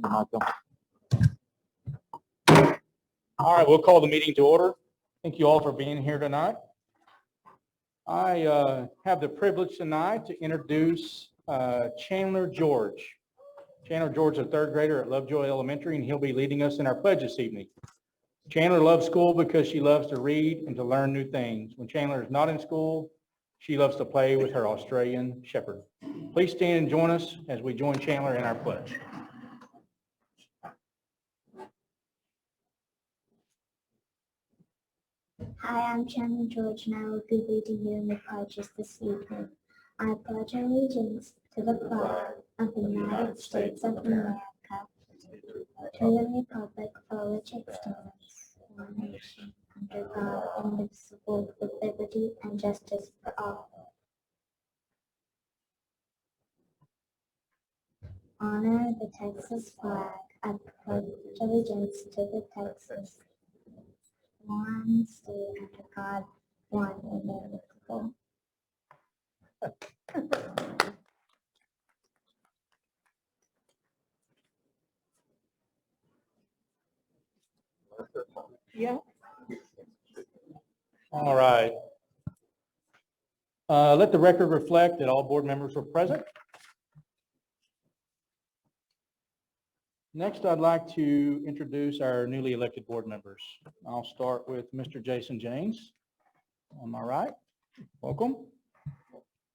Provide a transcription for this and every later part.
All right, we'll call the meeting to order. Thank you all for being here tonight. I have the privilege tonight to introduce Chandler George. Chandler George is a third grader at Lovejoy Elementary, and he'll be leading us in our pledge this evening. Chandler loves school because she loves to read and to learn new things. When Chandler is not in school, she loves to play with her Australian Shepherd. Please stand and join us as we join Chandler in our pledge. Hi, I'm Chandler George, and I will be leading you in the pledges this evening. I pledge allegiance to the flag of the United States of America, to the republic for which it stands, one nation, under God, indivisible, with liberty and justice for all. Honor the Texas flag. I pledge allegiance to the Texas one state under God, one indivisible. Yeah. All right. Let the record reflect that all board members were present. Next, I'd like to introduce our newly elected board members. I'll start with Mr. Jason James on my right. Welcome.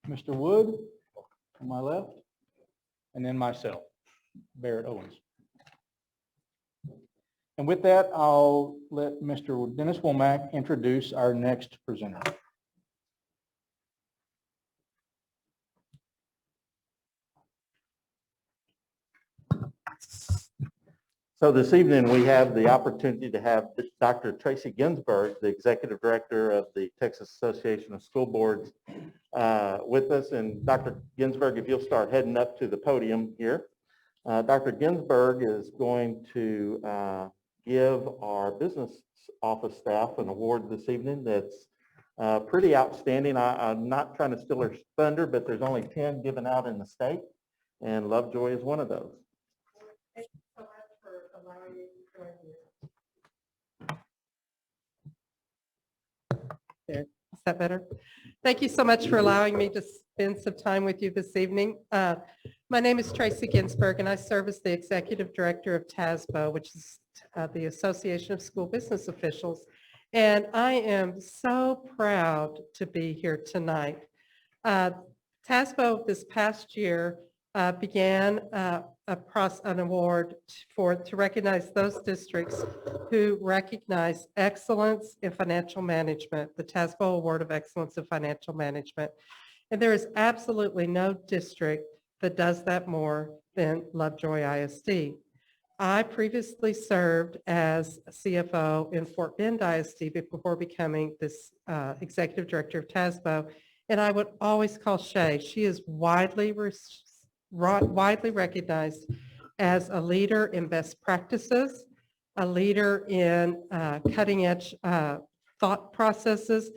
Mr. Wood on my left, and then myself, Barrett Owens. And with that, I'll let Mr. Dennis Womack introduce our next presenter. So this evening, we have the opportunity to have Dr. Tracy Ginsburg, the Executive Director of the Texas Association of School Boards, with us. And Dr. Ginsburg, if you'll start heading up to the podium here. Dr. Ginsburg is going to give our business office staff an award this evening that's pretty outstanding. I'm not trying to steal her thunder, but there's only 10 given out in the state, and Lovejoy is one of those. Thank you so much for allowing me to join you. There, is that better? Thank you so much for allowing me to spend some time with you this evening. My name is Tracy Ginsburg, and I serve as the Executive Director of TASBO, which is the Association of School Business Officials. And I am so proud to be here tonight. TASBO this past year began an award to recognize those districts who recognize excellence in financial management, the TASBO Award of Excellence in Financial Management. And there is absolutely no district that does that more than Lovejoy ISD. I previously served as CFO in Fort Bend ISD before becoming this executive director of TASBO, and I would always call Shay. She is widely recognized as a leader in best practices, a leader in cutting-edge thought processes,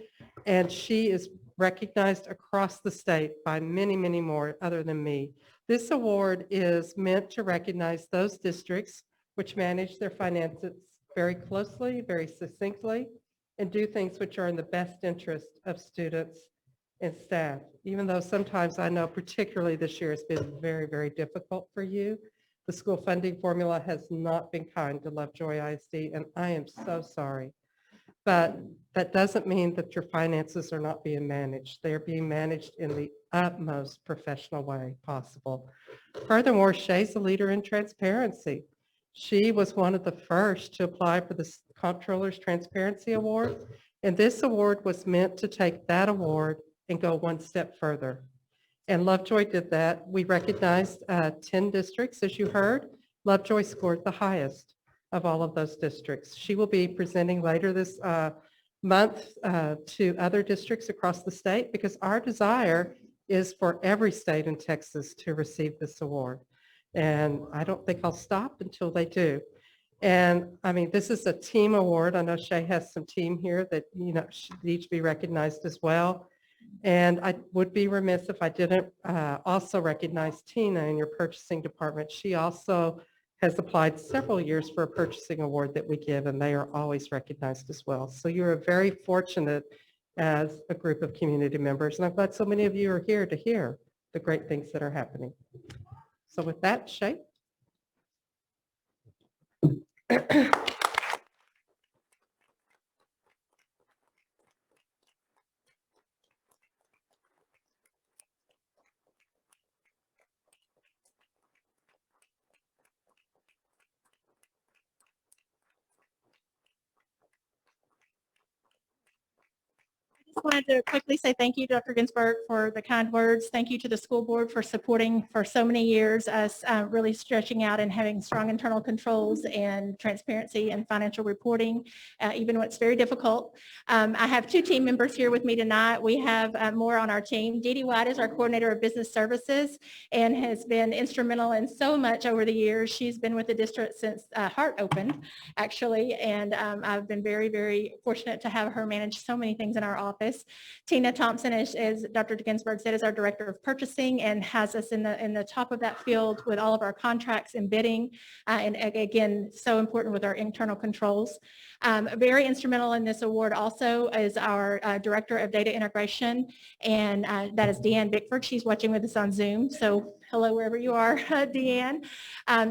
and she is recognized across the state by many, many more other than me. This award is meant to recognize those districts which manage their finances very closely, very succinctly, and do things which are in the best interest of students and staff. Even though sometimes I know particularly this year has been very, very difficult for you. The school funding formula has not been kind to Lovejoy ISD, and I am so sorry. But that doesn't mean that your finances are not being managed. They are being managed in the utmost professional way possible. Furthermore, Shay's a leader in transparency. She was one of the first to apply for the Comptroller's Transparency Award, and this award was meant to take that award and go one step further. And Lovejoy did that. We recognized 10 districts, as you heard. Lovejoy scored the highest of all of those districts. She will be presenting later this month to other districts across the state, because our desire is for every state in Texas to receive this award. And I don't think I'll stop until they do. And I mean, this is a team award. I know Shay has some team here that, you know, should need to be recognized as well. And I would be remiss if I didn't also recognize Tina in your purchasing department. She also has applied several years for a purchasing award that we give, and they are always recognized as well. So you are very fortunate as a group of community members, and I'm glad so many of you are here to hear the great things that are happening. So with that, Shay. Just wanted to quickly say thank you, Dr. Ginsburg, for the kind words. Thank you to the school board for supporting for so many years us really stretching out and having strong internal controls and transparency and financial reporting, even when it's very difficult. I have two team members here with me tonight. We have more on our team. Dee Dee White is our coordinator of business services and has been instrumental in so much over the years. She's been with the district since Hart opened, actually, and I've been very, very fortunate to have her manage so many things in our office. Tina Thompson, as Dr. Ginsburg said, is our director of purchasing and has us in the top of that field with all of our contracts and bidding. And again, so important with our internal controls. Very instrumental in this award also is our director of data integration, and that is Deanne Bickford. She's watching with us on Zoom. So hello, wherever you are, Deanne.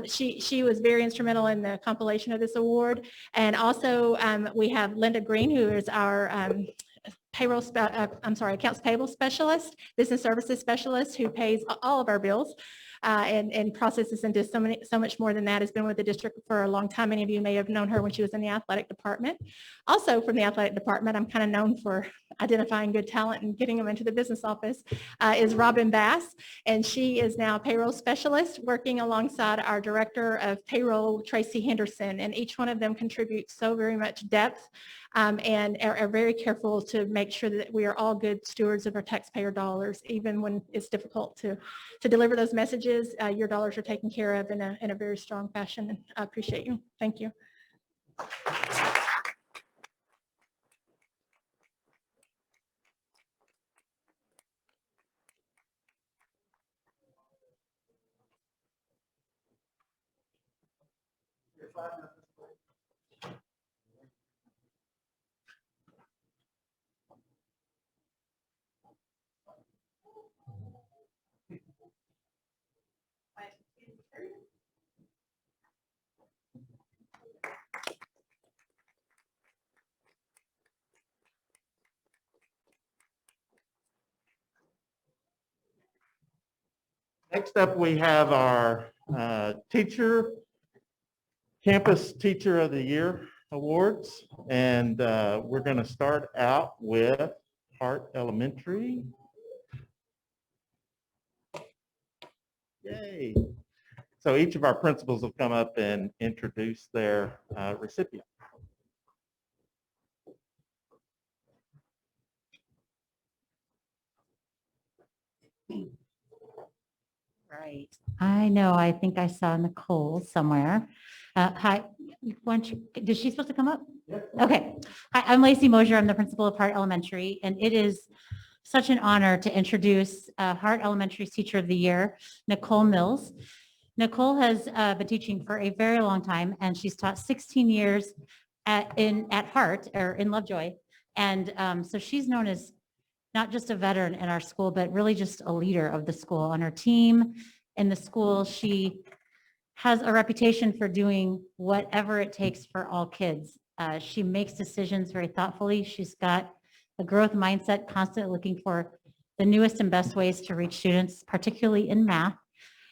She was very instrumental in the compilation of this award. And also we have Linda Green, who is our accounts payable specialist, business services specialist, who pays all of our bills and processes and does so much more than that. Has been with the district for a long time. Many of you may have known her when she was in the athletic department. Also from the athletic department, I'm kind of known for identifying good talent and getting them into the business office, is Robin Bass. And she is now a payroll specialist working alongside our director of payroll, Tracy Henderson. And each one of them contributes so very much depth and are very careful to make sure that we are all good stewards of our taxpayer dollars, even when it's difficult to deliver those messages. Your dollars are taken care of in a very strong fashion. And I appreciate you. Thank you. Next up, we have our Campus Teacher of the Year Awards. And we're going to start out with Hart Elementary. Yay. So each of our principals will come up and introduce their recipient. Right. I know. I think I saw Nicole somewhere. Hi. Is she supposed to come up? Yep. Okay. Hi, I'm Lacey Mosier. I'm the principal of Hart Elementary, and it is such an honor to introduce Hart Elementary's Teacher of the Year, Nicole Mills. Nicole has been teaching for a very long time, and she's taught 16 years at Hart, or in Lovejoy. And so she's known as not just a veteran in our school, but really just a leader of the school. On her team in the school, she has a reputation for doing whatever it takes for all kids. She makes decisions very thoughtfully. She's got a growth mindset, constantly looking for the newest and best ways to reach students, particularly in math.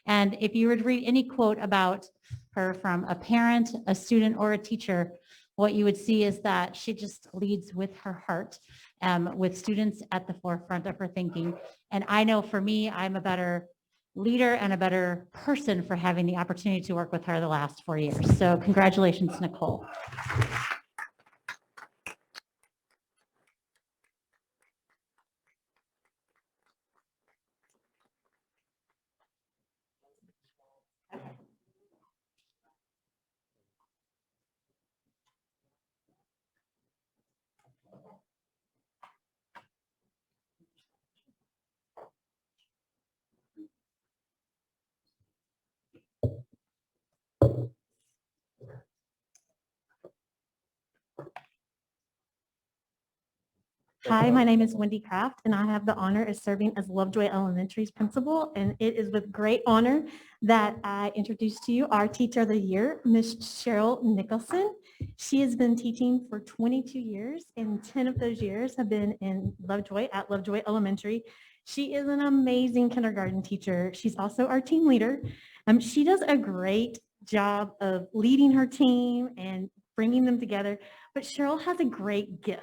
And if you were to read any quote about her from a parent, a student, or a teacher, what you would see is that she just leads with her heart, with students at the forefront of her thinking. And I know for me, I'm a better leader and a better person for having the opportunity to work with her the last 4 years. So congratulations, Nicole. Hi, my name is Wendy Kraft, and I have the honor of serving as Lovejoy Elementary's principal. And it is with great honor that I introduce to you our Teacher of the Year, Miss Cheryl Nicholson. She has been teaching for 22 years, and 10 of those years have been in Lovejoy at Lovejoy Elementary. She is an amazing kindergarten teacher. She's also our team leader. She does a great job of leading her team and bringing them together, but Cheryl has a great gift.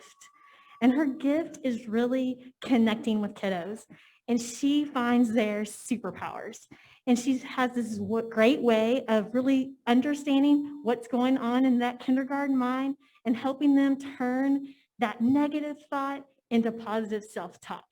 And her gift is really connecting with kiddos. And she finds their superpowers. And she has this great way of really understanding what's going on in that kindergarten mind and helping them turn that negative thought into positive self-talk.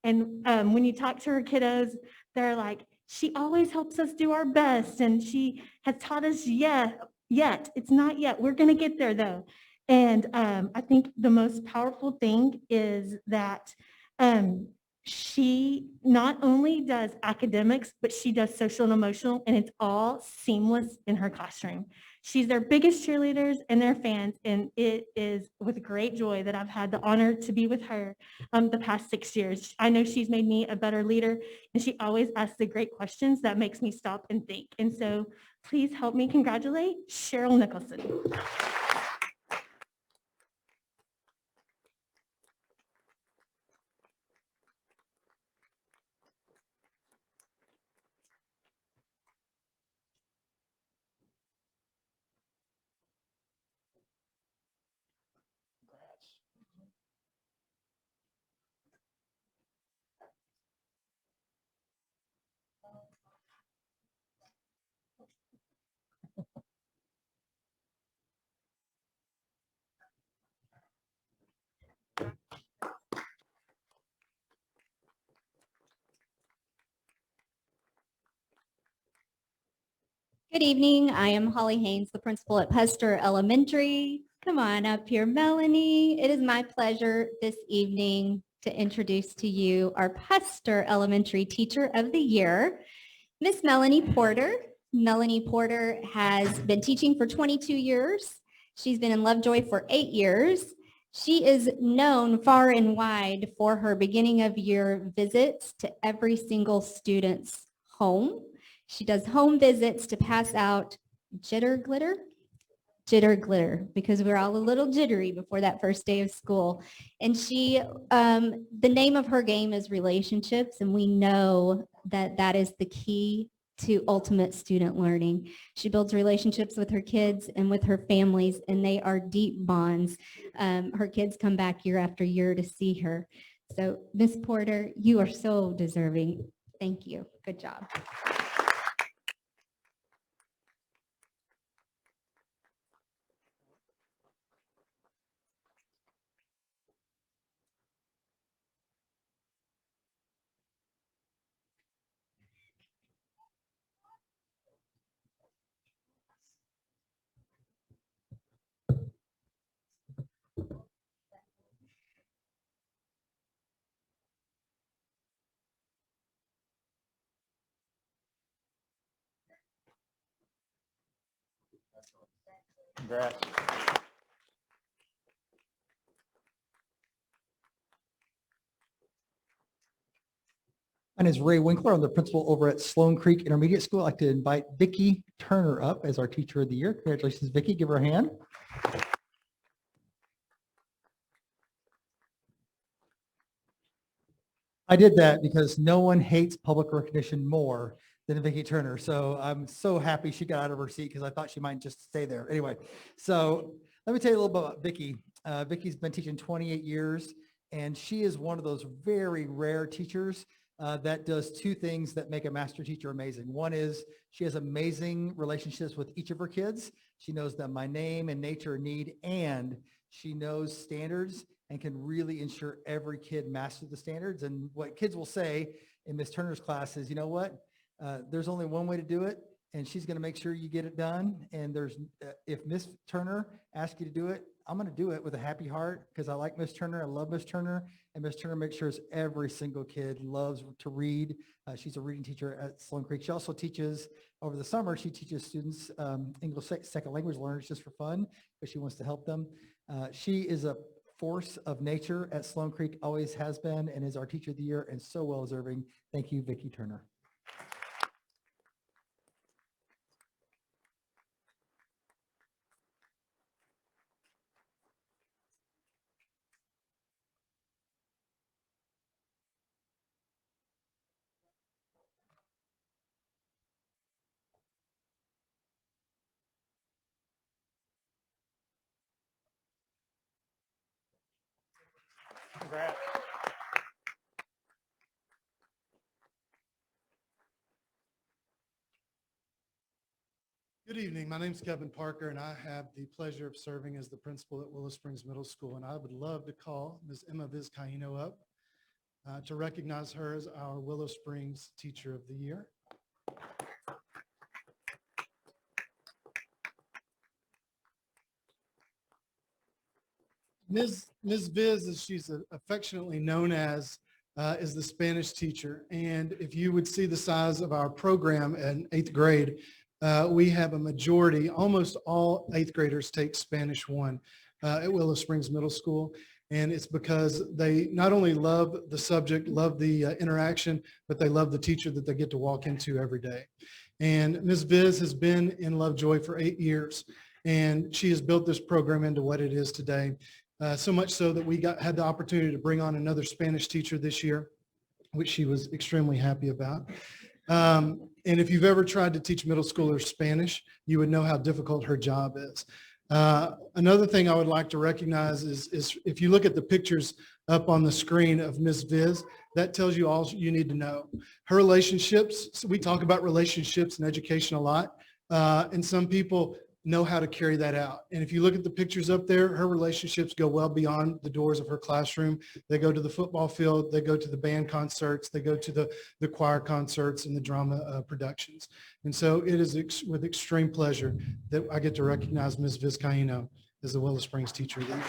And when you talk to her kiddos, they're like, she always helps us do our best. And she has taught us yet. It's not yet. We're going to get there, though. And I think the most powerful thing is that she not only does academics, but she does social and emotional, and it's all seamless in her classroom. She's their biggest cheerleaders and their fans, and it is with great joy that I've had the honor to be with her the past 6 years. I know she's made me a better leader, and she always asks the great questions that makes me stop and think. And so please help me congratulate Cheryl Nicholson. Good evening. I am Holly Haynes, the principal at Pester Elementary. Come on up here, Melanie. It is my pleasure this evening to introduce to you our Pester Elementary Teacher of the Year, Miss Melanie Porter. Melanie Porter has been teaching for 22 years. She's been in Lovejoy for 8 years. She is known far and wide for her beginning of year visits to every single student's home. She does home visits to pass out jitter glitter, because we're all a little jittery before that first day of school. And she, the name of her game is relationships, and we know that that is the key to ultimate student learning. She builds relationships with her kids and with her families, and they are deep bonds. Her kids come back year after year to see her. So Miss Porter, you are so deserving. Thank you. Good job. Congrats. My name is Ray Winkler. I'm the principal over at Sloan Creek Intermediate School. I'd like to invite Vicki Turner up as our Teacher of the Year. Congratulations, Vicki. Give her a hand. I did that because no one hates public recognition more than Vicki Turner. So I'm so happy she got out of her seat because I thought she might just stay there. Anyway, so let me tell you a little bit about Vicki. Vicki's been teaching 28 years, and she is one of those very rare teachers that does two things that make a master teacher amazing. One is she has amazing relationships with each of her kids. She knows them by name and nature and need, and she knows standards and can really ensure every kid masters the standards. And what kids will say in Miss Turner's class is, you know what, there's only one way to do it, and she's going to make sure you get it done. And there's, if Miss Turner asks you to do it, I'm going to do it with a happy heart because I like Miss Turner. I love Miss Turner, and Miss Turner makes sure every single kid loves to read. She's a reading teacher at Sloan Creek. She also teaches over the summer. She teaches students English second language learners just for fun because she wants to help them. She is a force of nature at Sloan Creek, always has been and is our teacher of the year and so well deserving. Thank you, Vicki Turner. Congrats. Good evening. My name is Kevin Parker, and I have the pleasure of serving as the principal at Willow Springs Middle School. And I would love to call Ms. Emma Vizcaíno up to recognize her as our Willow Springs Teacher of the Year. Ms. Viz, as she's affectionately known as, is the Spanish teacher. And if you would see the size of our program in 8th grade, we have a majority, almost all 8th graders take Spanish 1 at Willow Springs Middle School. And it's because they not only love the subject, love the interaction, but they love the teacher that they get to walk into every day. And Ms. Viz has been in Lovejoy for 8 years, and she has built this program into what it is today. So much so that we had the opportunity to bring on another Spanish teacher this year, which she was extremely happy about. And if you've ever tried to teach middle schoolers Spanish, you would know how difficult her job is. Another thing I would like to recognize is if you look at the pictures up on the screen of Ms. Viz, that tells you all you need to know. Her relationships, so we talk about relationships and education a lot, and some people know how to carry that out. And if you look at the pictures up there, her relationships go well beyond the doors of her classroom. They go to the football field, they go to the band concerts, they go to the choir concerts and the drama productions. And so it is with extreme pleasure that I get to recognize Ms. Vizcaíno as the Willow Springs Teacher of the Year.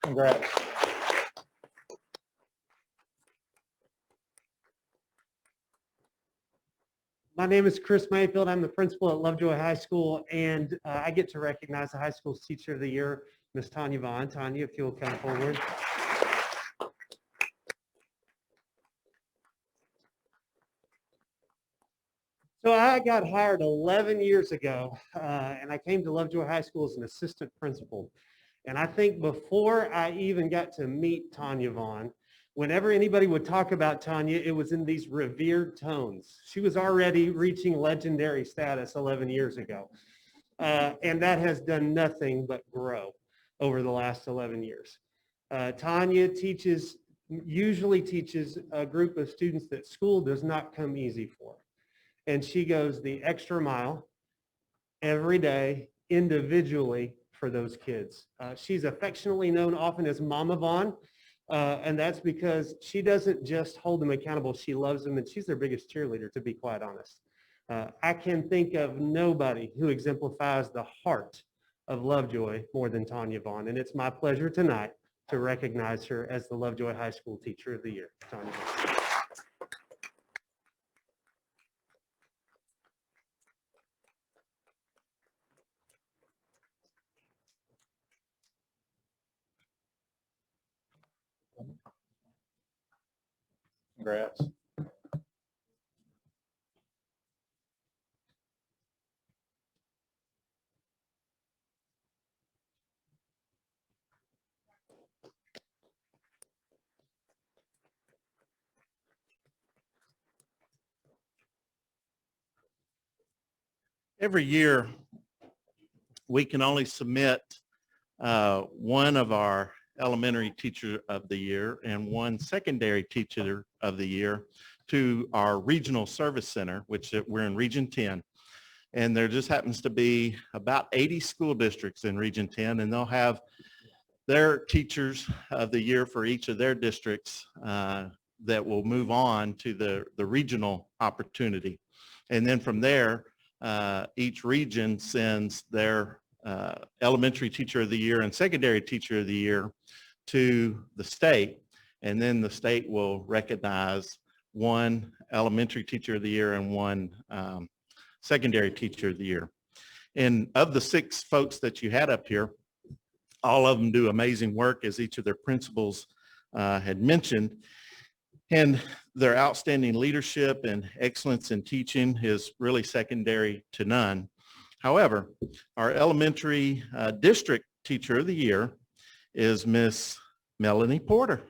Congrats. My name is Chris Mayfield. I'm the principal at Lovejoy High School, and I get to recognize the high school's Teacher of the Year, Ms. Tanya Vaughn. Tanya, if you'll come forward. So I got hired 11 years ago, and I came to Lovejoy High School as an assistant principal. And I think before I even got to meet Tanya Vaughn, whenever anybody would talk about Tanya, it was in these revered tones. She was already reaching legendary status 11 years ago. And that has done nothing but grow over the last 11 years. Tanya usually teaches a group of students that school does not come easy for. And she goes the extra mile every day individually for those kids. She's affectionately known often as Mama Vaughn, and that's because she doesn't just hold them accountable, she loves them, and she's their biggest cheerleader, to be quite honest. I can think of nobody who exemplifies the heart of Lovejoy more than Tanya Vaughn, and it's my pleasure tonight to recognize her as the Lovejoy High School Teacher of the Year. Tanya Vaughn. Congrats. Every year, we can only submit one of our elementary teacher of the year and one secondary teacher of the year to our regional service center, which we're in Region 10. And there just happens to be about 80 school districts in Region 10, and they'll have their teachers of the year for each of their districts that will move on to the regional opportunity. And then from there, each region sends their elementary teacher of the year and secondary teacher of the year to the state. And then the state will recognize one elementary teacher of the year and one secondary teacher of the year. And of the 6 folks that you had up here, all of them do amazing work, as each of their principals had mentioned. And their outstanding leadership and excellence in teaching is really secondary to none. However, our elementary district teacher of the year is Miss Melanie Porter.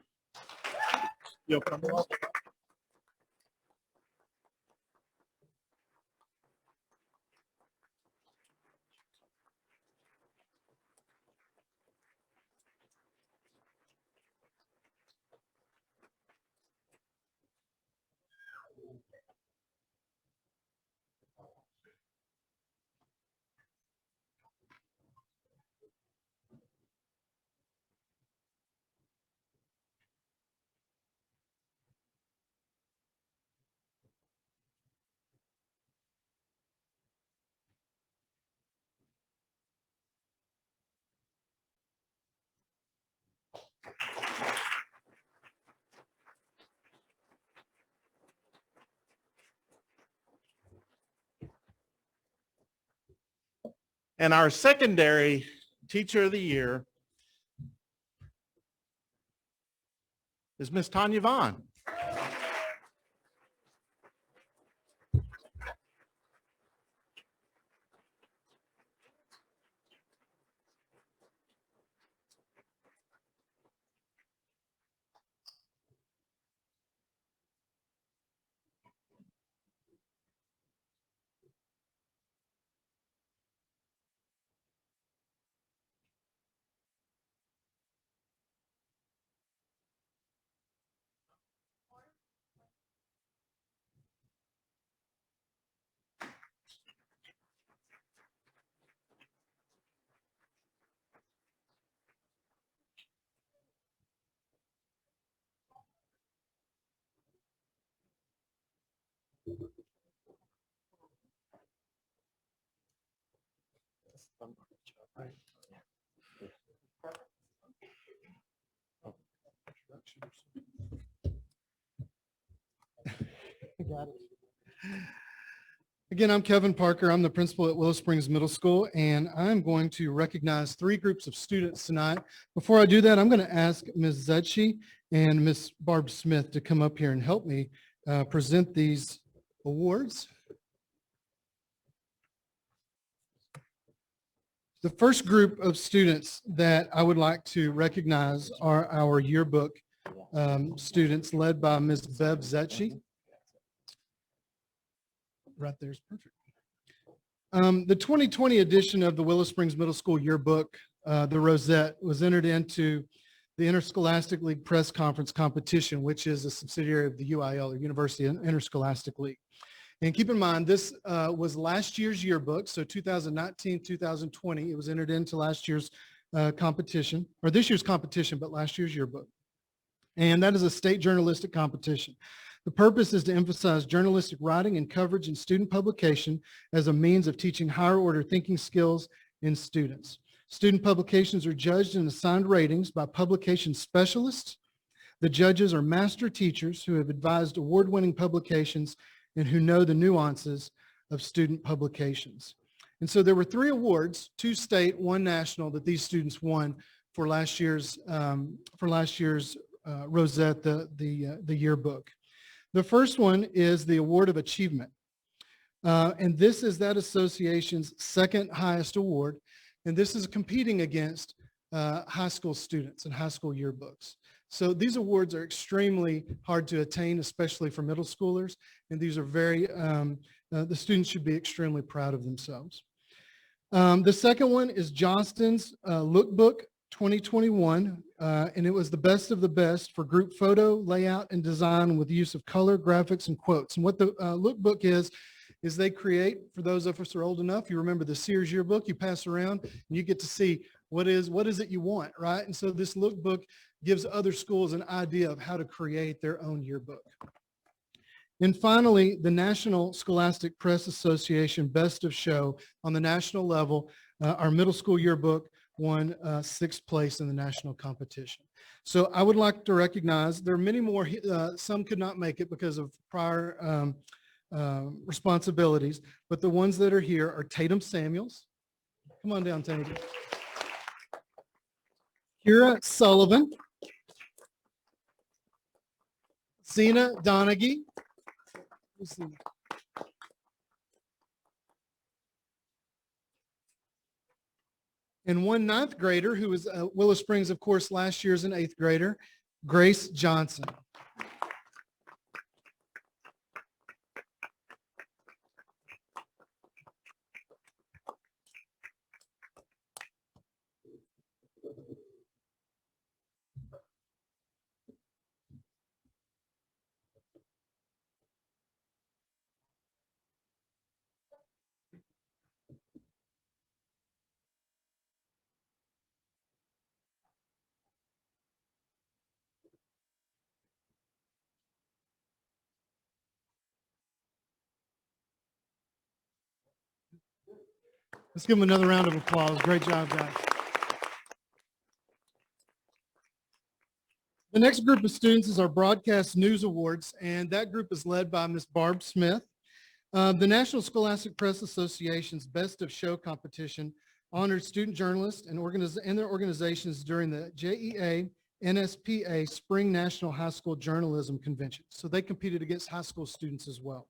And our secondary teacher of the year is Miss Tanya Vaughn. Got it. Again, I'm Kevin Parker. I'm the principal at Willow Springs Middle School, and I'm going to recognize 3 groups of students tonight. Before I do that, I'm going to ask Ms. Zetschi and Ms. Barb Smith to come up here and help me present these awards. The first group of students that I would like to recognize are our yearbook students led by Ms. Bev Zetschi. Right there is perfect. The 2020 edition of the Willow Springs Middle School Yearbook, the Rosette, was entered into the Interscholastic League Press Conference competition, which is a subsidiary of the UIL, or University Interscholastic League. And keep in mind, this was last year's yearbook, so 2019, 2020, it was entered into last year's competition, or this year's competition, but last year's yearbook. And that is a state journalistic competition. The purpose is to emphasize journalistic writing and coverage in student publication as a means of teaching higher order thinking skills in students. Student publications are judged and assigned ratings by publication specialists. The judges are master teachers who have advised award-winning publications and who know the nuances of student publications. And so there were 3 awards, 2 state, 1 national, that these students won for last year's Rosette, the yearbook. The first one is the Award of Achievement. And this is that association's 2nd highest award. And this is competing against high school students and high school yearbooks. So these awards are extremely hard to attain, especially for middle schoolers. And these are very, the students should be extremely proud of themselves. The second one is Johnston's Lookbook 2021, and it was the best of the best for group photo, layout, and design with the use of color, graphics, and quotes. And what the lookbook is they create, for those of us who are old enough, you remember the Sears yearbook, you pass around and you get to see What is it you want, right? And so this lookbook gives other schools an idea of how to create their own yearbook. And finally, the National Scholastic Press Association Best of Show on the national level, our middle school yearbook won 6th place in the national competition. So I would like to recognize, there are many more, some could not make it because of prior responsibilities, but the ones that are here are Tatum Samuels. Come on down, Tatum. Kira Sullivan. Zena Donaghy. And one 9th grader who was Willow Springs, of course, last year's an 8th grader, Grace Johnson. Let's give them another round of applause. Great job, guys. The next group of students is our Broadcast News Awards, and that group is led by Ms. Barb Smith. The National Scholastic Press Association's Best of Show competition honored student journalists and their organizations during the JEA NSPA Spring National High School Journalism Convention. So they competed against high school students as well.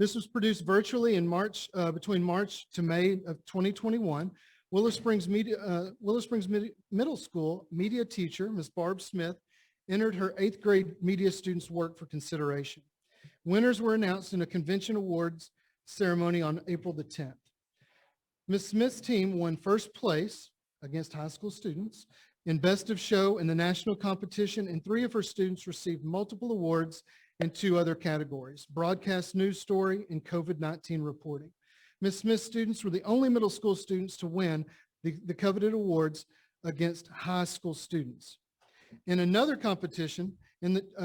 This was produced virtually in March, between March to May of 2021. Willow Springs Middle School media teacher, Ms. Barb Smith, entered her 8th grade media students' work for consideration. Winners were announced in a convention awards ceremony on April the 10th. Ms. Smith's team won 1st place against high school students in Best of Show in the national competition, and 3 of her students received multiple awards in 2 other categories, broadcast news story and COVID-19 reporting. Ms. Smith's students were the only middle school students to win the coveted awards against high school students. In another competition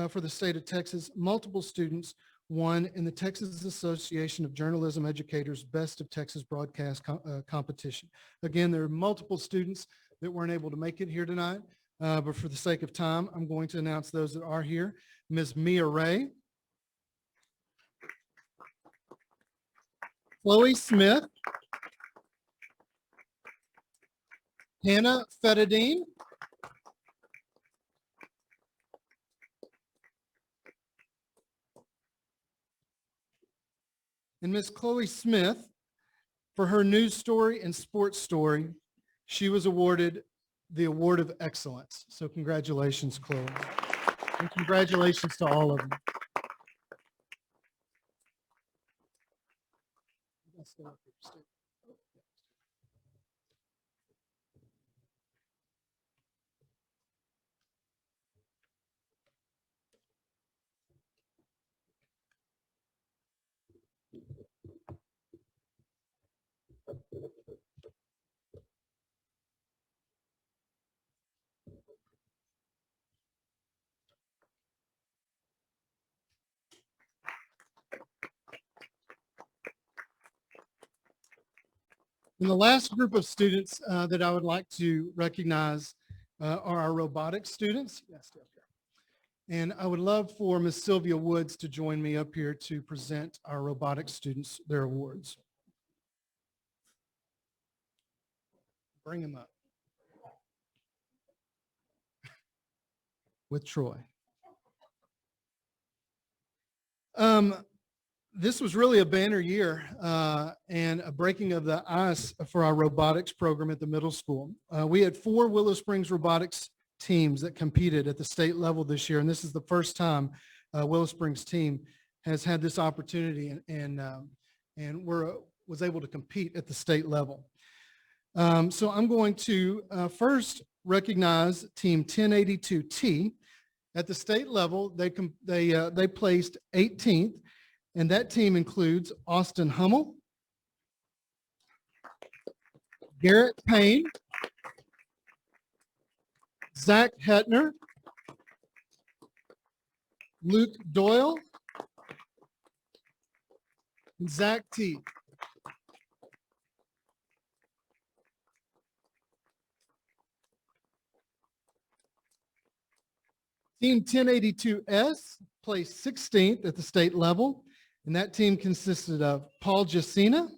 for the state of Texas, multiple students won in the Texas Association of Journalism Educators Best of Texas Broadcast competition. Again, there are multiple students that weren't able to make it here tonight, but for the sake of time, I'm going to announce those that are here. Ms. Mia Ray, Chloe Smith, Hannah Fetadine, and Ms. Chloe Smith, for her news story and sports story, she was awarded the Award of Excellence. So congratulations, Chloe. And congratulations to all of them. And the last group of students that I would like to recognize are our robotics students. Yes, stay up here. And I would love for Ms. Sylvia Woods to join me up here to present our robotics students their awards. Bring them up. With Troy. This was really a banner year and a breaking of the ice for our robotics program at the middle school. We had 4 Willow Springs robotics teams that competed at the state level this year, and this is the first time Willow Springs team has had this opportunity and was able to compete at the state level. So I'm going to first recognize Team 1082T. At the state level, they placed 18th. And that team includes Austin Hummel, Garrett Payne, Zach Hetner, Luke Doyle, and Zach T. Team 1082S placed 16th at the state level, and that team consisted of Paul Jacina,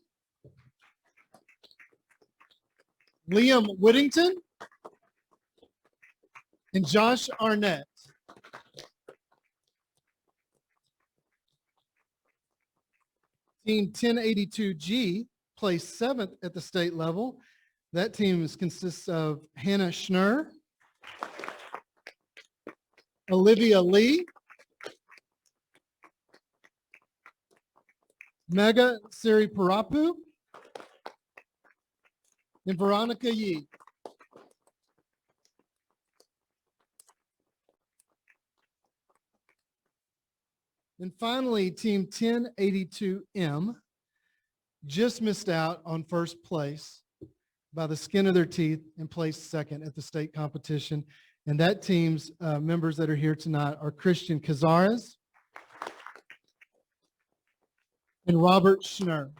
Liam Whittington, and Josh Arnett. Team 1082G placed 7th at the state level. That team consists of Hannah Schnur, Olivia Lee, Mega Siri Parapu, and Veronica Yee. And finally, Team 1082M just missed out on first place by the skin of their teeth and placed second at the state competition. And that team's members that are here tonight are Christian Cazares and Robert Schnur.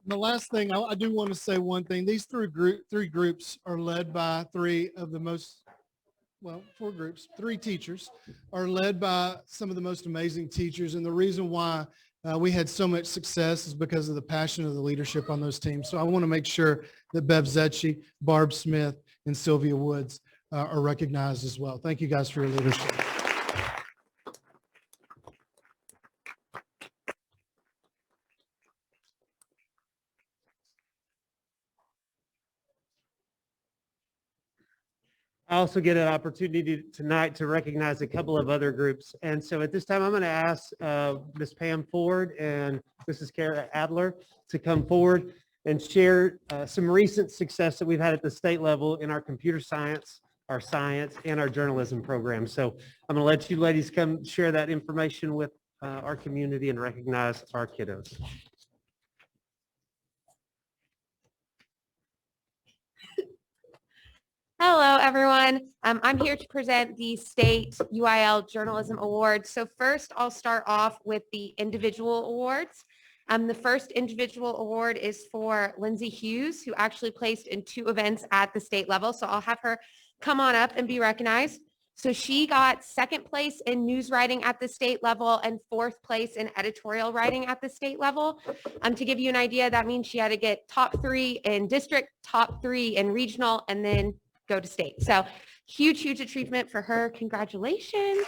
The last thing, I do want to say one thing. These three groups are led by four groups, three teachers are led by some of the most amazing teachers. And the reason why we had so much success is because of the passion of the leadership on those teams. So I want to make sure that Bev Zetchi, Barb Smith, and Sylvia Woods are recognized as well. Thank you guys for your leadership. I also get an opportunity tonight to recognize a couple of other groups. And so at this time, I'm going to ask Ms. Pam Ford and Mrs. Kara Adler to come forward and share some recent success that we've had at the state level in our computer science, our science, and our journalism program. So I'm going to let you ladies come share that information with our community and recognize our kiddos. Hello, everyone. I'm here to present the State UIL Journalism Awards. So first, I'll start off with the individual awards. The first individual award is for Lindsay Hughes, who actually placed in 2 events at the state level. So I'll have her come on up and be recognized. So she got 2nd place in news writing at the state level and 4th place in editorial writing at the state level. To give you an idea, that means she had to get top 3 in district, top 3 in regional, and then go to state. So huge, huge achievement for her. Congratulations.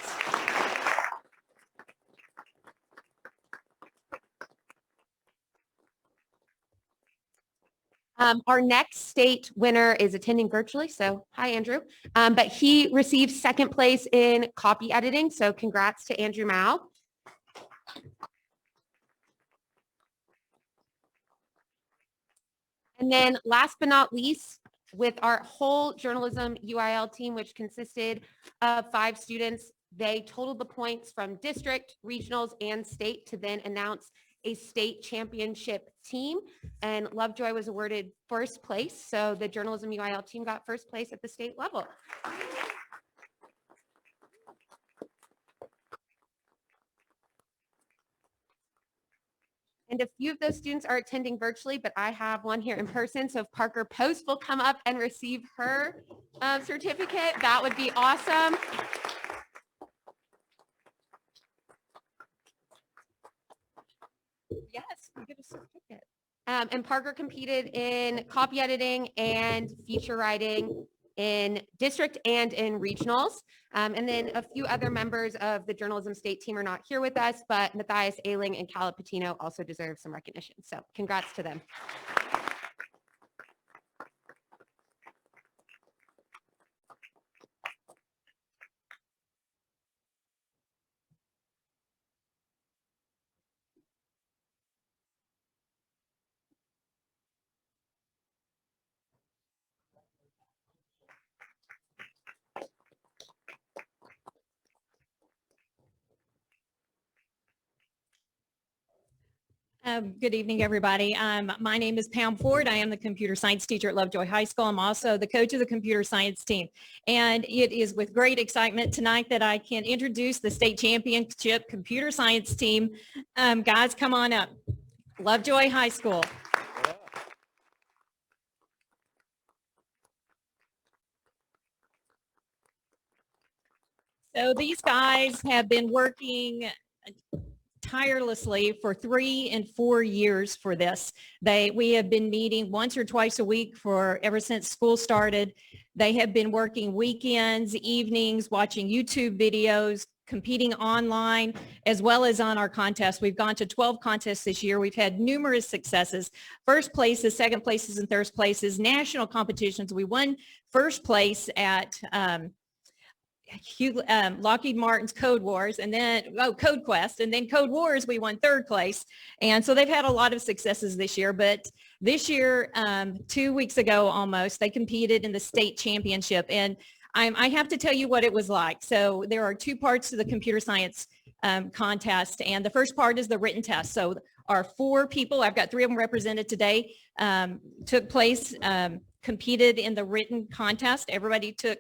Our next state winner is attending virtually. So hi, Andrew. But he received 2nd place in copy editing. So congrats to Andrew Mao. And then last but not least, with our whole journalism UIL team, which consisted of 5 students, they totaled the points from district, regionals, and state to then announce a state championship team. And Lovejoy was awarded 1st place. So the journalism UIL team got 1st place at the state level. And a few of those students are attending virtually, but I have one here in person. So if Parker Post will come up and receive her certificate, that would be awesome. Yes, you get a certificate. And Parker competed in copy editing and feature writing in district and in regionals. And then a few other members of the journalism state team are not here with us, but Matthias Ailing and Caleb Patino also deserve some recognition. So congrats to them. Good evening, everybody. My name is Pam Ford. I am the computer science teacher at Lovejoy High School. I'm also the coach of the computer science team. And it is with great excitement tonight that I can introduce the state championship computer science team. Guys, come on up. Lovejoy High School. So these guys have been working tirelessly for 3 and 4 years for this. We have been meeting once or twice a week ever since school started. They have been working weekends, evenings, watching YouTube videos, competing online, as well as on our contests. We've gone to 12 contests this year. We've had numerous successes. First places, second places, and third places, national competitions. We won first place at Lockheed Martin's Code Wars, and then Code Quest, and then Code Wars we won third place. And so they've had a lot of successes this year. But this year, 2 weeks ago almost, they competed in the state championship, and I have to tell you what it was like. So there are 2 parts to the computer science contest, and the first part is the written test. So our 4 people, I've got 3 of them represented today, took place, competed in the written contest. Everybody took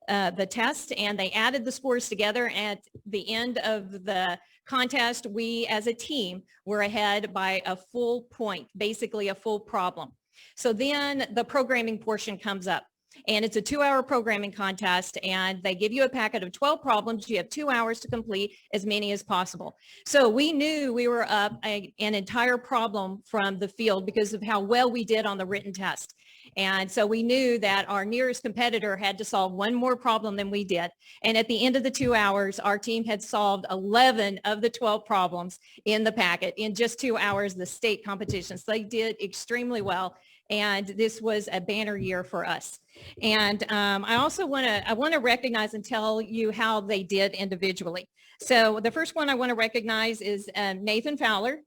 the test, and they added the scores together. At the end of the contest, we as a team were ahead by a full point, basically a full problem. So then the programming portion comes up, and it's a 2-hour programming contest, and they give you a packet of 12 problems. You have 2 hours to complete as many as possible. So we knew we were up an entire problem from the field because of how well we did on the written test. And so we knew that our nearest competitor had to solve 1 more problem than we did. And at the end of the 2 hours, our team had solved 11 of the 12 problems in the packet in just 2 hours, the state competitions. So they did extremely well. And this was a banner year for us. And I also want to recognize and tell you how they did individually. So the first one I want to recognize is Nathan Fowler.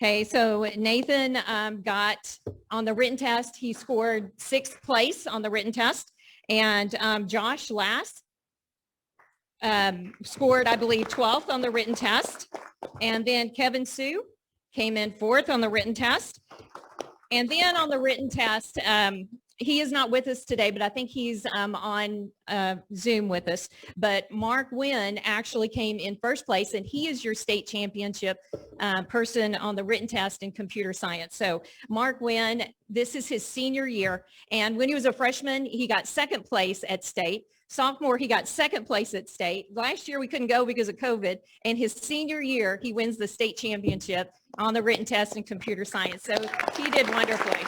Okay, so Nathan got on the written test, he scored 6th place on the written test. And Josh Lass scored, I believe, 12th on the written test. And then Kevin Sue came in 4th on the written test. And then on the written test, he is not with us today, but I think he's on Zoom with us. But Mark Wynn actually came in 1st place, and he is your state championship person on the written test in computer science. So Mark Wynn, this is his senior year. And when he was a freshman, he got 2nd place at state. Sophomore, he got 2nd place at state. Last year, we couldn't go because of COVID. And his senior year, he wins the state championship on the written test in computer science. So he did wonderfully.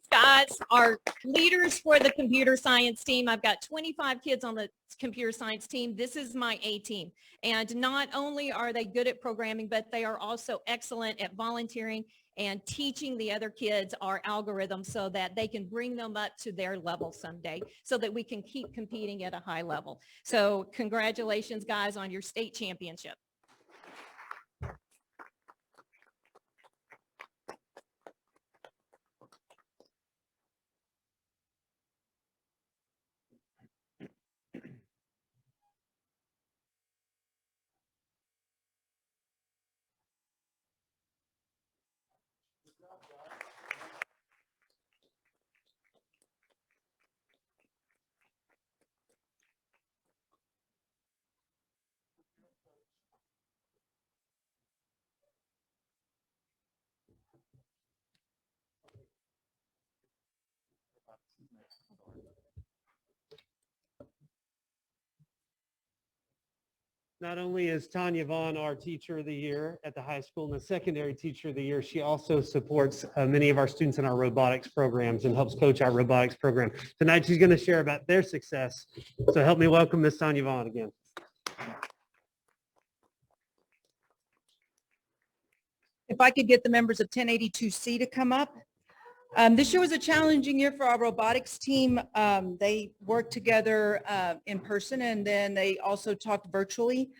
Guys are leaders for the computer science team. I've got 25 kids on the computer science team. This is my A team. And not only are they good at programming, but they are also excellent at volunteering and teaching the other kids our algorithms so that they can bring them up to their level someday so that we can keep competing at a high level. So congratulations, guys, on your state championship. Not only is Tanya Vaughn our teacher of the year at the high school and the secondary teacher of the year, she also supports many of our students in our robotics programs and helps coach our robotics program. Tonight, she's going to share about their success. So help me welcome Miss Tanya Vaughn again. If I could get the members of 1082C to come up. This year was a challenging year for our robotics team. They worked together in person, and then they also talked virtually.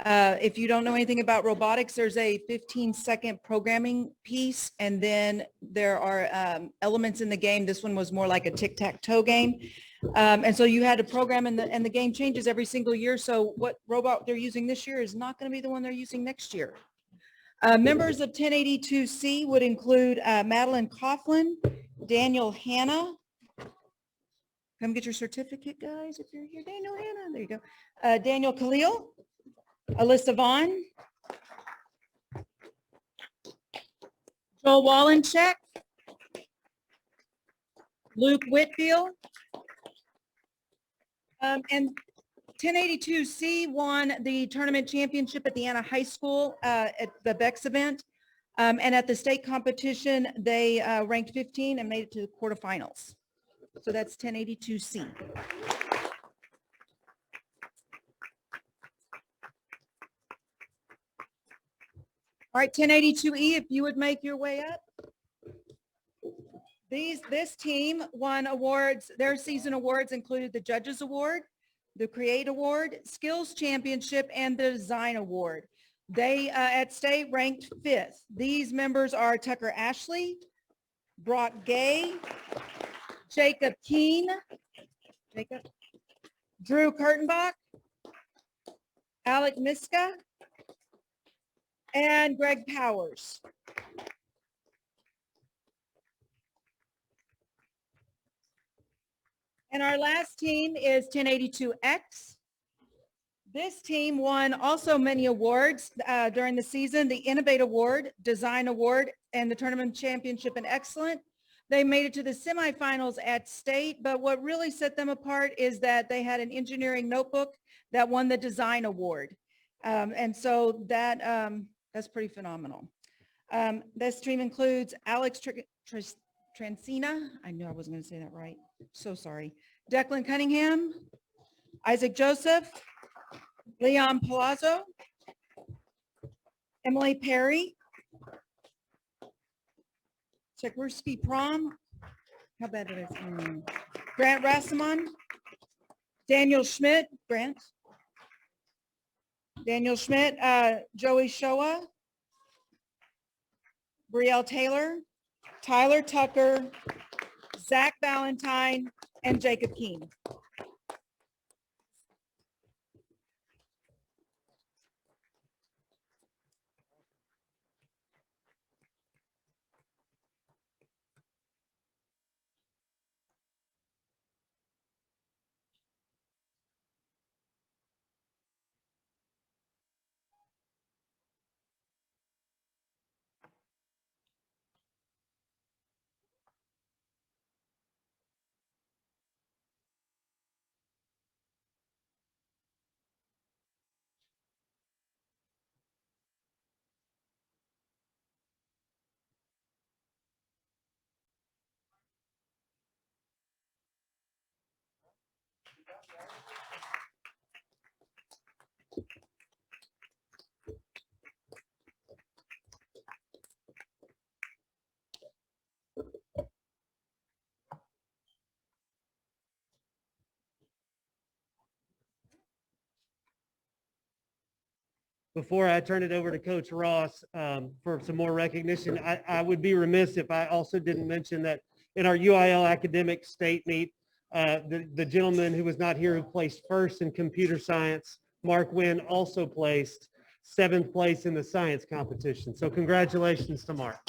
If you don't know anything about robotics, there's a 15-second programming piece, and then there are elements in the game. This one was more like a tic-tac-toe game. And so you had to program, and the game changes every single year. So what robot they're using this year is not going to be the one they're using next year. Members of 1082C would include Madeline Coughlin, Daniel Hanna. Come get your certificate, guys, if you're here. Daniel Hanna, there you go. Daniel Khalil, Alyssa Vaughn, Joel Wallencheck, Luke Whitfield, and 1082C won the tournament championship at the Anna High School at the Bex event. And at the state competition, they ranked 15 and made it to the quarterfinals. So that's 1082C. All right, 1082E, if you would make your way up. This team won awards. Their season awards included the Judges Award, the Create Award, Skills Championship, and the Design Award. They at state ranked 5th. These members are Tucker Ashley, Brock Gay, Jacob Keene, Drew Kurtenbach, Alec Miska, and Greg Powers. And our last team is 1082X. This team won also many awards during the season, the Innovate Award, Design Award, and the Tournament Championship in Excellent. They made it to the semifinals at state, but what really set them apart is that they had an engineering notebook that won the Design Award. And so that's pretty phenomenal. This team includes Alex Transina. I knew I wasn't going to say that right. So sorry. Declan Cunningham, Isaac Joseph, Leon Palazzo, Emily Perry, Chekruski Prom, how bad it is, Grant Rassamon, Daniel Schmidt, Daniel Schmidt, Joey Shoa, Brielle Taylor, Tyler Tucker, Zach Valentine, and Jacob Keene. Before I turn it over to Coach Ross for some more recognition, I would be remiss if I also didn't mention that in our UIL academic state meet, the gentleman who was not here who placed first in computer science, Mark Wynn, also placed 7th place in the science competition. So congratulations to Mark.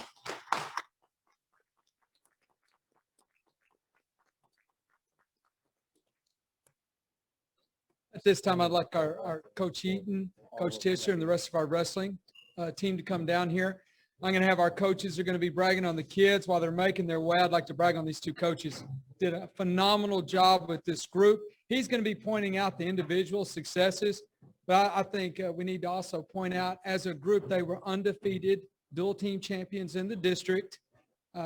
At this time, I'd like our Coach Eaton, Coach Tischer, and the rest of our wrestling team to come down here. I'm going to have our coaches are going to be bragging on the kids while they're making their way. I'd like to brag on these two coaches. Did a phenomenal job with this group. He's going to be pointing out the individual successes, but I think we need to also point out as a group, they were undefeated, dual team champions in the district.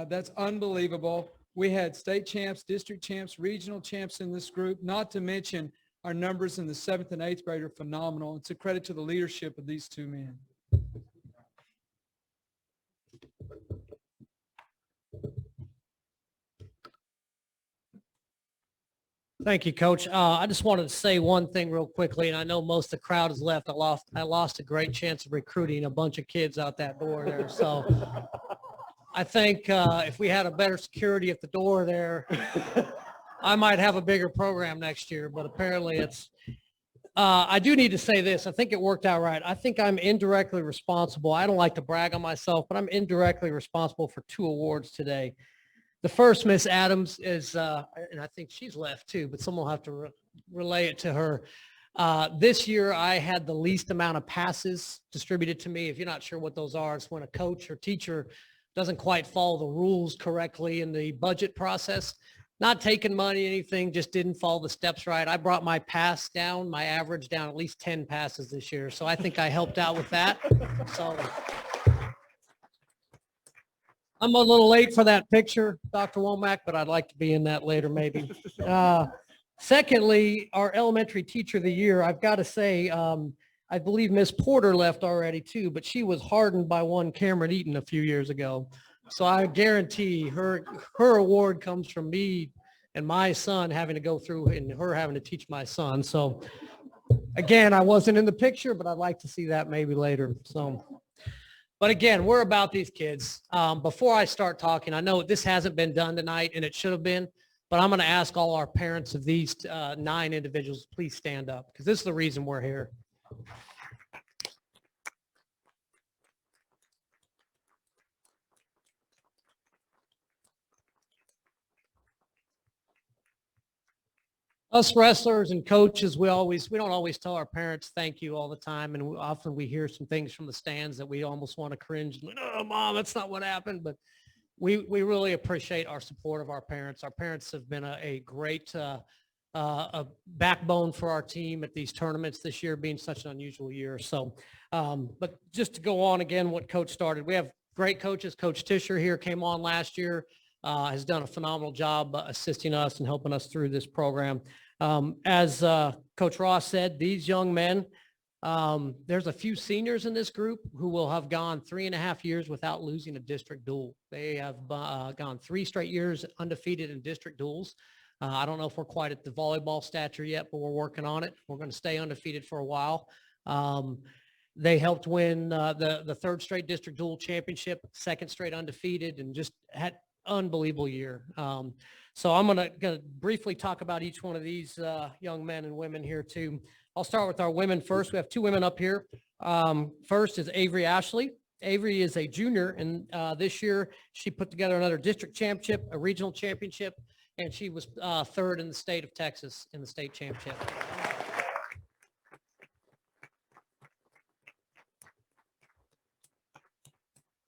That's unbelievable. We had state champs, district champs, regional champs in this group, not to mention our numbers in the 7th and 8th grade are phenomenal. It's a credit to the leadership of these two men. Thank you, Coach. I just wanted to say one thing real quickly, and I know most of the crowd has left. I lost a great chance of recruiting a bunch of kids out that door there. So I think if we had a better security at the door there, I might have a bigger program next year, but apparently it's, I do need to say this. I think it worked out right. I think I'm indirectly responsible. I don't like to brag on myself, but I'm indirectly responsible for 2 awards today. The first, Miss Adams, is, and I think she's left too, but someone will have to relay it to her. This year, I had the least amount of passes distributed to me. If you're not sure what those are, it's when a coach or teacher doesn't quite follow the rules correctly in the budget process. Not taking money, anything, just didn't follow the steps right. I brought my pass down, my average down at least 10 passes this year. So I think I helped out with that. So I'm a little late for that picture, Dr. Womack, but I'd like to be in that later maybe. Secondly, our elementary teacher of the year, I've got to say, I believe Miss Porter left already too, but she was hardened by one Cameron Eaton a few years ago. So I guarantee her award comes from me and my son having to go through and her having to teach my son. So again, I wasn't in the picture, but I'd like to see that maybe later. So. But again, we're about these kids. Before I start talking, I know this hasn't been done tonight and it should have been, but I'm going to ask all our parents of these 9 individuals, please stand up because this is the reason we're here. Us wrestlers and coaches, we don't always tell our parents thank you all the time. And often we hear some things from the stands that we almost want to cringe. Oh, Mom, that's not what happened. But we really appreciate our support of our parents. Our parents have been a great a backbone for our team at these tournaments this year being such an unusual year. So, but just to go on again, what Coach started, we have great coaches. Coach Tischer here came on last year, has done a phenomenal job assisting us and helping us through this program. As Coach Ross said, these young men, there's a few seniors in this group who will have gone 3.5 years without losing a district duel. They have gone 3 straight years undefeated in district duels. I don't know if we're quite at the volleyball stature yet, but we're working on it. We're going to stay undefeated for a while. They helped win the 3rd straight district duel championship, 2nd straight undefeated, and just had unbelievable year. So I'm going to briefly talk about each one of these young men and women here too. I'll start with our women first. We have 2 women up here. First is Avery Ashley. Avery is a junior, and this year she put together another district championship, a regional championship, and she was 3rd in the state of Texas in the state championship.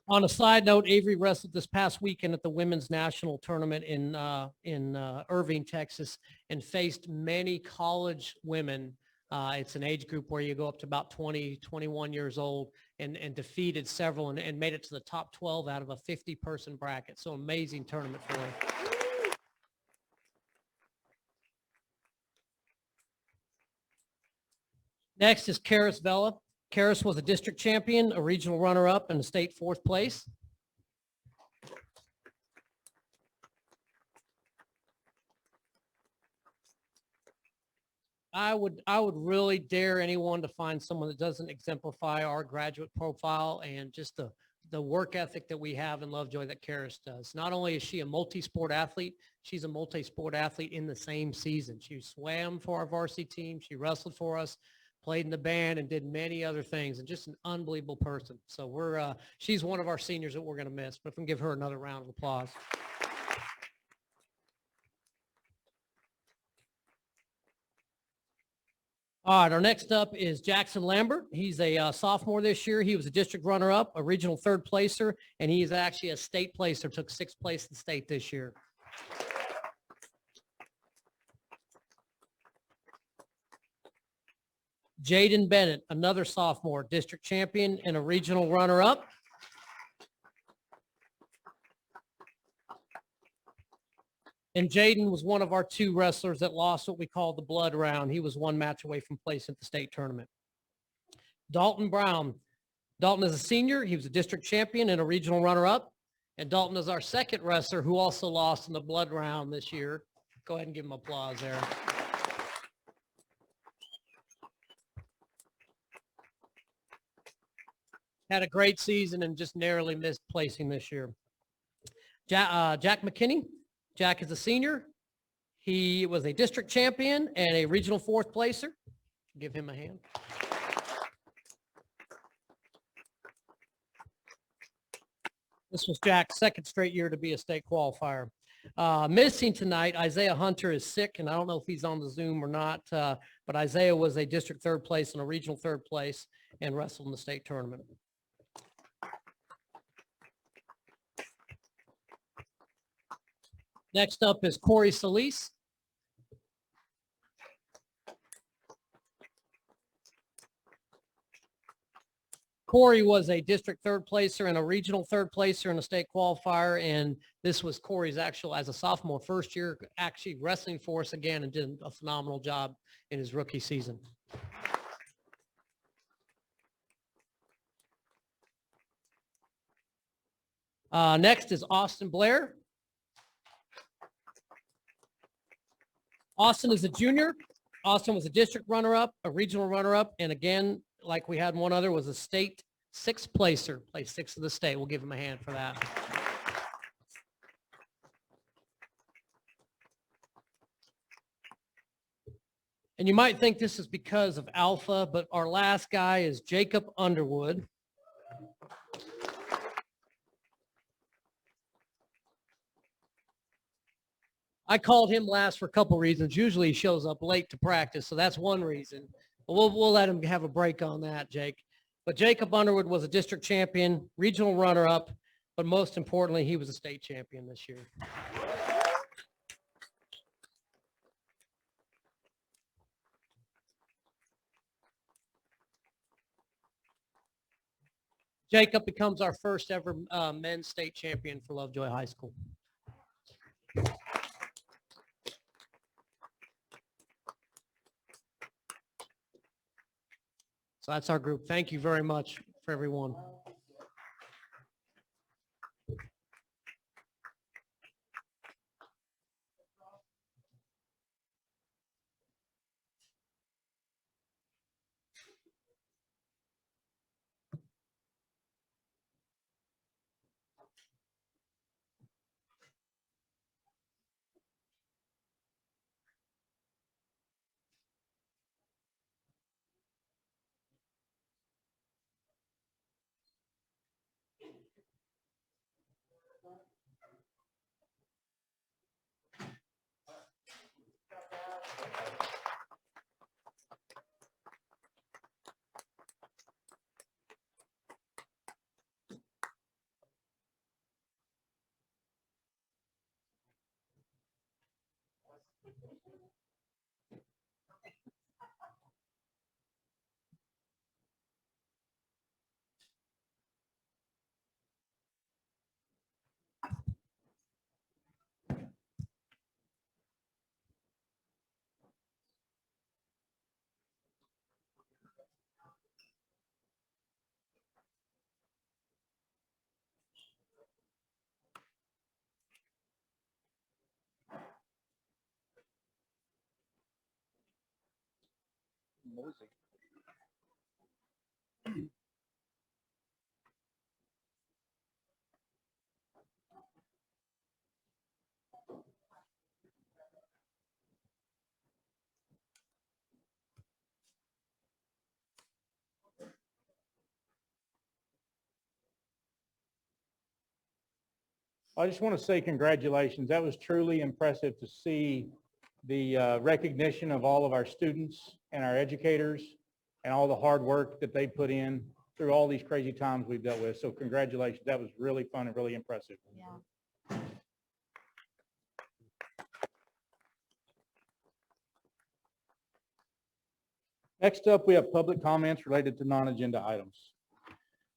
On a side note, Avery wrestled this past weekend at the Women's National Tournament in Irving, Texas, and faced many college women. It's an age group where you go up to about 20, 21 years old and defeated several and made it to the top 12 out of a 50-person bracket. So amazing tournament for her. Next is Karis Vela. Karis was a district champion, a regional runner-up, and a state 4th place. I would really dare anyone to find someone that doesn't exemplify our graduate profile and just the work ethic that we have in Lovejoy that Karis does. Not only is she a multi-sport athlete, she's a multi-sport athlete in the same season. She swam for our varsity team. She wrestled for us, played in the band, and did many other things, and just an unbelievable person. So she's one of our seniors that we're going to miss, but if we can give her another round of applause. All right, our next up is Jackson Lambert. He's a sophomore this year. He was a district runner-up, a regional 3rd placer, and he is actually a state placer, took 6th place in the state this year. Jaden Bennett, another sophomore, district champion and a regional runner-up. And Jaden was one of our 2 wrestlers that lost what we call the blood round. He was 1 match away from placing at the state tournament. Dalton Brown. Dalton is a senior. He was a district champion and a regional runner-up. And Dalton is our 2nd wrestler who also lost in the blood round this year. Go ahead and give him applause there. Had a great season and just narrowly missed placing this year. Jack McKinney. Jack is a senior. He was a district champion and a regional fourth placer. Give him a hand. This was Jack's second straight year to be a state qualifier. Missing tonight, Isaiah Hunter is sick, and I don't know if he's on the Zoom or not, but Isaiah was a district third place and a regional third place and wrestled in the state tournament. Next up is Corey Solis. Corey was a district third placer and a regional third placer in a state qualifier. And this was Corey's actual, as a sophomore, first year actually wrestling for us again and did a phenomenal job in his rookie season. Next is Austin Blair. Austin is a junior. Austin was a district runner-up, a regional runner-up, and again, like we had one other, was a state sixth placer, placed sixth of the state. We'll give him a hand for that. And you might think this is because of Alpha, but our last guy is Jacob Underwood. I called him last for a couple reasons. Usually he shows up late to practice, so that's one reason. But we'll let him have a break on that, Jake. But Jacob Underwood was a district champion, regional runner-up, but most importantly, he was a state champion this year. Jacob becomes our first ever men's state champion for Lovejoy High School. So that's our group. Thank you very much for everyone. I just want to say congratulations. That was truly impressive to see the recognition of all of our students and our educators and all the hard work that they put in through all these crazy times we've dealt with. So congratulations. That was really fun and really impressive. Yeah. Next up, we have public comments related to non-agenda items.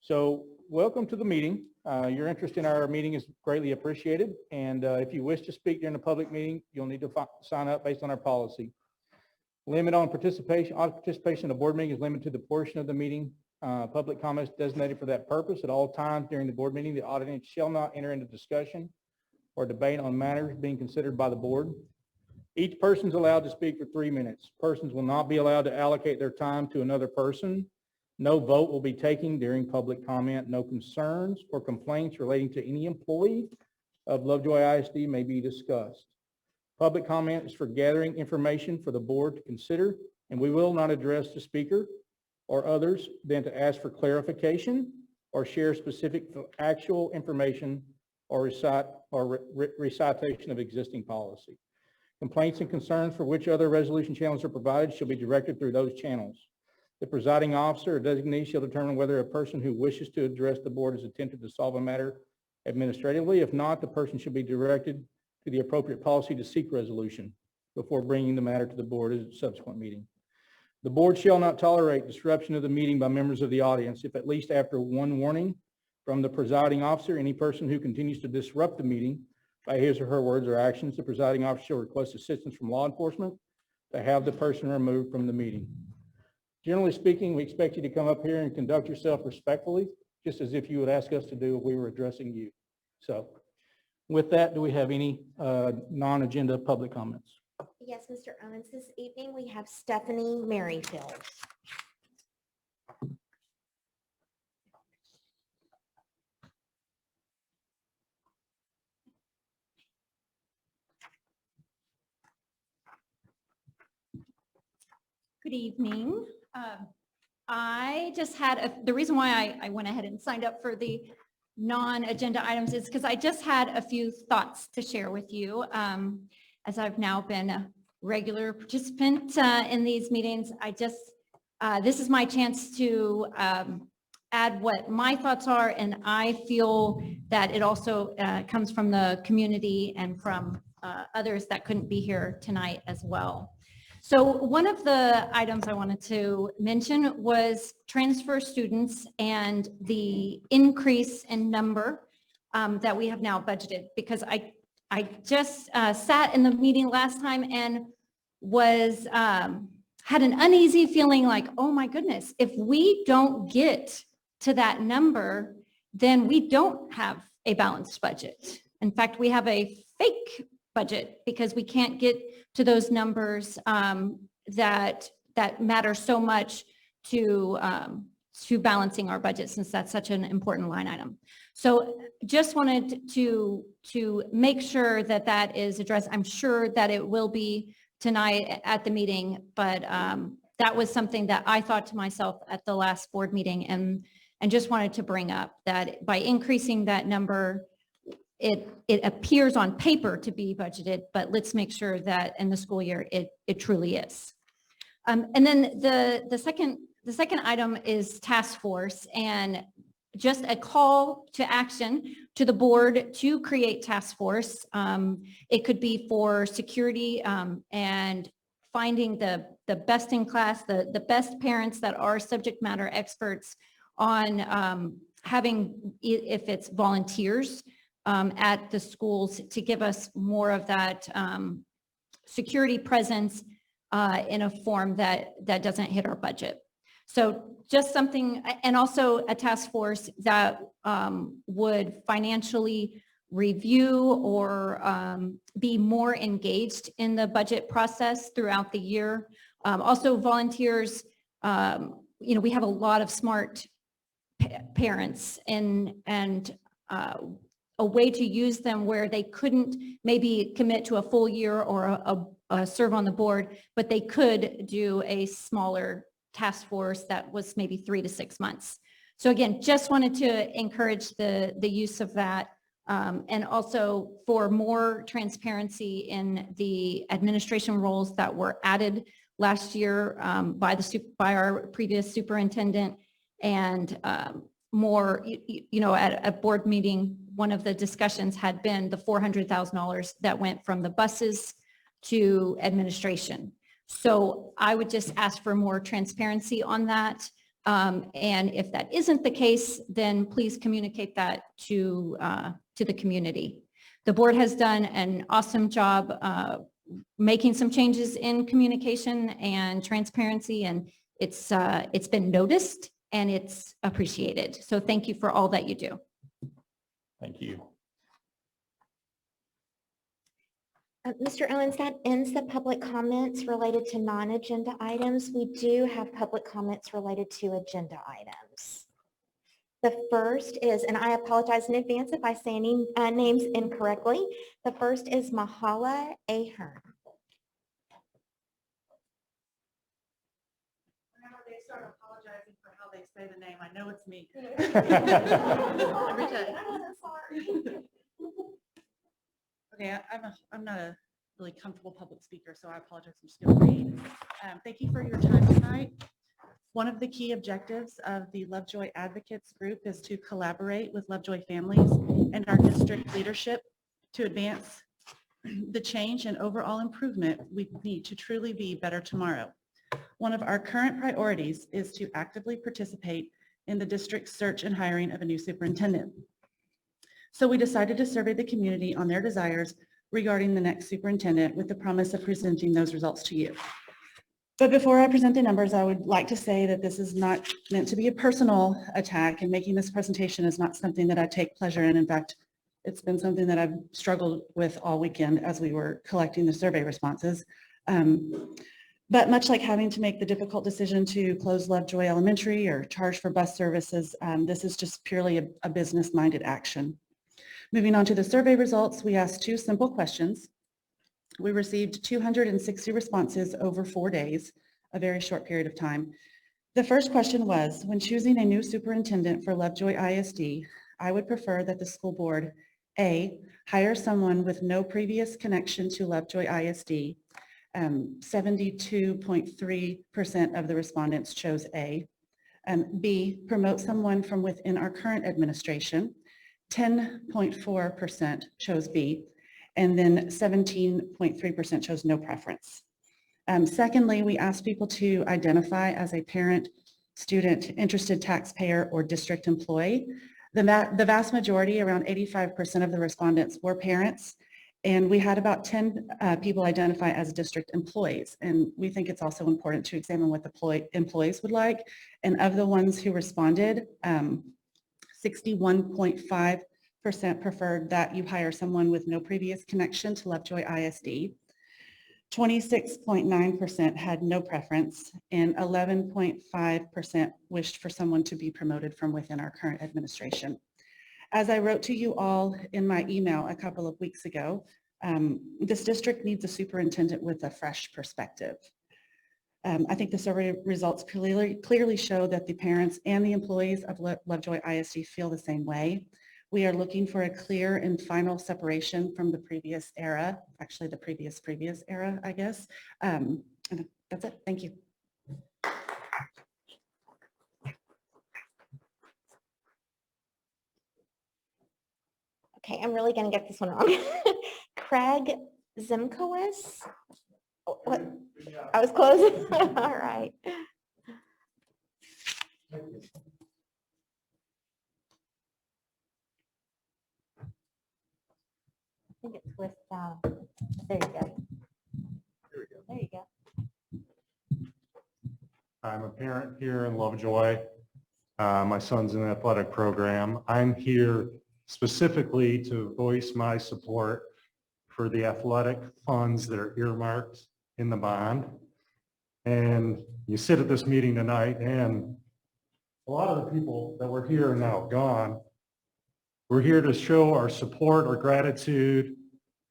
So welcome to the meeting. Your interest in our meeting is greatly appreciated. And if you wish to speak during the public meeting, you'll need to sign up based on our policy. Limit on participation. Auto participation in a board meeting is limited to the portion of the meeting. Public comments designated for that purpose. At all times during the board meeting, the audience shall not enter into discussion or debate on matters being considered by the board. Each person is allowed to speak for 3 minutes. Persons will not be allowed to allocate their time to another person. No vote will be taken during public comment. No concerns or complaints relating to any employee of Lovejoy ISD may be discussed. Public comment is for gathering information for the board to consider, and we will not address the speaker or others than to ask for clarification or share specific actual information or recitation of existing policy. Complaints and concerns for which other resolution channels are provided shall be directed through those channels. The presiding officer or designee shall determine whether a person who wishes to address the board has attempted to solve a matter administratively. If not, the person should be directed to the appropriate policy to seek resolution before bringing the matter to the board at a subsequent meeting. The board shall not tolerate disruption of the meeting by members of the audience. If at least after one warning from the presiding officer, any person who continues to disrupt the meeting by his or her words or actions, the presiding officer shall request assistance from law enforcement to have the person removed from the meeting. Generally speaking, we expect you to come up here and conduct yourself respectfully, just as if you would ask us to do if we were addressing you. So with that, do we have any non-agenda public comments? Yes, Mr. Owens, this evening we have Stephanie Merrifield. Good evening. I just had, the reason why I went ahead and signed up for the non-agenda items is because I just had a few thoughts to share with you. As I've now been a regular participant in these meetings, this is my chance to add what my thoughts are, and I feel that it also comes from the community and from others that couldn't be here tonight as well. So one of the items I wanted to mention was transfer students and the increase in number that we have now budgeted, because I just sat in the meeting last time and was had an uneasy feeling like, oh my goodness, if we don't get to that number, then we don't have a balanced budget. In fact, we have a fake budget because we can't get to those numbers that matter so much to balancing our budget, since that's such an important line item. So just wanted to make sure that that is addressed. I'm sure that it will be tonight at the meeting, but that was something that I thought to myself at the last board meeting, and just wanted to bring up that by increasing that number, it appears on paper to be budgeted, but let's make sure that in the school year it truly is. And then the second item is task force, and just a call to action to the board to create task force. It could be for security and finding the best in class, the best parents that are subject matter experts on having, if it's volunteers at the schools, to give us more of that security presence in a form that doesn't hit our budget. So just something, and also a task force that would financially review or be more engaged in the budget process throughout the year. Also volunteers, we have a lot of smart parents, and a way to use them where they couldn't maybe commit to a full year or serve on the board, but they could do a smaller task force that was maybe 3 to 6 months. So again, just wanted to encourage the use of that, and also for more transparency in the administration roles that were added last year by our previous superintendent, and more, at a board meeting, one of the discussions had been the $400,000 that went from the buses to administration. So I would just ask for more transparency on that. And if that isn't the case, then please communicate that to the community. The board has done an awesome job making some changes in communication and transparency, and it's been noticed and it's appreciated. So thank you for all that you do. Thank you. Mr. Owens, that ends the public comments related to non-agenda items. We do have public comments related to agenda items. The first is, and I apologize in advance if I say any names incorrectly. The first is Mahala Ahern. Whenever they start apologizing for how they say the name, I know it's me. Every time. I'm so sorry. Okay, I'm not a really comfortable public speaker, so I apologize. I'm just going to read. Thank you for your time tonight. One of the key objectives of the Lovejoy Advocates Group is to collaborate with Lovejoy families and our district leadership to advance the change and overall improvement we need to truly be better tomorrow. One of our current priorities is to actively participate in the district's search and hiring of a new superintendent. So we decided to survey the community on their desires regarding the next superintendent with the promise of presenting those results to you. But before I present the numbers, I would like to say that this is not meant to be a personal attack, and making this presentation is not something that I take pleasure in. In fact, it's been something that I've struggled with all weekend as we were collecting the survey responses. But much like having to make the difficult decision to close Lovejoy Elementary or charge for bus services, this is just purely a business-minded action. Moving on to the survey results, we asked 2 simple questions. We received 260 responses over 4 days, a very short period of time. The first question was, when choosing a new superintendent for Lovejoy ISD, I would prefer that the school board, A, hire someone with no previous connection to Lovejoy ISD. 72.3% of the respondents chose A. B, promote someone from within our current administration. 10.4% chose B. And then 17.3% chose no preference. Secondly, we asked people to identify as a parent, student, interested taxpayer, or district employee. The vast majority, around 85% of the respondents were parents, and we had about 10 people identify as district employees. And we think it's also important to examine what the employees would like. And of the ones who responded, 61.5% preferred that you hire someone with no previous connection to Lovejoy ISD. 26.9% had no preference, and 11.5% wished for someone to be promoted from within our current administration. As I wrote to you all in my email a couple of weeks ago, this district needs a superintendent with a fresh perspective. I think the survey results clearly show that the parents and the employees of Lovejoy ISD feel the same way. We are looking for a clear and final separation from the previous era, actually the previous era, I guess. And that's it. Thank you. Okay, I'm really going to get this one wrong. Craig Zimkowitz. What? I was close. All right. I think it's with, there you go. There you go. I'm a parent here in Lovejoy. My son's in the athletic program. I'm here specifically to voice my support for the athletic funds that are earmarked in the bond. And you sit at this meeting tonight, and a lot of the people that were here are now gone. We're here to show our support, our gratitude,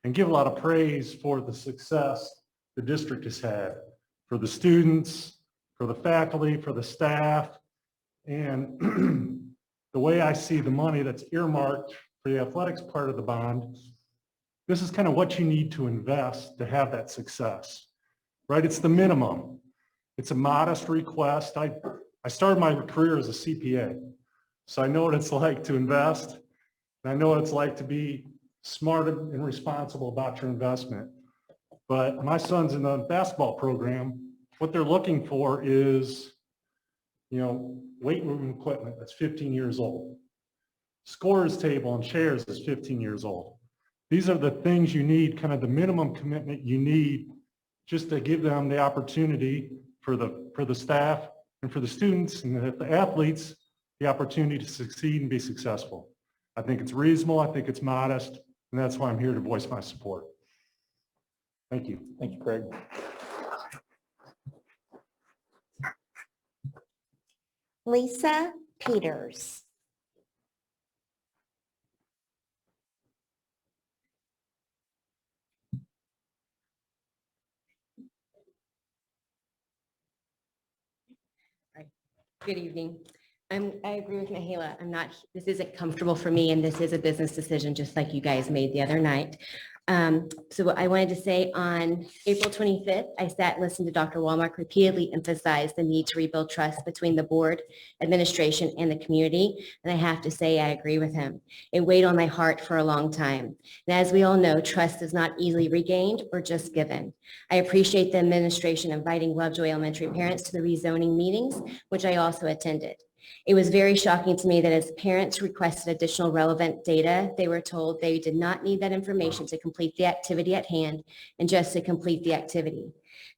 and give a lot of praise for the success the district has had, for the students, for the faculty, for the staff. And the way I see the money that's earmarked for the athletics part of the bond, this is kind of what you need to invest to have that success, right? It's the minimum. It's a modest request. I started my career as a CPA, so I know what it's like to invest. And I know what it's like to be smart and responsible about your investment. But my son's in the basketball program. What they're looking for is, weight room equipment that's 15 years old. Scorer's table and chairs is 15 years old. These are the things you need, kind of the minimum commitment you need just to give them the opportunity for the staff and for the students and the athletes, the opportunity to succeed and be successful. I think it's reasonable, I think it's modest, and that's why I'm here to voice my support. Thank you. Thank you, Craig. Lisa Peters. Good evening. I agree with Mahela. This isn't comfortable for me, and this is a business decision, just like you guys made the other night. So what I wanted to say, on April 25th, I sat and listened to Dr. Walmark repeatedly emphasize the need to rebuild trust between the board, administration, and the community. And I have to say, I agree with him. It weighed on my heart for a long time. And as we all know, trust is not easily regained or just given. I appreciate the administration inviting Lovejoy Elementary parents to the rezoning meetings, which I also attended. It was very shocking to me that as parents requested additional relevant data, they were told they did not need that information to complete the activity at hand and just to complete the activity.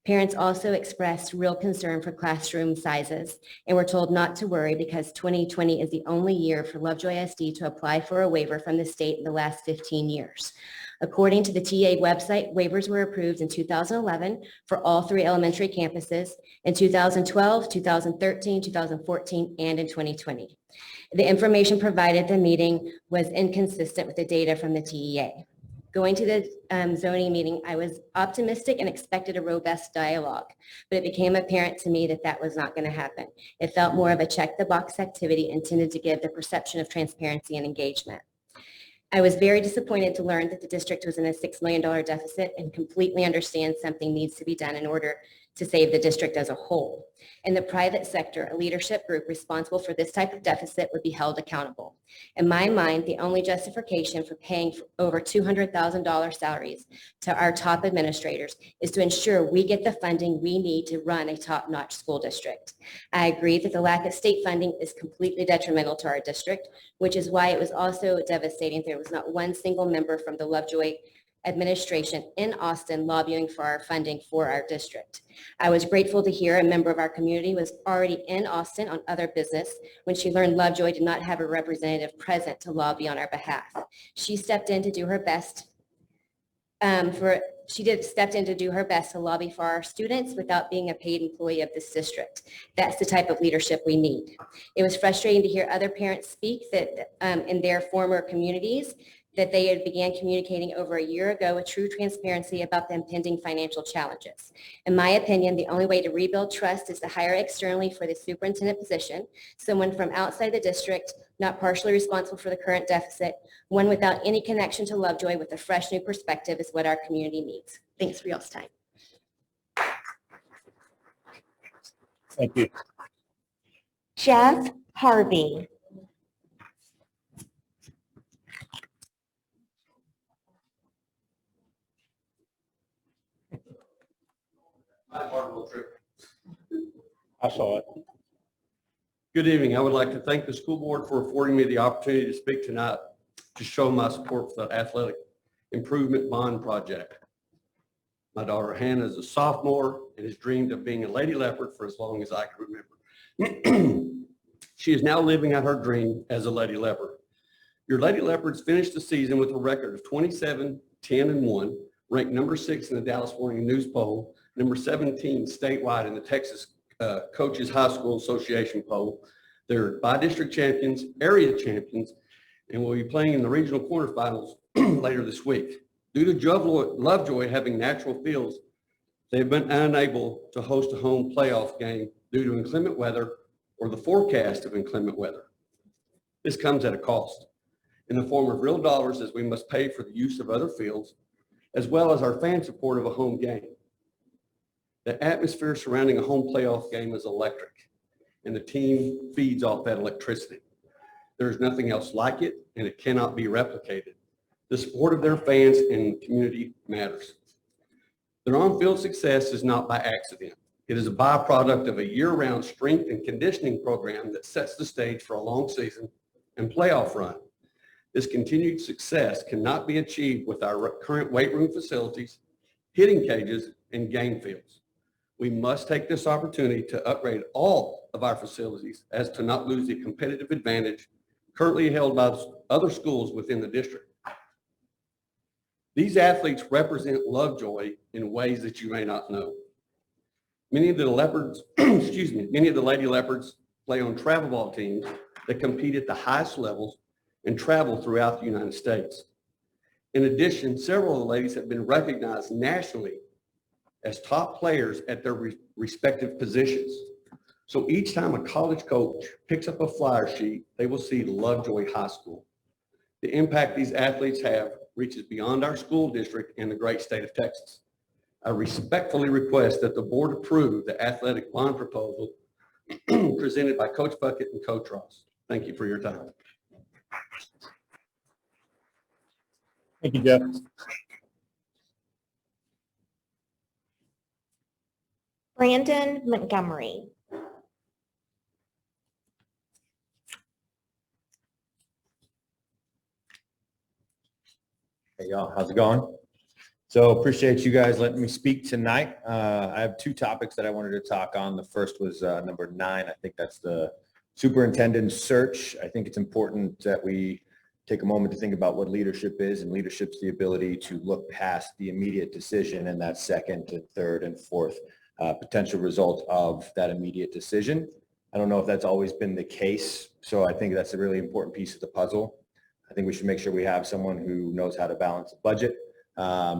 Parents also expressed real concern for classroom sizes and were told not to worry because 2020 is the only year for Lovejoy SD to apply for a waiver from the state in the last 15 years. According to the TA website, waivers were approved in 2011 for all 3 elementary campuses, in 2012, 2013, 2014, and in 2020. The information provided at the meeting was inconsistent with the data from the TEA. Going to the zoning meeting, I was optimistic and expected a robust dialogue, but it became apparent to me that that was not going to happen. It felt more of a check-the-box activity intended to give the perception of transparency and engagement. I was very disappointed to learn that the district was in a $6 million deficit and completely understand something needs to be done in order to save the district as a whole. In the private sector, a leadership group responsible for this type of deficit would be held accountable. In my mind, the only justification for paying for over $200,000 salaries to our top administrators is to ensure we get the funding we need to run a top-notch school district. I agree that the lack of state funding is completely detrimental to our district, which is why it was also devastating there was not one single member from the Lovejoy administration in Austin lobbying for our funding for our district. I was grateful to hear a member of our community was already in Austin on other business when she learned Lovejoy did not have a representative present to lobby on our behalf. She stepped in to do her best to lobby for our students without being a paid employee of this district. That's the type of leadership we need. It was frustrating to hear other parents speak that in their former communities that they had began communicating over a year ago with true transparency about the impending financial challenges. In my opinion, the only way to rebuild trust is to hire externally for the superintendent position, someone from outside the district, not partially responsible for the current deficit, one without any connection to Lovejoy with a fresh new perspective is what our community needs. Thanks for y'all's time. Thank you. Jeff Harvey. I saw it. Good evening. I would like to thank the school board for affording me the opportunity to speak tonight to show my support for the athletic improvement bond project. My daughter Hannah is a sophomore and has dreamed of being a Lady Leopard for as long as I can remember. She is now living out her dream as a Lady Leopard. Your Lady Leopards finished the season with a record of 27, 10, and 1, ranked number 6 in the Dallas Morning News poll, number 17 statewide in the Texas Coaches High School Association poll. They're by-district champions, area champions, and will be playing in the regional quarterfinals later this week. Due to Lovejoy having natural fields, they've been unable to host a home playoff game due to inclement weather or the forecast of inclement weather. This comes at a cost in the form of real dollars, as we must pay for the use of other fields, as well as our fan support of a home game. The atmosphere surrounding a home playoff game is electric, and the team feeds off that electricity. There is nothing else like it, and it cannot be replicated. The support of their fans and community matters. Their on-field success is not by accident. It is a byproduct of a year-round strength and conditioning program that sets the stage for a long season and playoff run. This continued success cannot be achieved with our current weight room facilities, hitting cages, and game fields. We must take this opportunity to upgrade all of our facilities as to not lose the competitive advantage currently held by other schools within the district. These athletes represent Lovejoy in ways that you may not know. Many of the Leopards, excuse me, many of the Lady Leopards play on travel ball teams that compete at the highest levels and travel throughout the United States. In addition, several of the ladies have been recognized nationally as top players at their respective positions. So each time a college coach picks up a flyer sheet, they will see Lovejoy High School. The impact these athletes have reaches beyond our school district and the great state of Texas. I respectfully request that the board approve the athletic bond proposal presented by Coach Bucket and Coach Ross. Thank you for your time. Thank you, Jeff. Brandon Montgomery. Hey y'all, how's it going? So appreciate you guys letting me speak tonight. I have two topics that I wanted to talk on. The first was number 9. I think that's the superintendent search. I think it's important that we take a moment to think about what leadership is, and leadership's the ability to look past the immediate decision and that second and third and fourth potential result of that immediate decision. I don't know if that's always been the case, so I think that's a really important piece of the puzzle. I think we should make sure we have someone who knows how to balance a budget,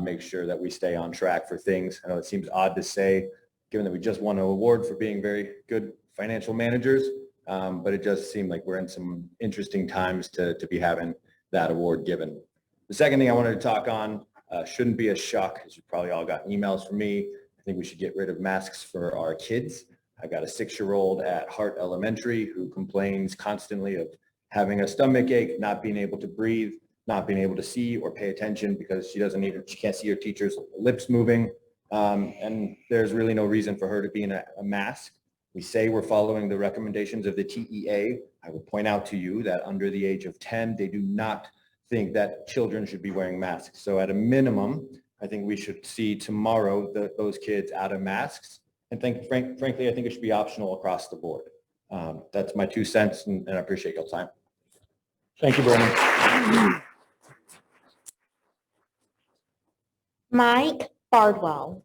make sure that we stay on track for things. I know it seems odd to say, given that we just won an award for being very good financial managers, but it does seem like we're in some interesting times to be having that award given. The second thing I wanted to talk on shouldn't be a shock, as you probably all got emails from me. I think we should get rid of masks for our kids. I got a 6-year-old at Hart Elementary who complains constantly of having a stomach ache, not being able to breathe, not being able to see or pay attention because she can't see her teacher's lips moving. And there's really no reason for her to be in a mask. We say we're following the recommendations of the TEA. I will point out to you that under the age of 10, they do not think that children should be wearing masks. So at a minimum, I think we should see tomorrow those kids out of masks. And frankly, I think it should be optional across the board. That's my 2 cents, and I appreciate your time. Thank you, Brandon. Mike Bardwell.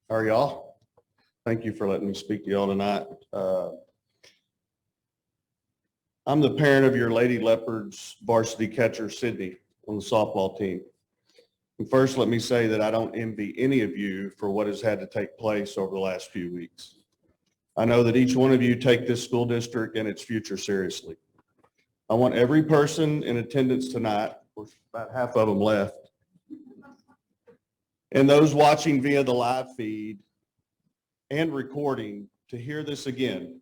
How are y'all? Thank you for letting me speak to y'all tonight. I'm the parent of your Lady Leopards varsity catcher, Sydney, on the softball team. And first, let me say that I don't envy any of you for what has had to take place over the last few weeks. I know that each one of you take this school district and its future seriously. I want every person in attendance tonight, about half of them left, and those watching via the live feed and recording to hear this again.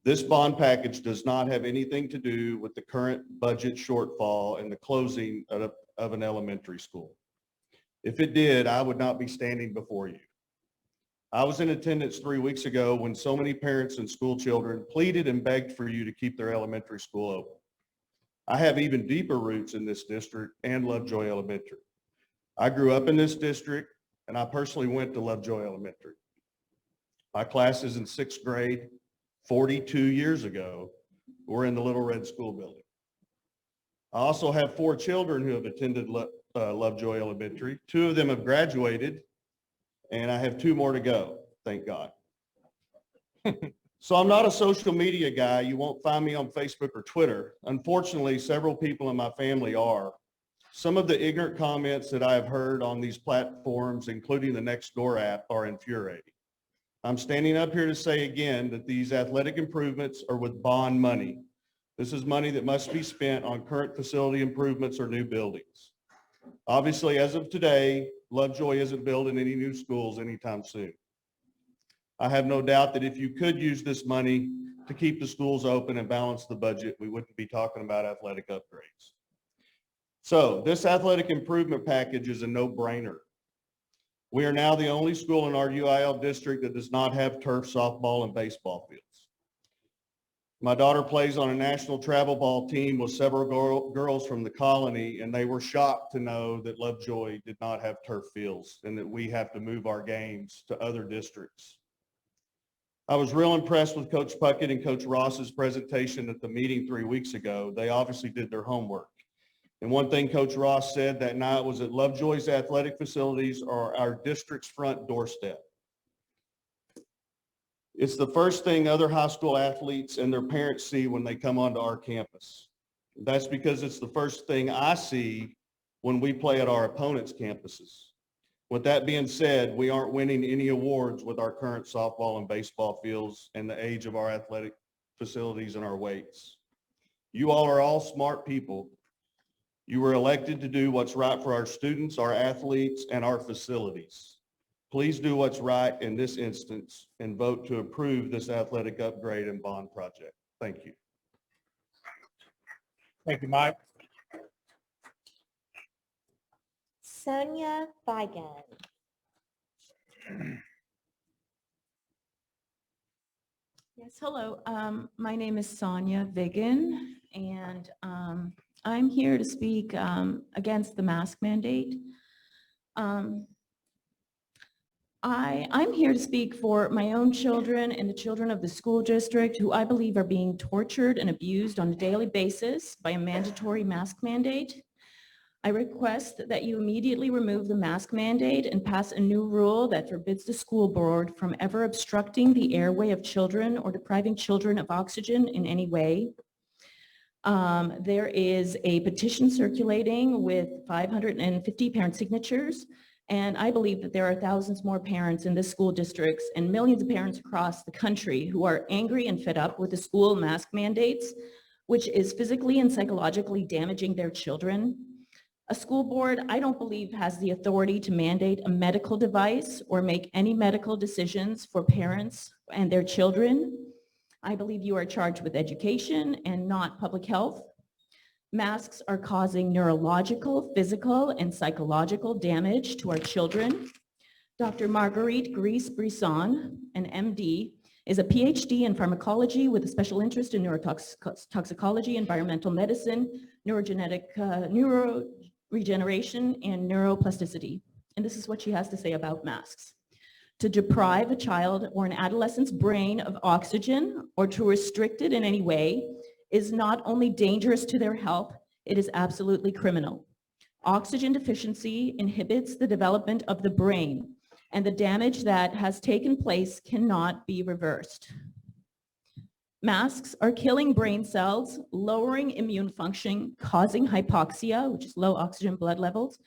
This bond package does not have anything to do with the current budget shortfall and the closing of an elementary school. If it did, I would not be standing before you. I was in attendance 3 weeks ago when so many parents and school children pleaded and begged for you to keep their elementary school open. I have even deeper roots in this district and Lovejoy Elementary. I grew up in this district, and I personally went to Lovejoy Elementary. My classes in 6th grade, 42 years ago, were in the Little Red School building. I also have 4 children who have attended Lovejoy Elementary. 2 of them have graduated, and I have 2 more to go, thank God. So I'm not a social media guy. You won't find me on Facebook or Twitter. Unfortunately, several people in my family are. Some of the ignorant comments that I have heard on these platforms, including the Nextdoor app, are infuriating. I'm standing up here to say again that these athletic improvements are with bond money. This is money that must be spent on current facility improvements or new buildings. Obviously, as of today, Lovejoy isn't building any new schools anytime soon. I have no doubt that if you could use this money to keep the schools open and balance the budget, we wouldn't be talking about athletic upgrades. So this athletic improvement package is a no-brainer. We are now the only school in our UIL district that does not have turf, softball, and baseball fields. My daughter plays on a national travel ball team with several girls from the colony, and they were shocked to know that Lovejoy did not have turf fields and that we have to move our games to other districts. I was real impressed with Coach Puckett and Coach Ross's presentation at the meeting 3 weeks ago. They obviously did their homework. And one thing Coach Ross said that night was that Lovejoy's athletic facilities are our district's front doorstep. It's the first thing other high school athletes and their parents see when they come onto our campus. That's because it's the first thing I see when we play at our opponents' campuses. With that being said, we aren't winning any awards with our current softball and baseball fields and the age of our athletic facilities and our weights. You all are all smart people. You were elected to do what's right for our students, our athletes, and our facilities. Please do what's right in this instance and vote to approve this athletic upgrade and bond project. Thank you. Thank you, Mike. Sonia Vigan. Yes, hello. My name is Sonia Vigan, and I'm here to speak against the mask mandate. I'm here to speak for my own children and the children of the school district who I believe are being tortured and abused on a daily basis by a mandatory mask mandate. I request that you immediately remove the mask mandate and pass a new rule that forbids the school board from ever obstructing the airway of children or depriving children of oxygen in any way. There is a petition circulating with 550 parent signatures, and I believe that there are thousands more parents in the school districts and millions of parents across the country who are angry and fed up with the school mask mandates, which is physically and psychologically damaging their children. A school board, I don't believe, has the authority to mandate a medical device or make any medical decisions for parents and their children. I believe you are charged with education and not public health. Masks are causing neurological, physical, and psychological damage to our children. Dr. Marguerite Gris-Brisson, an MD, is a PhD in pharmacology with a special interest in neurotoxicology, environmental medicine, neuroregeneration, and neuroplasticity. And this is what she has to say about masks. To deprive a child or an adolescent's brain of oxygen or to restrict it in any way is not only dangerous to their health, it is absolutely criminal. Oxygen deficiency inhibits the development of the brain, and the damage that has taken place cannot be reversed. Masks are killing brain cells, lowering immune function, causing hypoxia, which is low oxygen blood levels,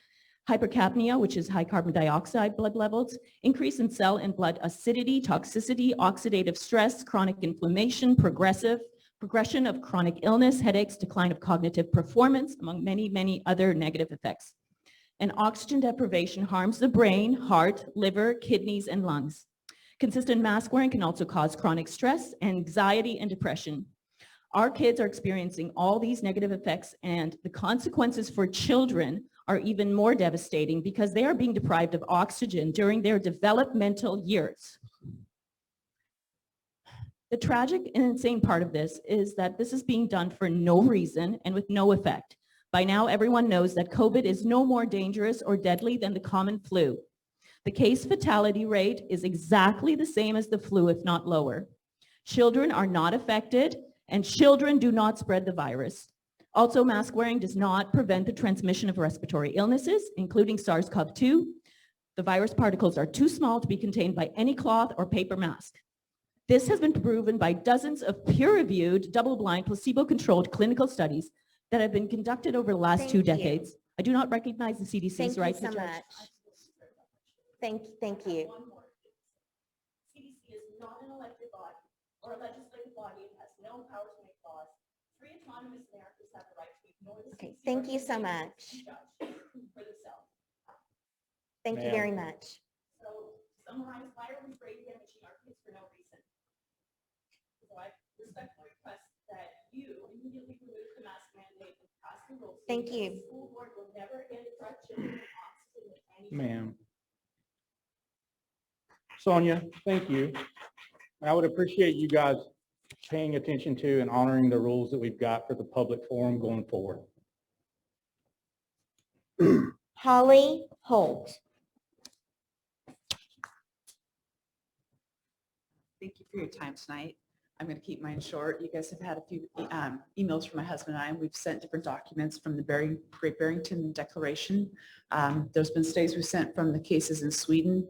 hypercapnia, which is high carbon dioxide blood levels, increase in cell and blood acidity, toxicity, oxidative stress, chronic inflammation, progression of chronic illness, headaches, decline of cognitive performance, among many, many other negative effects. And oxygen deprivation harms the brain, heart, liver, kidneys, and lungs. Consistent mask wearing can also cause chronic stress, anxiety, and depression. Our kids are experiencing all these negative effects, and the consequences for children are even more devastating because they are being deprived of oxygen during their developmental years. The tragic and insane part of this is that this is being done for no reason and with no effect. By now, everyone knows that COVID is no more dangerous or deadly than the common flu. The case fatality rate is exactly the same as the flu, if not lower. Children are not affected, and children do not spread the virus. Also, mask wearing does not prevent the transmission of respiratory illnesses, including SARS-CoV-2. The virus particles are too small to be contained by any cloth or paper mask. This has been proven by dozens of peer-reviewed, double-blind, placebo-controlled clinical studies that have been conducted over the last 2 decades. I do not recognize the CDC's right to judge. Thank you. CDC is not an elected body or a legislative body. It has no power to make laws. Free autonomous Americans have the right to ignore the Okay, CDC thank you so much. for themselves. Thank you Ma'am. very much. So, to summarize, why are we brain damaging our kids for no reason? So I respectfully request that you immediately remove the mask mandate and pass the rules. so Thank that you. The school board will never again deprive children of oxygen in any way. Ma'am. Sonia, thank you. I would appreciate you guys paying attention to and honoring the rules that we've got for the public forum going forward. Holly Holt. Thank you for your time tonight. I'm going to keep mine short. You guys have had a few emails from my husband and I, and we've sent different documents from the Great Barrington Declaration. There's been studies we've sent from the cases in Sweden.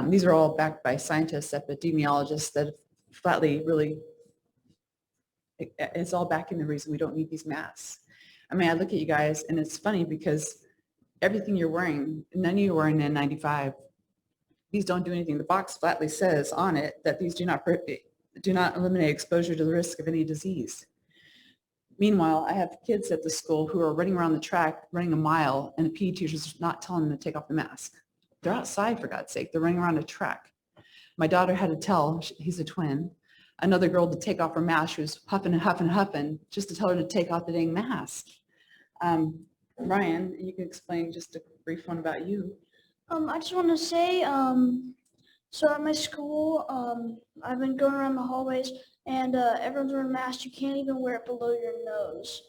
These are all backed by scientists, epidemiologists that have flatly really, it's all backing the reason we don't need these masks. I mean, I look at you guys and it's funny because everything you're wearing, none of you are wearing N95. These don't do anything. The box flatly says on it that these do not eliminate exposure to the risk of any disease. Meanwhile, I have kids at the school who are running around the track, running a mile, and the PE teacher's not telling them to take off the mask. They're outside, for God's sake. They're running around a track. My daughter had to tell, he's a twin, another girl to take off her mask. She was huffing and huffing and huffing just to tell her to take off the dang mask. Ryan, you can explain just a brief one about you. I just want to say, so at my school, I've been going around the hallways and everyone's wearing masks. You can't even wear it below your nose.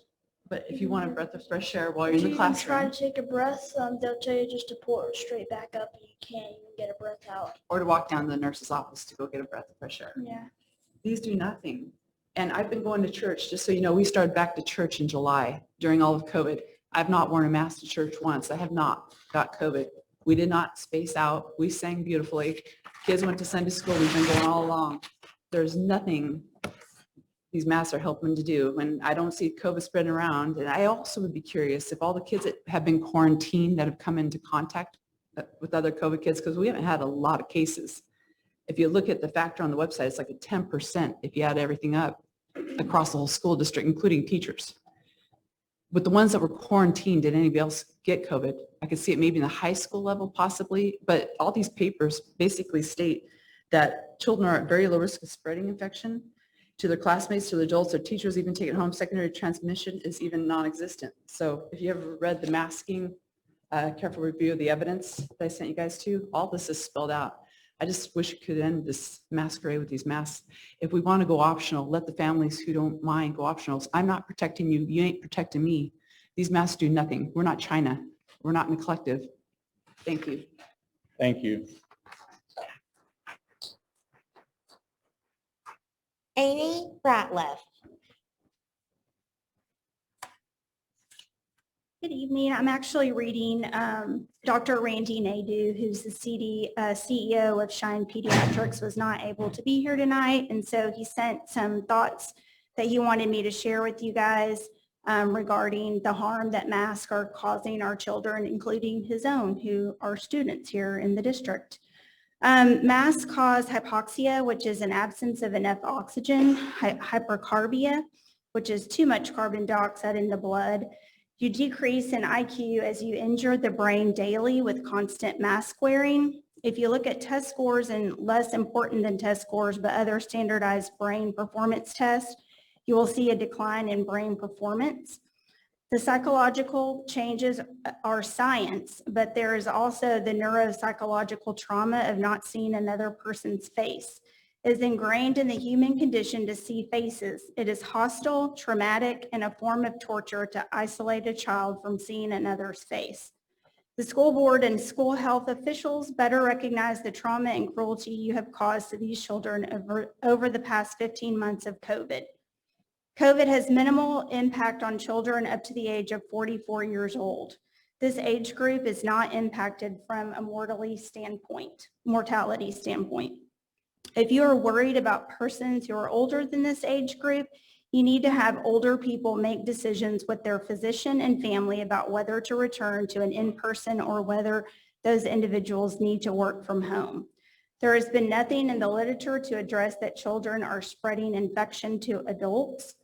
But if you want a breath of fresh air while you're If in you the even try classroom, to take a breath, they'll tell you just to pull it straight back up and you can't even get a breath out. or to walk down to the nurse's office to go get a breath of fresh air. Yeah. These do nothing. And I've been going to church, just so you know, we started back to church in July during all of COVID. I've not worn a mask to church once. I have not got COVID. We did not space out. We sang beautifully. Kids went to Sunday school. We've been going all along. There's nothing these masks are helping to do. And I don't see COVID spreading around. And I also would be curious if all the kids that have been quarantined that have come into contact with other COVID kids, because we haven't had a lot of cases. If you look at the factor on the website, it's like a 10% if you add everything up across the whole school district, including teachers. With the ones that were quarantined, did anybody else get COVID? I could see it maybe in the high school level possibly, but all these papers basically state that children are at very low risk of spreading infection to their classmates, to the adults, their teachers, even take it home. Secondary transmission is even non-existent. So if you ever read the masking, careful review of the evidence that I sent you guys to, all this is spelled out. I just wish it could end this masquerade with these masks. If we want to go optional, let the families who don't mind go optional. I'm not protecting you. You ain't protecting me. These masks do nothing. We're not China. We're not in the collective. Thank you. Thank you. Amy Ratliff. Good evening. I'm actually reading Dr. Randy Nadeau, who's the CEO of Shine Pediatrics, was not able to be here tonight. And so he sent some thoughts that he wanted me to share with you guys regarding the harm that masks are causing our children, including his own, who are students here in the district. Masks cause hypoxia, which is an absence of enough oxygen, hypercarbia, which is too much carbon dioxide in the blood. You decrease in IQ as you injure the brain daily with constant mask wearing. If you look at test scores, and less important than test scores, but other standardized brain performance tests, you will see a decline in brain performance. The psychological changes are science, but there is also the neuropsychological trauma of not seeing another person's face. It is ingrained in the human condition to see faces. It is hostile, traumatic, and a form of torture to isolate a child from seeing another's face. The school board and school health officials better recognize the trauma and cruelty you have caused to these children over the past 15 months of COVID. COVID has minimal impact on children up to the age of 44 years old. This age group is not impacted from a mortality standpoint. If you are worried about persons who are older than this age group, you need to have older people make decisions with their physician and family about whether to return to an in-person or whether those individuals need to work from home. There has been nothing in the literature to address that children are spreading infection to adults.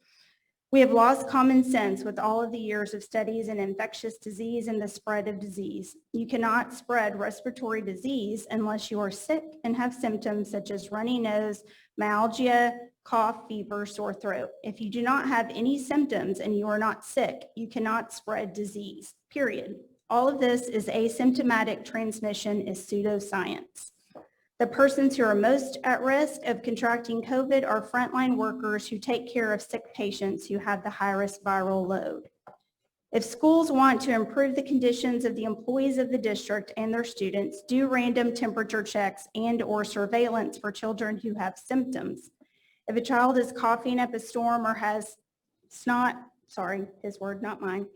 We have lost common sense with all of the years of studies in infectious disease and the spread of disease. You cannot spread respiratory disease unless you are sick and have symptoms such as runny nose, myalgia, cough, fever, sore throat. If you do not have any symptoms and you are not sick, you cannot spread disease, period. All of this is asymptomatic transmission is pseudoscience. The persons who are most at risk of contracting COVID are frontline workers who take care of sick patients who have the high-risk viral load. If schools want to improve the conditions of the employees of the district and their students, do random temperature checks and/or surveillance for children who have symptoms. If a child is coughing up a storm or has snot, sorry, his word, not mine,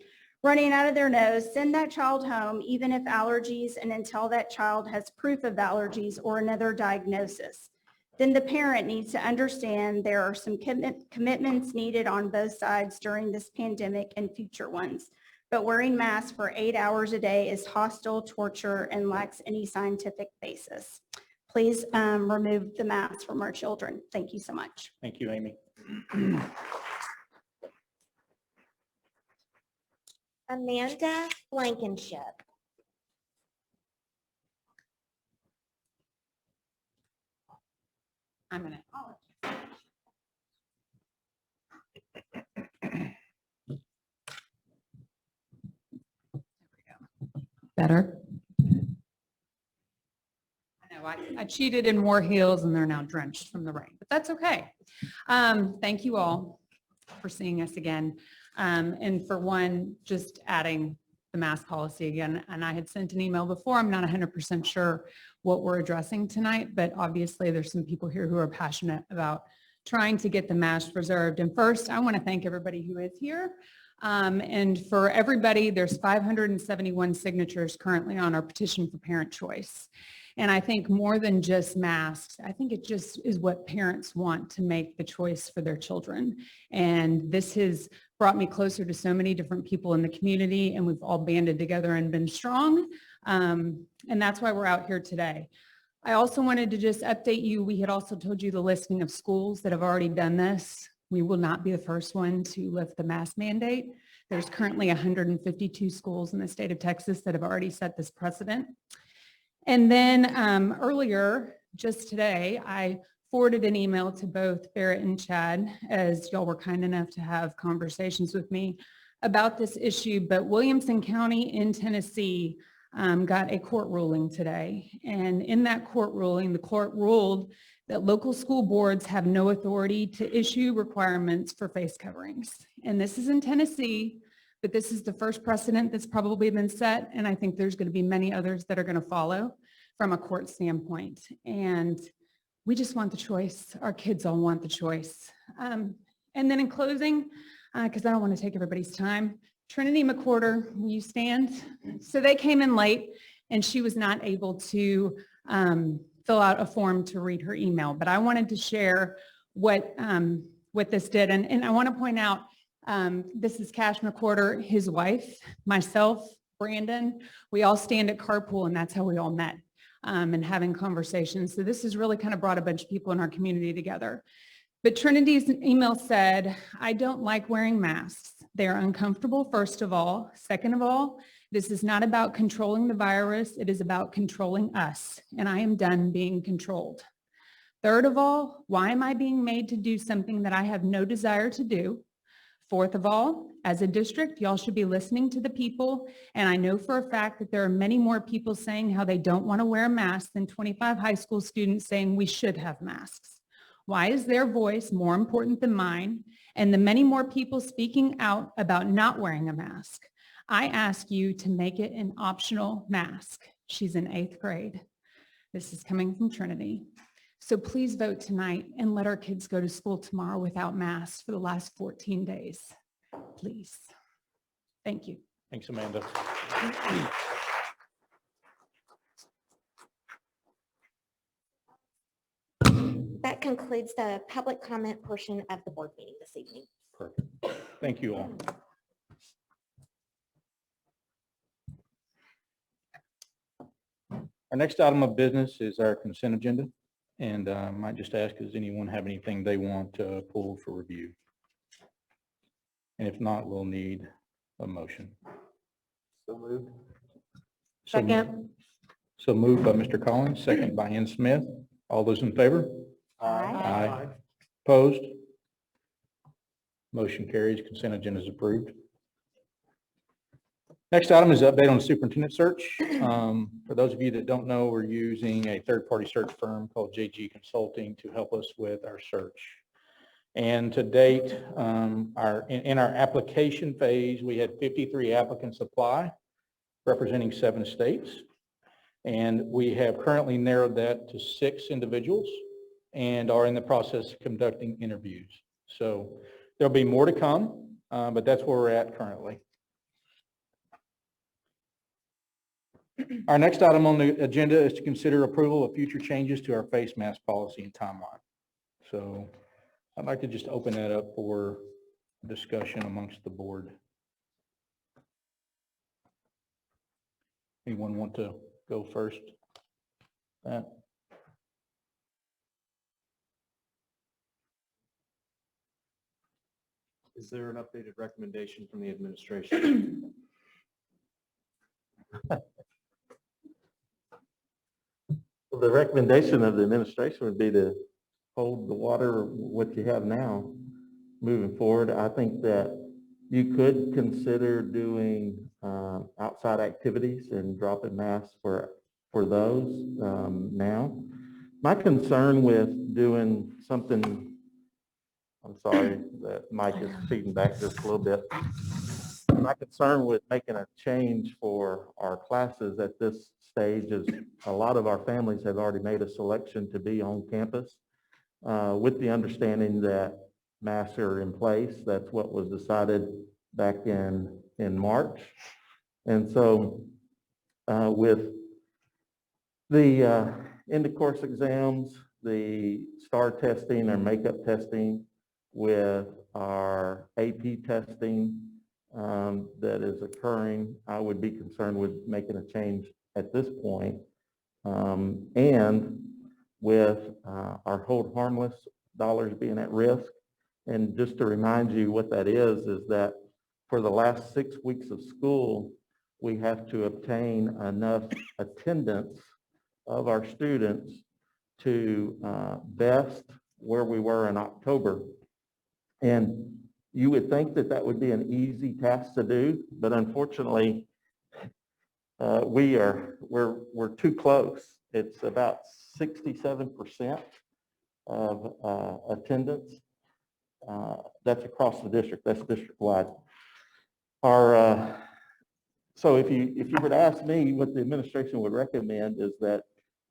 running out of their nose, send that child home, even if allergies, and until that child has proof of allergies or another diagnosis. Then the parent needs to understand there are some commitments needed on both sides during this pandemic and future ones. But wearing masks for 8 hours a day is hostile, torture, and lacks any scientific basis. Please remove the masks from our children. Thank you so much. Thank you, Amy. Amanda Blankenship. I'm gonna. Better. I know I cheated in more heels and they're now drenched from the rain, but that's okay. Thank you all for seeing us again. And for one, just adding the mask policy again. And I had sent an email before. I'm not 100% sure what we're addressing tonight, but obviously there's some people here who are passionate about trying to get the mask preserved. And first, I want to thank everybody who is here. And for everybody, there's 571 signatures currently on our petition for parent choice. And I think more than just masks, I think it just is what parents want to make the choice for their children. And this has brought me closer to so many different people in the community, and we've all banded together and been strong. And that's why we're out here today. I also wanted to just update you. We had also told you the listing of schools that have already done this. We will not be the first one to lift the mask mandate. There's currently 152 schools in the state of Texas that have already set this precedent. And then earlier, just today, I forwarded an email to both Barrett and Chad, as y'all were kind enough to have conversations with me about this issue. But Williamson County in Tennessee got a court ruling today. And in that court ruling, the court ruled that local school boards have no authority to issue requirements for face coverings. And this is in Tennessee, but this is the first precedent that's probably been set. And I think there's going to be many others that are going to follow from a court standpoint. And we just want the choice. Our kids all want the choice. And then in closing, because I don't want to take everybody's time, Trinity McWhorter, will you stand? So they came in late and she was not able to fill out a form to read her email, but I wanted to share what this did. And I want to point out, this is Cash McWhorter, his wife, myself, Brandon. We all stand at carpool, and that's how we all met and having conversations. So this has really kind of brought a bunch of people in our community together. But Trinity's email said, I don't like wearing masks. They are uncomfortable, first of all. Second of all, this is not about controlling the virus. It is about controlling us. And I am done being controlled. Third of all, why am I being made to do something that I have no desire to do? Fourth of all, as a district, y'all should be listening to the people. And I know for a fact that there are many more people saying how they don't want to wear a mask than 25 high school students saying we should have masks. Why is their voice more important than mine? And the many more people speaking out about not wearing a mask. I ask you to make it an optional mask. She's in 8th grade. This is coming from Trinity. So please vote tonight and let our kids go to school tomorrow without masks for the last 14 days. Please. Thank you. Thanks, Amanda. That concludes the public comment portion of the board meeting this evening. Perfect. Thank you all. Our next item of business is our consent agenda. And I might just ask, does anyone have anything they want to pull for review? And if not, we'll need a motion. So moved. Second. So moved by Mr. Collins, second by Ann Smith. All those in favor? Aye. Opposed? Motion carries. Consent agenda is approved. Next item is update on the superintendent search. For those of you that don't know, we're using a third-party search firm called JG Consulting to help us with our search. And to date, in our application phase, we had 53 applicants apply, representing 7 states. And we have currently narrowed that to 6 individuals and are in the process of conducting interviews. So there'll be more to come, but that's where we're at currently. Our next item on the agenda is to consider approval of future changes to our face mask policy and timeline. So I'd like to just open that up for discussion amongst the board. Anyone want to go first? Matt? Is there an updated recommendation from the administration? Well, the recommendation of the administration would be to hold the water what you have now moving forward. I think that you could consider doing outside activities and dropping masks for those now. My concern with doing something, I'm sorry, that mic is feeding back just a little bit. My concern with making a change for our classes at this stage is a lot of our families have already made a selection to be on campus with the understanding that masks are in place. That's what was decided back in March. And so with the end of course exams, the STAR testing or makeup testing, with our AP testing that is occurring, I would be concerned with making a change at this point. And with our hold harmless dollars being at risk. And just to remind you what that is that for the last 6 weeks of school, we have to obtain enough attendance of our students to best where we were in October. And you would think that that would be an easy task to do, but unfortunately, we're too close. It's about 67% of attendance. That's across the district. That's district-wide. So if you were to ask me, what the administration would recommend is that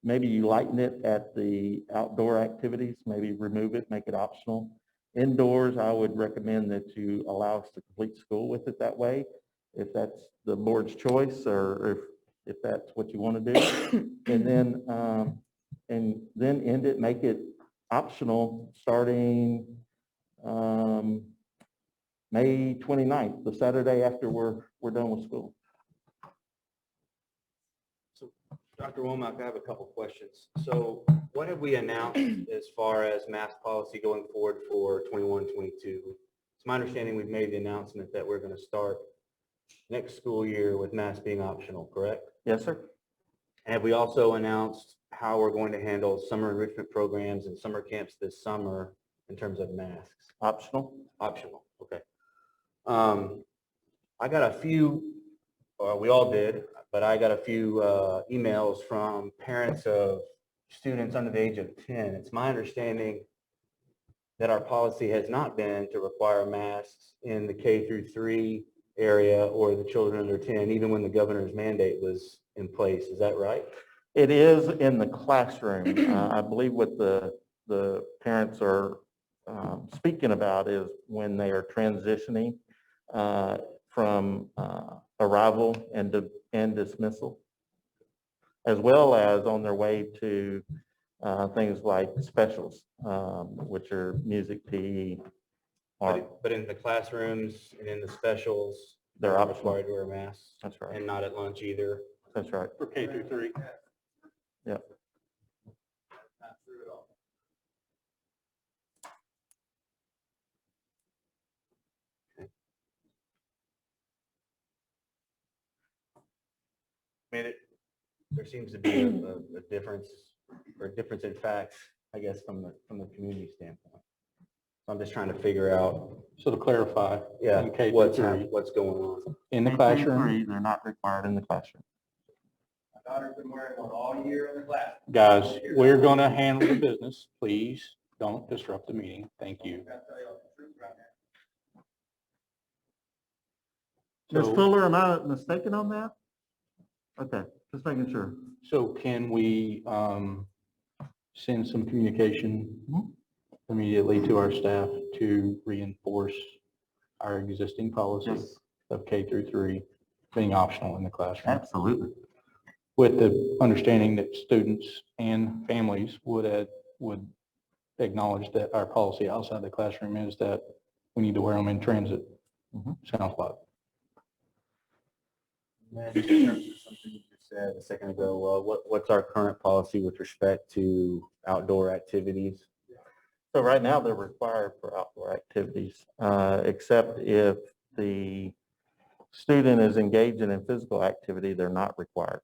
maybe you lighten it at the outdoor activities, maybe remove it, make it optional. Indoors, I would recommend that you allow us to complete school with it that way, if that's the board's choice, or if that's what you want to do. And then end it, make it optional starting May 29th, the Saturday after we're done with school. So, Dr. Womack, I have a couple questions. So what have we announced as far as mask policy going forward for 21-22? It's my understanding we've made the announcement that we're going to start next school year with masks being optional, correct? Yes, sir. Have we also announced how we're going to handle summer enrichment programs and summer camps this summer in terms of masks? Optional. Optional, okay. I got a few, we all did, but I got a few emails from parents of students under the age of 10. It's my understanding that our policy has not been to require masks in the K-3 area or the children under 10, even when the governor's mandate was in place. Is that right? It is in the classroom. I believe what the parents are speaking about is when they are transitioning from arrival and dismissal, as well as on their way to things like specials, which are music, PE. But in the classrooms and in the specials, they're required to wear masks. That's right. And not at lunch either. That's right. For K-3. Yep. I mean, there seems to be a difference, or a difference in facts, I guess, from the community standpoint. So I'm just trying to figure out. So to clarify, Yeah, in K what's through 3, going on. in the classroom, They're not required in the classroom. My daughter's been wearing one all year in the class. guys, we're going to handle the business, please. Don't disrupt the meeting. Thank you. Ms. So, Fuller, am I mistaken on that? Okay, just making sure. so can we send some communication immediately to our staff to reinforce our existing policy Yes. of K through 3 being optional in the classroom? Absolutely. With the understanding that students and families would acknowledge that our policy outside the classroom is that we need to wear them in transit. Sounds like. And in terms of something you just said a second ago, what's our current policy with respect to outdoor activities? So right now they're required for outdoor activities, except if the student is engaging in physical activity, they're not required.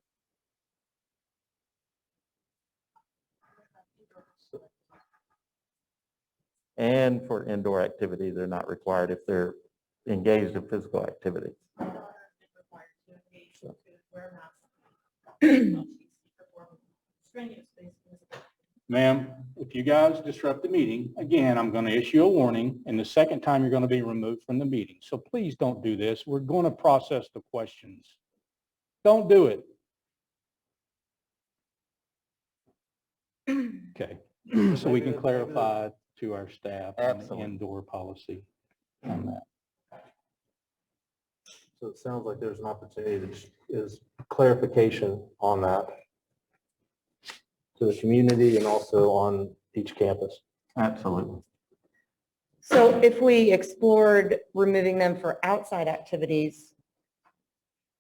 And for indoor activity, they're not required if they're engaged in physical activity. Ma'am, if you guys disrupt the meeting, again, I'm going to issue a warning, and the second time you're going to be removed from the meeting. So please don't do this. We're going to process the questions. Don't do it. Okay, so we can clarify to our staff on the indoor policy on that. So it sounds like there's an opportunity that is clarification on that to the community and also on each campus. Absolutely. So if we explored removing them for outside activities,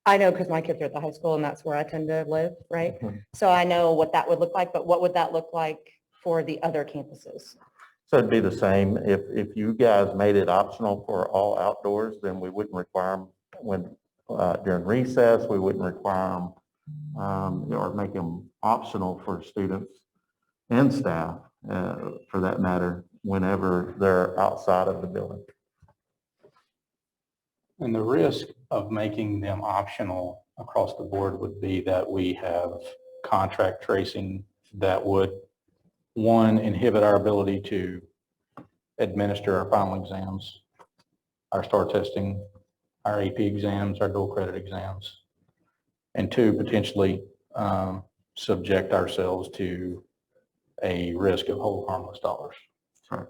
I know because my kids are at the high school and that's where I tend to live, right? So I know what that would look like, but what would that look like for the other campuses? So it'd be the same. If you guys made it optional for all outdoors, then we wouldn't require them when during recess, we wouldn't require them or make them optional for students and staff, for that matter, whenever they're outside of the building. And the risk of making them optional across the board would be that we have contract tracing that would, one, inhibit our ability to administer our final exams, our STAR testing, our AP exams, our dual credit exams, and two, potentially subject ourselves to a risk of hold harmless dollars. Sorry.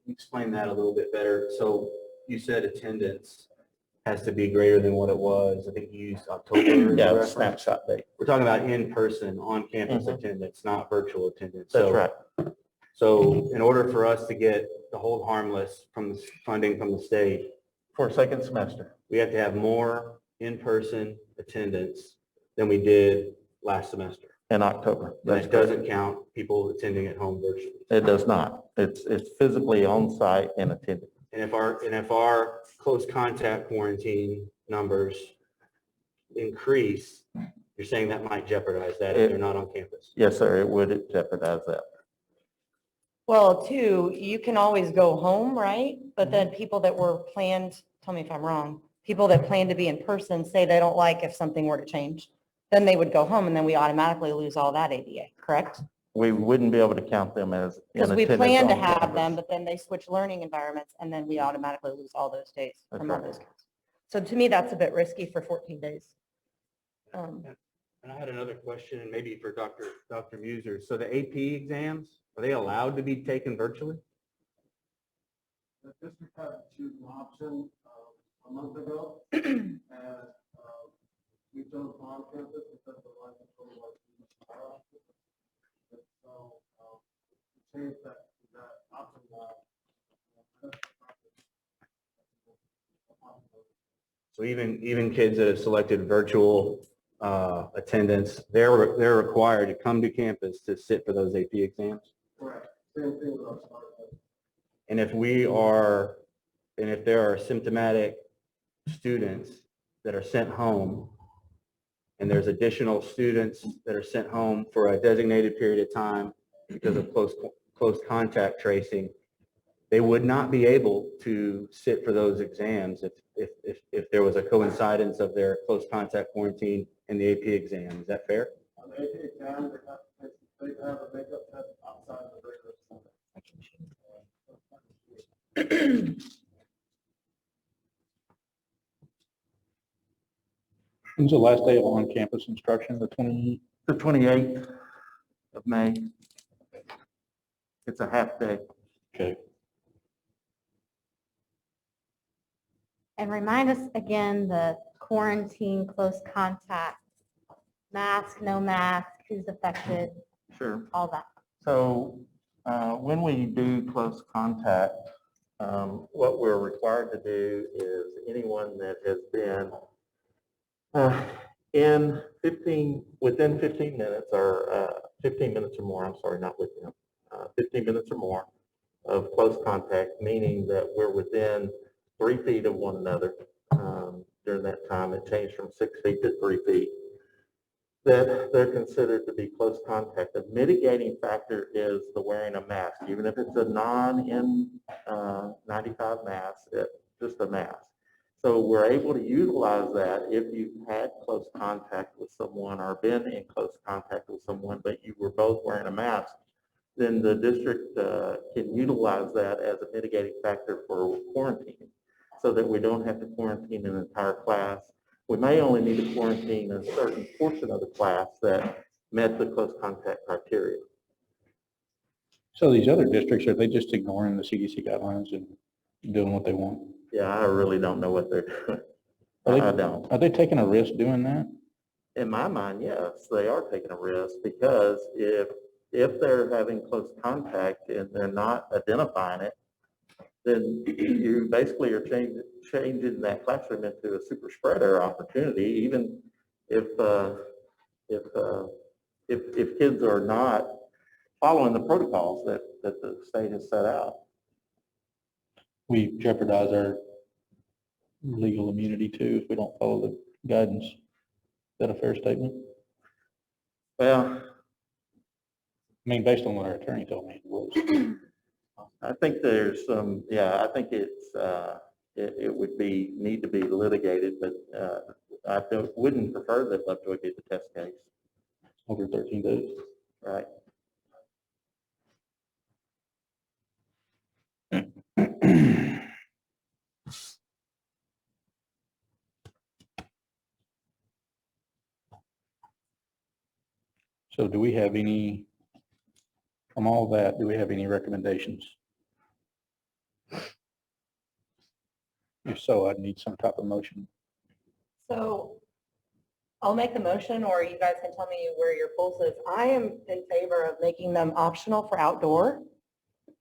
Explain that a little bit better. So you said attendance has to be greater than what it was. I think you used October. Yeah, snapshot date. We're talking about in-person, on-campus attendance, not virtual attendance. That's So- right. So in order for us to get the hold harmless from the funding from the state, For second semester. we have to have more in-person attendance than we did last semester. In October. And That's it correct. doesn't count people attending at home virtually. It does not. It's physically on site and attending. And if our close contact quarantine numbers increase, you're saying that might jeopardize that if they're not on campus? Yes, sir, it would jeopardize that. Well, two, you can always go home, right? But then people that were planned, tell me if I'm wrong, people that plan to be in person say they don't like if something were to change. Then they would go home and then we automatically lose all that ADA, correct? We wouldn't be able to count them as. in Because we attendance plan to on have campus. them, but then they switch learning environments and then we automatically lose all those days That's from all right. those kids. So to me, that's a bit risky for 14 days. And I had another question, and maybe for Dr. Muser. So the AP exams, are they allowed to be taken virtually? The district had to choose an option a month ago, and we chose on campus because the line control was so we changed that option now. So even kids that have selected virtual attendance, they're required to come to campus to sit for those AP exams? Correct. Same thing with our STAR test. And if there are symptomatic students that are sent home, and there's additional students that are sent home for a designated period of time because of close contact tracing, they would not be able to sit for those exams if there was a coincidence of their close contact quarantine and the AP exam. Is that fair? On the AP exam, they have a makeup test outside the rigorous. When's the last day of on-campus instruction, the 20? The 28th of May. It's a half day. Okay. And remind us again, the quarantine, close contact, mask, no mask, who's affected, Sure. all that. So when we do close contact, what we're required to do is anyone that has been within 15 minutes or 15 minutes or more, I'm sorry, not within, 15 minutes or more of close contact, meaning that we're within 3 feet of one another. During that time, it changed from 6 feet to 3 feet. That they're considered to be close contact. The mitigating factor is the wearing a mask, even if it's a non-N95 mask, just a mask. So we're able to utilize that if you've had close contact with someone or been in close contact with someone, but you were both wearing a mask, then the district can utilize that as a mitigating factor for quarantine so that we don't have to quarantine an entire class. We may only need to quarantine a certain portion of the class that met the close contact criteria. So these other districts, are they just ignoring the CDC guidelines and doing what they want? Yeah, I really don't know what they're doing. I don't. Are they taking a risk doing that? In my mind, yes, they are taking a risk because if they're having close contact and they're not identifying it, then you basically are changing that classroom into a super spreader opportunity, even if kids are not following the protocols that the state has set out. We jeopardize our legal immunity too if we don't follow the guidance. Is that a fair statement? Well, I mean, based on what our attorney told me it was. I think there's some, I think it would need to be litigated, but I wouldn't prefer that Lovejoy be the test case. Over 13 days. Right. So do we have any, from all that, do we have any recommendations? If so, I'd need some type of motion. So I'll make the motion or you guys can tell me where your pulse is. I am in favor of making them optional for outdoor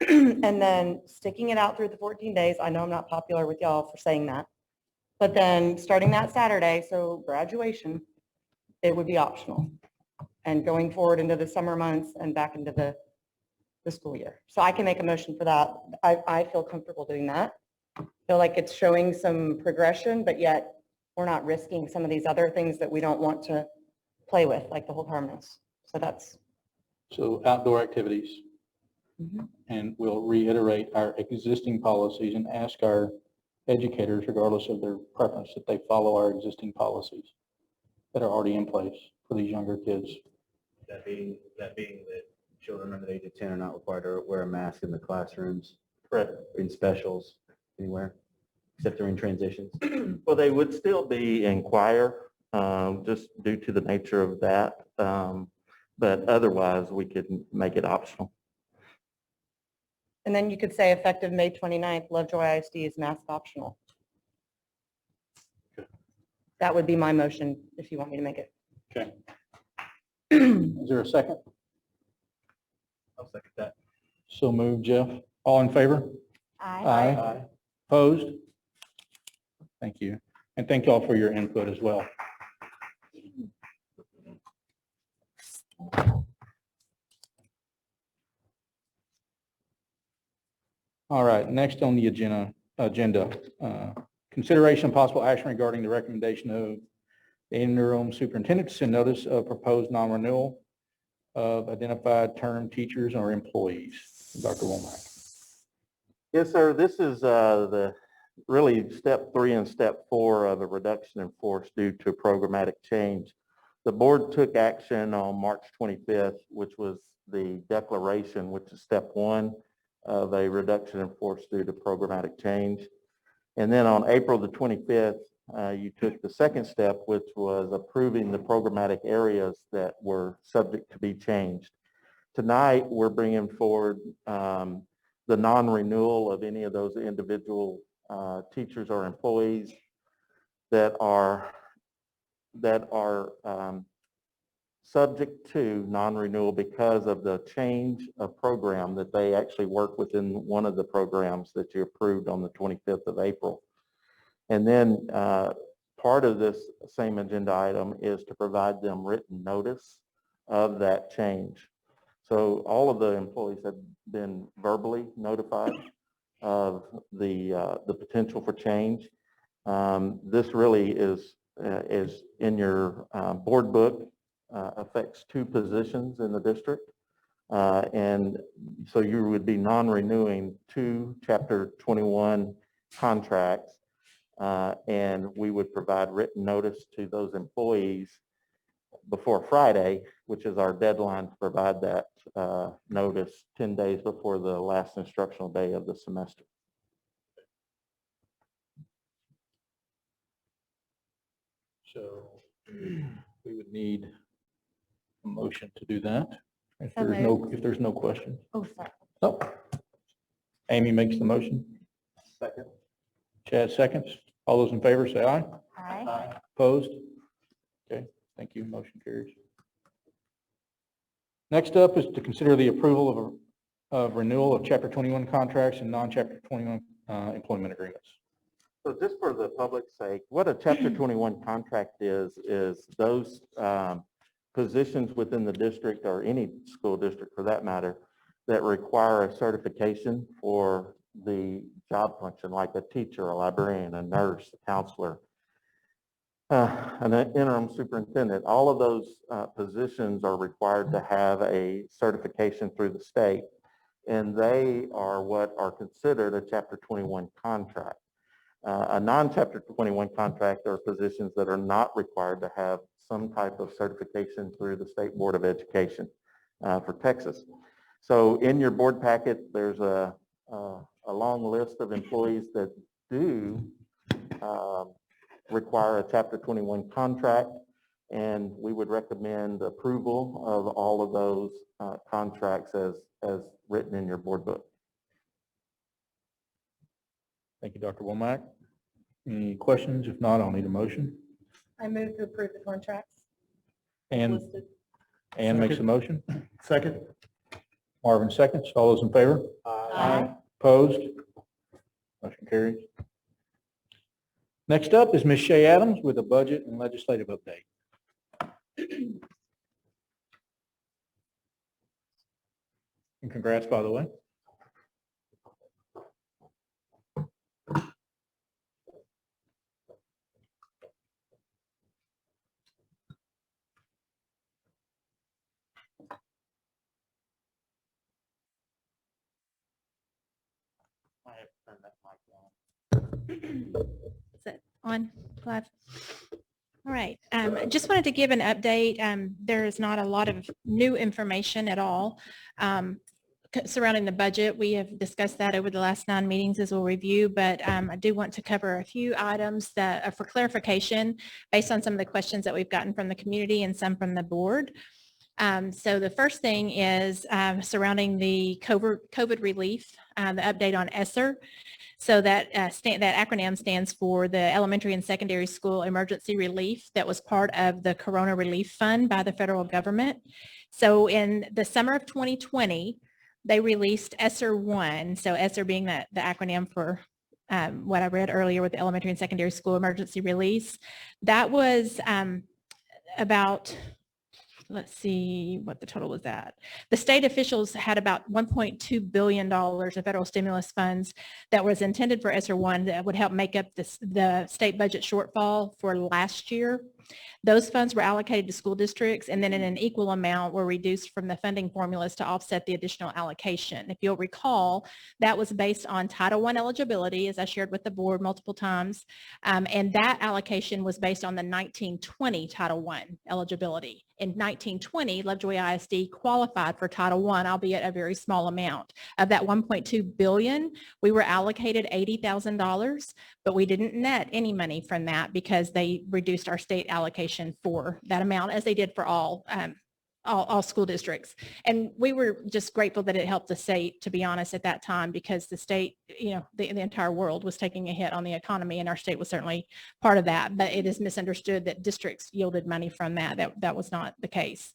and then sticking it out through the 14 days. I know I'm not popular with y'all for saying that, but then starting that Saturday, so graduation, it would be optional and going forward into the summer months and back into the school year. So I can make a motion for that. I feel comfortable doing that. Feel like it's showing some progression, but yet we're not risking some of these other things that we don't want to play with, like the whole harmless. So that's. So outdoor activities. Mm-hmm. And we'll reiterate our existing policies and ask our educators, regardless of their preference, that they follow our existing policies that are already in place for these younger kids. That being that children under the age of 10 are not required to wear a mask in the classrooms. Correct. In specials, anywhere, except during transitions. Well, they would still be in choir, just due to the nature of that. But otherwise, we could make it optional. And then you could say effective May 29th, Lovejoy ISD is mask optional. That would be my motion if you want me to make it. Okay. Is there a second? I'll second that. So moved, Jeff. All in favor? Aye. Opposed? Thank you. And thank you all for your input as well. All right, next on the agenda, consideration of possible action regarding the recommendation of the interim superintendent to send notice of proposed non-renewal of identified term teachers or employees. Dr. Womack. Yes, sir. This is the really step 3 and step 4 of a reduction in force due to programmatic change. The board took action on March 25th, which was the declaration, which is step one of a reduction in force due to programmatic change. And then on April the 25th, you took the second step, which was approving the programmatic areas that were subject to be changed. Tonight, we're bringing forward the non-renewal of any of those individual teachers or employees that are subject to non-renewal because of the change of program that they actually work within one of the programs that you approved on the 25th of April. And then part of this same agenda item is to provide them written notice of that change. So all of the employees have been verbally notified of the potential for change. This really is in your board book, affects 2 positions in the district. And so you would be non-renewing 2 Chapter 21 contracts. And we would provide written notice to those employees before Friday, which is our deadline to provide that notice 10 days before the last instructional day of the semester. So we would need a motion to do that. If So there's no question. Oh, sorry. Oh. Amy makes the motion. Second. Chad seconds. All those in favor say aye. Aye. Opposed? Okay, thank you. Motion carries. Next up is to consider the approval of renewal of Chapter 21 contracts and non-Chapter 21 employment agreements. So just for the public's sake, what a Chapter 21 contract is those positions within the district or any school district for that matter that require a certification for the job function, like a teacher, a librarian, a nurse, a counselor, an interim superintendent. All of those positions are required to have a certification through the state, and they are what are considered a Chapter 21 contract. A non-Chapter 21 contract are positions that are not required to have some type of certification through the State Board of Education for Texas. So in your board packet, there's a long list of employees that do require a Chapter 21 contract, and we would recommend approval of all of those contracts as written in your board book. Thank you, Dr. Womack. Any questions? If not, I'll need a motion. I move to approve the contracts. Ann makes a motion. Second. Marvin seconds. All those in favor? Aye. Opposed? Motion carries. Next up is Ms. Shay Adams with a budget and legislative update. And congrats, by the way. Is it on live? All right. Just wanted to give an update. There is not a lot of new information at all surrounding the budget. We have discussed that over the last 9 meetings as we'll review, but I do want to cover a few items that are for clarification based on some of the questions that we've gotten from the community and some from the board. So the first thing is surrounding the COVID relief, the update on ESSER. So that acronym stands for the Elementary and Secondary School Emergency Relief that was part of the Corona Relief Fund by the federal government. So in the summer of 2020, they released ESSER 1, so ESSER being the acronym for what I read earlier with the Elementary and Secondary School Emergency Release. That was about, let's see what the total was at. The state officials had about $1.2 billion of federal stimulus funds that was intended for ESSER 1 that would help make up the state budget shortfall for last year. Those funds were allocated to school districts and then in an equal amount were reduced from the funding formulas to offset the additional allocation. If you'll recall, that was based on Title I eligibility, as I shared with the board multiple times, and that allocation was based on the 1920 Title I eligibility. In 1920, Lovejoy ISD qualified for Title I, albeit a very small amount. Of that $1.2 billion, we were allocated $80,000, but we didn't net any money from that because they reduced our state allocation for that amount, as they did for all school districts. And we were just grateful that it helped the state, to be honest, at that time, because the state, the entire world was taking a hit on the economy, and our state was certainly part of that. But it is misunderstood that districts yielded money from that. That was not the case.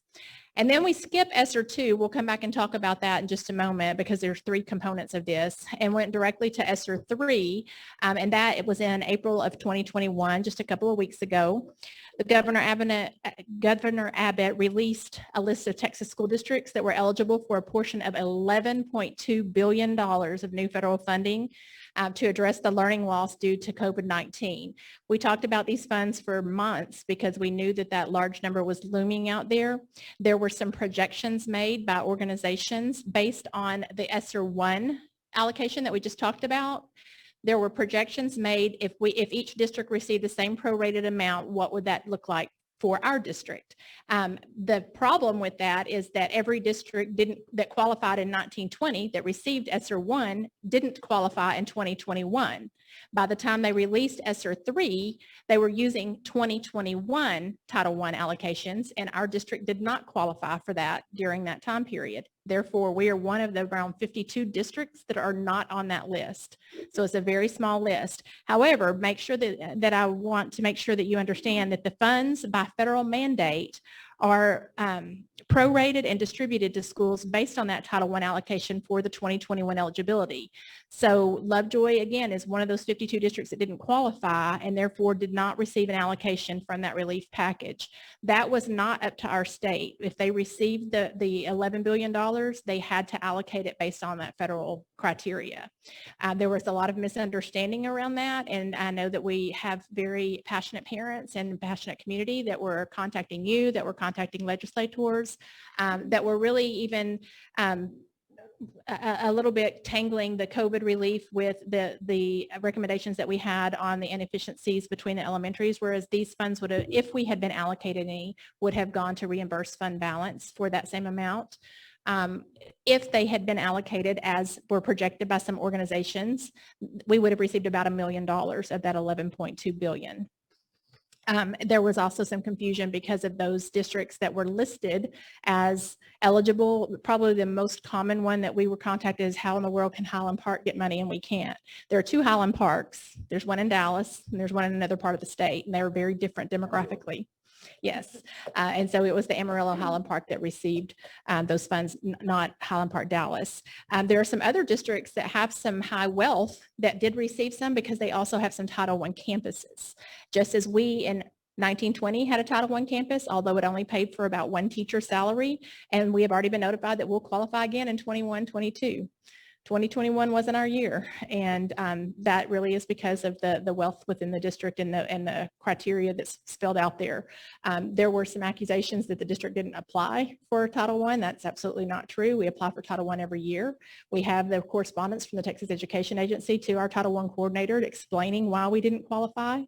And then we skip ESSER 2. We'll come back and talk about that in just a moment because there's 3 components of this, and went directly to ESSER 3. And that it was in April of 2021, just a couple of weeks ago. The Governor Abbott released a list of Texas school districts that were eligible for a portion of $11.2 billion of new federal funding to address the learning loss due to COVID-19. We talked about these funds for months because we knew that that large number was looming out there. There were some projections made by organizations based on the ESSER 1 allocation that we just talked about. There were projections made if each district received the same prorated amount, what would that look like for our district? The problem with that is that every district that qualified in 1920 that received ESSER 1 didn't qualify in 2021. By the time they released ESSER 3, they were using 2021 Title I allocations, and our district did not qualify for that during that time period. Therefore, we are one of the around 52 districts that are not on that list. So it's a very small list. However, that I want to make sure that you understand that the funds by federal mandate are prorated and distributed to schools based on that Title I allocation for the 2021 eligibility. So Lovejoy, again, is one of those 52 districts that didn't qualify and therefore did not receive an allocation from that relief package. That was not up to our state. If they received the $11 billion, they had to allocate it based on that federal criteria. There was a lot of misunderstanding around that, and I know that we have very passionate parents and passionate community that were contacting you, that were contacting legislators, that were really even a little bit tangling the COVID relief with the recommendations that we had on the inefficiencies between the elementaries, whereas these funds would have, if we had been allocated any, would have gone to reimburse fund balance for that same amount. If they had been allocated as were projected by some organizations, we would have received about $1 million of that $11.2 billion. There was also some confusion because of those districts that were listed as eligible. Probably the most common one that we were contacted is how in the world can Highland Park get money and we can't. There are 2 Highland Parks. There's one in Dallas and there's one in another part of the state, and they were very different demographically. Yes. And so it was the Amarillo Highland Park that received those funds, not Highland Park Dallas. There are some other districts that have some high wealth that did receive some because they also have some Title I campuses. Just as we in 1920 had a Title I campus, although it only paid for about 1 teacher's salary, and we have already been notified that we'll qualify again in 21-22. 2021 wasn't our year, and that really is because of the wealth within the district and the criteria that's spelled out there. There were some accusations that the district didn't apply for Title I. That's absolutely not true. We apply for Title I every year. We have the correspondence from the Texas Education Agency to our Title I coordinator explaining why we didn't qualify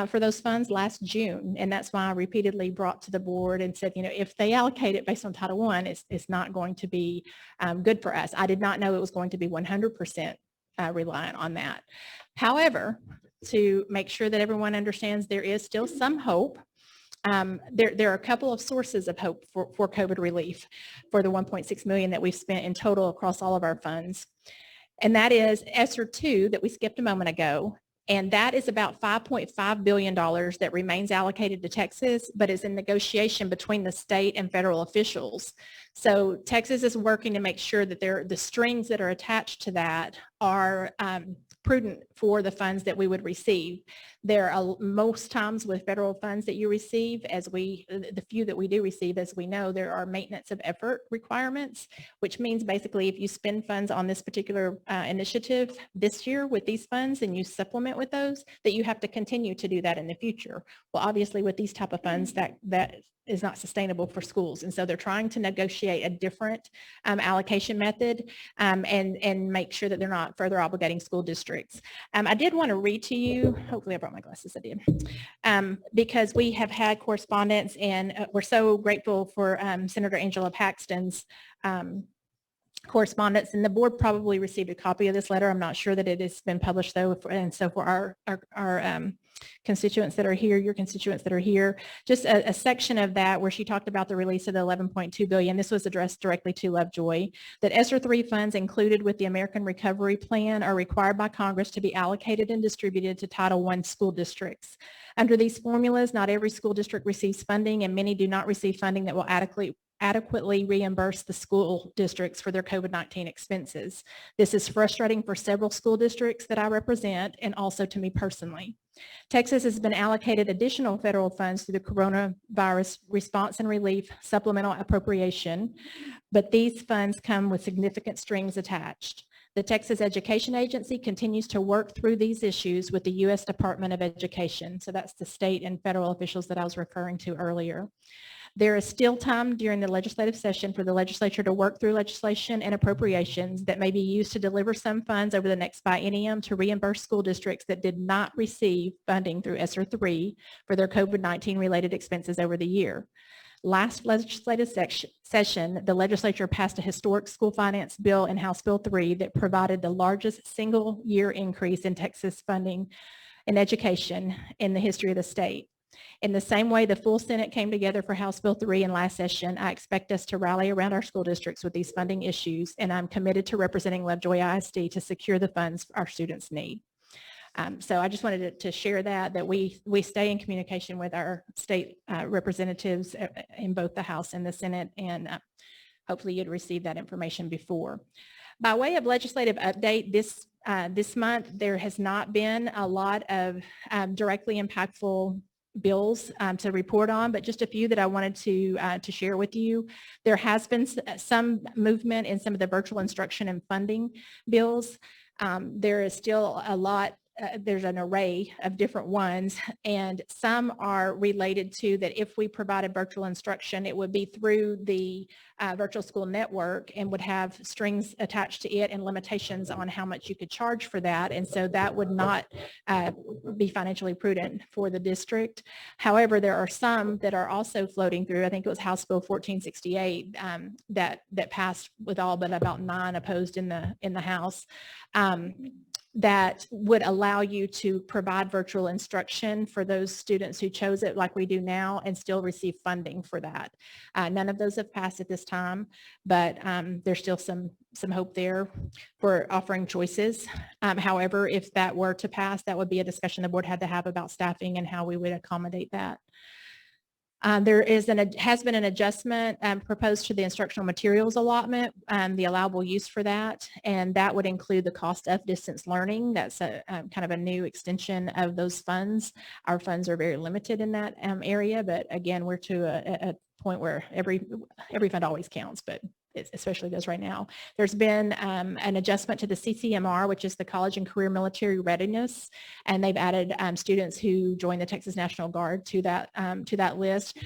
for those funds last June. And that's why I repeatedly brought to the board and said, if they allocate it based on Title I, it's not going to be good for us. I did not know it was going to be 100% reliant on that. However, to make sure that everyone understands there is still some hope, there are a couple of sources of hope for COVID relief for the $1.6 million that we've spent in total across all of our funds. And that is ESSER 2 that we skipped a moment ago. And that is about $5.5 billion that remains allocated to Texas, but is in negotiation between the state and federal officials. So Texas is working to make sure that the strings that are attached to that are prudent for the funds that we would receive. There are most times with federal funds that you receive, the few that we do receive, as we know, there are maintenance of effort requirements, which means basically if you spend funds on this particular initiative this year with these funds and you supplement with those, that you have to continue to do that in the future. Well, obviously with these type of funds, that is not sustainable for schools. And so they're trying to negotiate a different allocation method and make sure that they're not further obligating school districts. I did want to read to you, hopefully I brought my glasses, I did, because we have had correspondence and we're so grateful for Senator Angela Paxton's correspondence, and the board probably received a copy of this letter. I'm not sure that it has been published though. And so for our constituents that are here, your constituents that are here, just a section of that where she talked about the release of the $11.2 billion. This was addressed directly to Lovejoy, that ESSER 3 funds included with the American Recovery Plan are required by Congress to be allocated and distributed to Title I school districts. Under these formulas, not every school district receives funding, and many do not receive funding that will adequately reimburse the school districts for their COVID-19 expenses. This is frustrating for several school districts that I represent and also to me personally. Texas has been allocated additional federal funds through the Coronavirus Response and Relief Supplemental Appropriation, but these funds come with significant strings attached. The Texas Education Agency continues to work through these issues with the U.S. Department of Education. So that's the state and federal officials that I was referring to earlier. There is still time during the legislative session for the legislature to work through legislation and appropriations that may be used to deliver some funds over the next biennium to reimburse school districts that did not receive funding through ESSER 3 for their COVID-19 related expenses over the year. Last legislative session, the legislature passed a historic school finance bill in House Bill 3 that provided the largest single year increase in Texas funding in education in the history of the state. In the same way the full Senate came together for House Bill 3 in last session, I expect us to rally around our school districts with these funding issues, and I'm committed to representing Lovejoy ISD to secure the funds our students need. So I just wanted to share that we stay in communication with our state representatives in both the House and the Senate, and hopefully you'd receive that information before. By way of legislative update, this month, there has not been a lot of directly impactful bills to report on, but just a few that I wanted to share with you. There has been some movement in some of the virtual instruction and funding bills. There is still a lot. There's an array of different ones, and some are related to that if we provided virtual instruction, it would be through the virtual school network and would have strings attached to it and limitations on how much you could charge for that. And so that would not be financially prudent for the district. However, there are some that are also floating through. I think it was House Bill 1468 that passed with all but about 9 opposed in the House. That would allow you to provide virtual instruction for those students who chose it like we do now and still receive funding for that. None of those have passed at this time, but there's still some hope there for offering choices. However, if that were to pass, that would be a discussion the board had to have about staffing and how we would accommodate that. There has been an adjustment proposed to the instructional materials allotment, the allowable use for that, and that would include the cost of distance learning. That's kind of a new extension of those funds. Our funds are very limited in that area, but again, we're to a point where every fund always counts, but it especially does right now. There's been an adjustment to the CCMR, which is the College and Career Military Readiness, and they've added students who join the Texas National Guard to that list.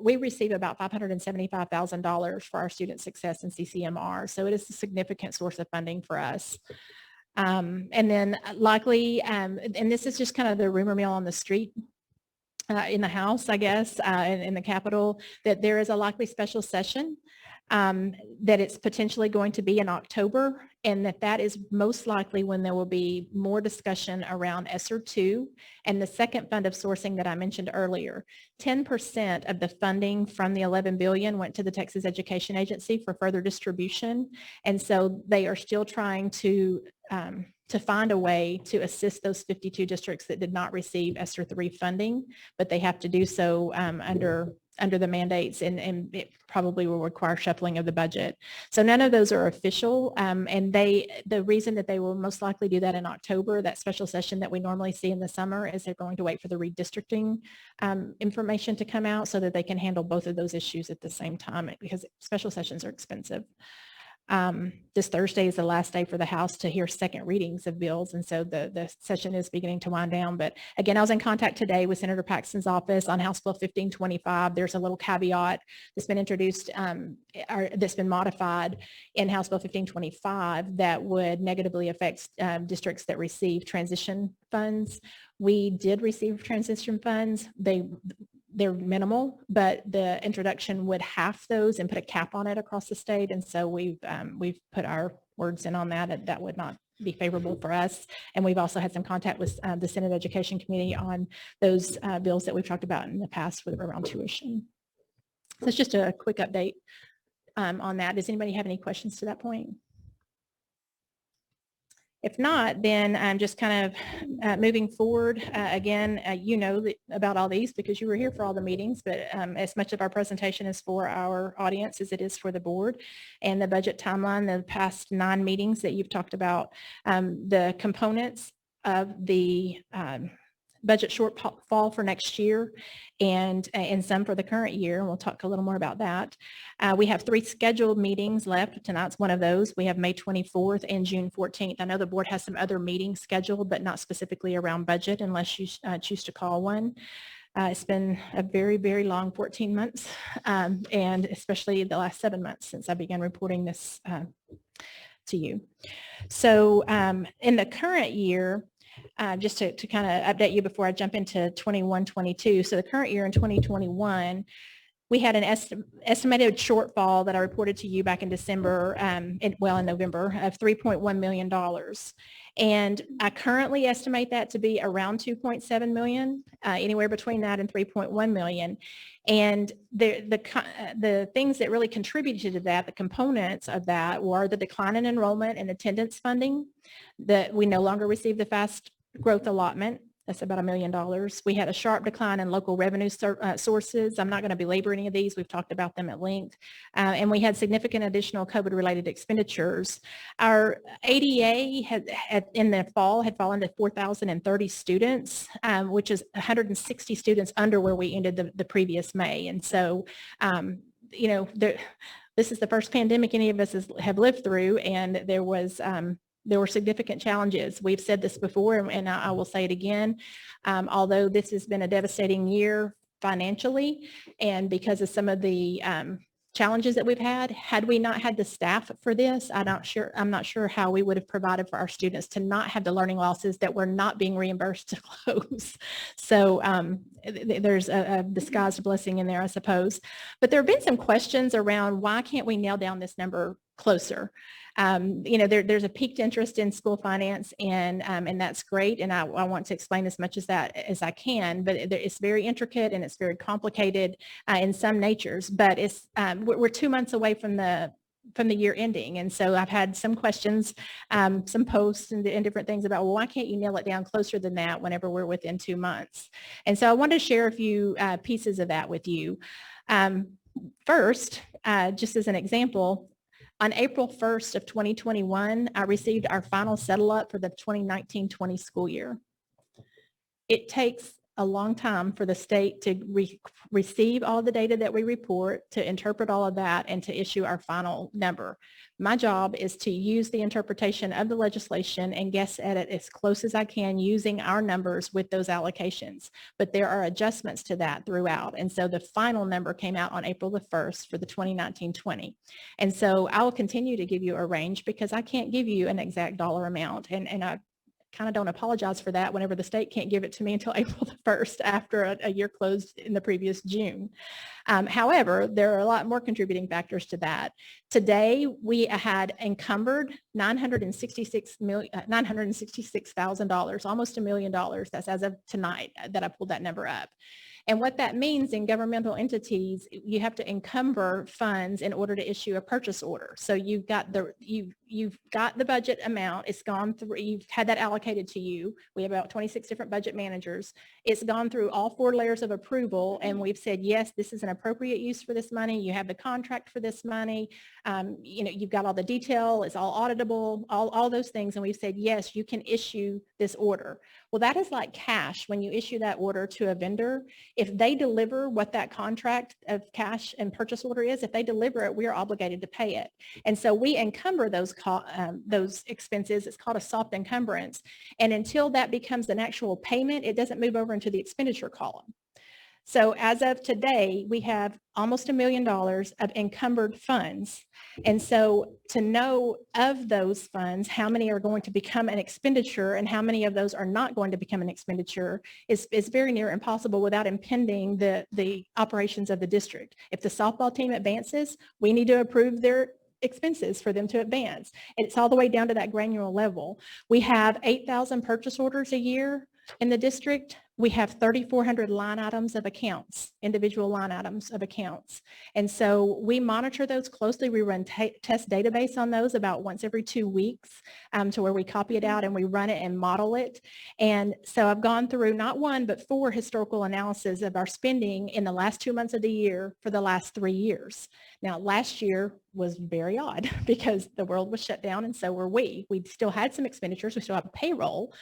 We receive about $575,000 for our student success in CCMR, so it is a significant source of funding for us. And then likely, and this is just kind of the rumor mill on the street, in the House, I guess, in the Capitol, that there is a likely special session, that it's potentially going to be in October, and that is most likely when there will be more discussion around ESSER 2 and the second fund of sourcing that I mentioned earlier. 10% of the funding from the $11 billion went to the Texas Education Agency for further distribution, and so they are still trying to find a way to assist those 52 districts that did not receive ESSER 3 funding, but they have to do so under under the mandates, and it probably will require shuffling of the budget. So none of those are official. And the reason that they will most likely do that in October, that special session that we normally see in the summer, is they're going to wait for the redistricting information to come out so that they can handle both of those issues at the same time, because special sessions are expensive. This Thursday is the last day for the House to hear second readings of bills, and so the session is beginning to wind down. But again, I was in contact today with Senator Paxton's office on House Bill 1525. There's a little caveat that's been introduced, or that's been modified in House Bill 1525 that would negatively affect districts that receive transition funds. We did receive transition funds. They're minimal, but the introduction would half those and put a cap on it across the state. And so we've put our words in on that, and that would not be favorable for us. And we've also had some contact with the Senate Education Committee on those bills that we've talked about in the past around tuition. So it's just a quick update on that. Does anybody have any questions to that point? If not, then I'm just kind of moving forward. Again, you know about all these because you were here for all the meetings, but as much of our presentation is for our audience as it is for the board. And the budget timeline, the past 9 meetings that you've talked about, the components of the budget shortfall for next year and some for the current year. And we'll talk a little more about that. We have 3 scheduled meetings left. Tonight's one of those. We have May 24th and June 14th. I know the board has some other meetings scheduled, but not specifically around budget unless you choose to call one. It's been a very, very long 14 months, and especially the last 7 months since I began reporting this to you. So in the current year, just to kind of update you before I jump into 21-22. So the current year in 2021, we had an estimated shortfall that I reported to you back in December, in November, of $3.1 million. And I currently estimate that to be around 2.7 million, anywhere between that and 3.1 million. And the things that really contributed to that, the components of that, were the decline in enrollment and attendance funding, that we no longer receive the fast growth allotment. That's about $1 million. We had a sharp decline in local revenue sources. I'm not going to belabor any of these. We've talked about them at length. And we had significant additional COVID-related expenditures. Our ADA had in the fall had fallen to 4,030 students, which is 160 students under where we ended the previous May. And so, you know, this is the first pandemic any of us have lived through, and there were significant challenges. We've said this before, and I will say it again. Although this has been a devastating year financially, and because of some of the challenges that we've had we not had the staff for this, I'm not sure how we would have provided for our students to not have the learning losses that were not being reimbursed to close. So there's a disguised blessing in there, I suppose. But there have been some questions around why can't we nail down this number closer? You know, there's a piqued interest in school finance, and that's great. And I want to explain as much as that as I can, but it's very intricate and it's very complicated in some natures, but we're 2 months away from the year ending. And so I've had some questions, some posts and different things about, well, why can't you nail it down closer than that whenever we're within 2 months? And so I wanted to share a few pieces of that with you. First, just as an example, on April 1st of 2021, I received our final settle up for the 2019-20 school year. It takes a long time for the state to receive all the data that we report, to interpret all of that, and to issue our final number. My job is to use the interpretation of the legislation and guess at it as close as I can using our numbers with those allocations. But there are adjustments to that throughout. And so the final number came out on April the 1st for the 2019-20. And so I will continue to give you a range because I can't give you an exact dollar amount. And I kind of don't apologize for that whenever the state can't give it to me until April the 1st after a year closed in the previous June. However, there are a lot more contributing factors to that. Today, we had encumbered $966,000, almost $1 million. That's as of tonight that I pulled that number up. And what that means in governmental entities, you have to encumber funds in order to issue a purchase order. So you've got the budget amount, it's gone through, you've had that allocated to you. We have about 26 different budget managers. It's gone through all 4 layers of approval, and we've said, yes, this is an appropriate use for this money. You have the contract for this money. You've got all the detail, it's all auditable, all those things. And we've said, yes, you can issue this order. Well, that is like cash. When you issue that order to a vendor, if they deliver what that contract of cash and purchase order is, if they deliver it, we are obligated to pay it. And so we encumber those expenses. It's called a soft encumbrance. And until that becomes an actual payment, it doesn't move over into the expenditure column. So as of today, we have almost $1 million of encumbered funds. And so to know of those funds, how many are going to become an expenditure and how many of those are not going to become an expenditure is very near impossible without impeding the operations of the district. If the softball team advances, we need to approve their expenses for them to advance. And it's all the way down to that granular level. We have 8,000 purchase orders a year in the district. We have 3,400 line items of accounts, individual line items of accounts. And so we monitor those closely. We run test database on those about once every 2 weeks to where we copy it out and we run it and model it. And so I've gone through not 1, but 4 historical analysis of our spending in the last 2 months of the year for the last 3 years. Now, last year was very odd because the world was shut down and so were we. We still had some expenditures. We still have payroll.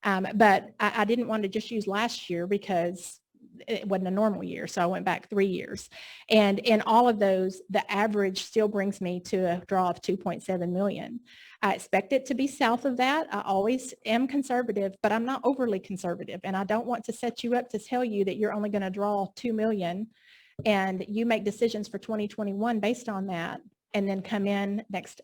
But I didn't want to just use last year because it wasn't a normal year. So I went back 3 years. And in all of those, the average still brings me to a draw of 2.7 million. I expect it to be south of that. I always am conservative, but I'm not overly conservative. And I don't want to set you up to tell you that you're only going to draw 2 million and you make decisions for 2021 based on that and then come in next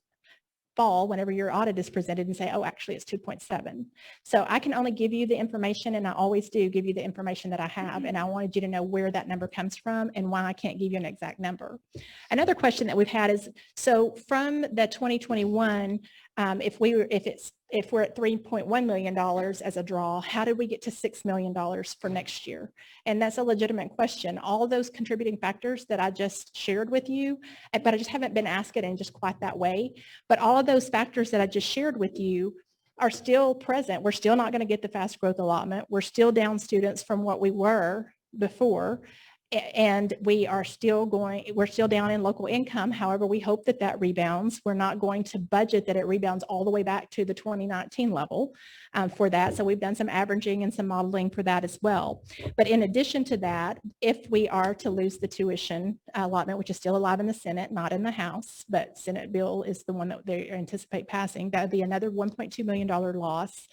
fall whenever your audit is presented and say, oh, actually it's 2.7. So I can only give you the information, and I always do give you the information that I have, and I wanted you to know where that number comes from and why I can't give you an exact number. Another question that we've had is, so from the 2021, if we're at $3.1 million as a draw, how did we get to $6 million for next year? And that's a legitimate question. All of those contributing factors that I just shared with you, but I just haven't been asked it in just quite that way. But all of those factors that I just shared with you are still present. We're still not going to get the fast growth allotment. We're still down students from what we were before. And we're still down in local income. However, we hope that that rebounds. We're not going to budget that it rebounds all the way back to the 2019 level for that. So we've done some averaging and some modeling for that as well. But in addition to that, if we are to lose the tuition allotment, which is still alive in the Senate, not in the House, but Senate bill is the one that they anticipate passing, that would be another $1.2 million loss.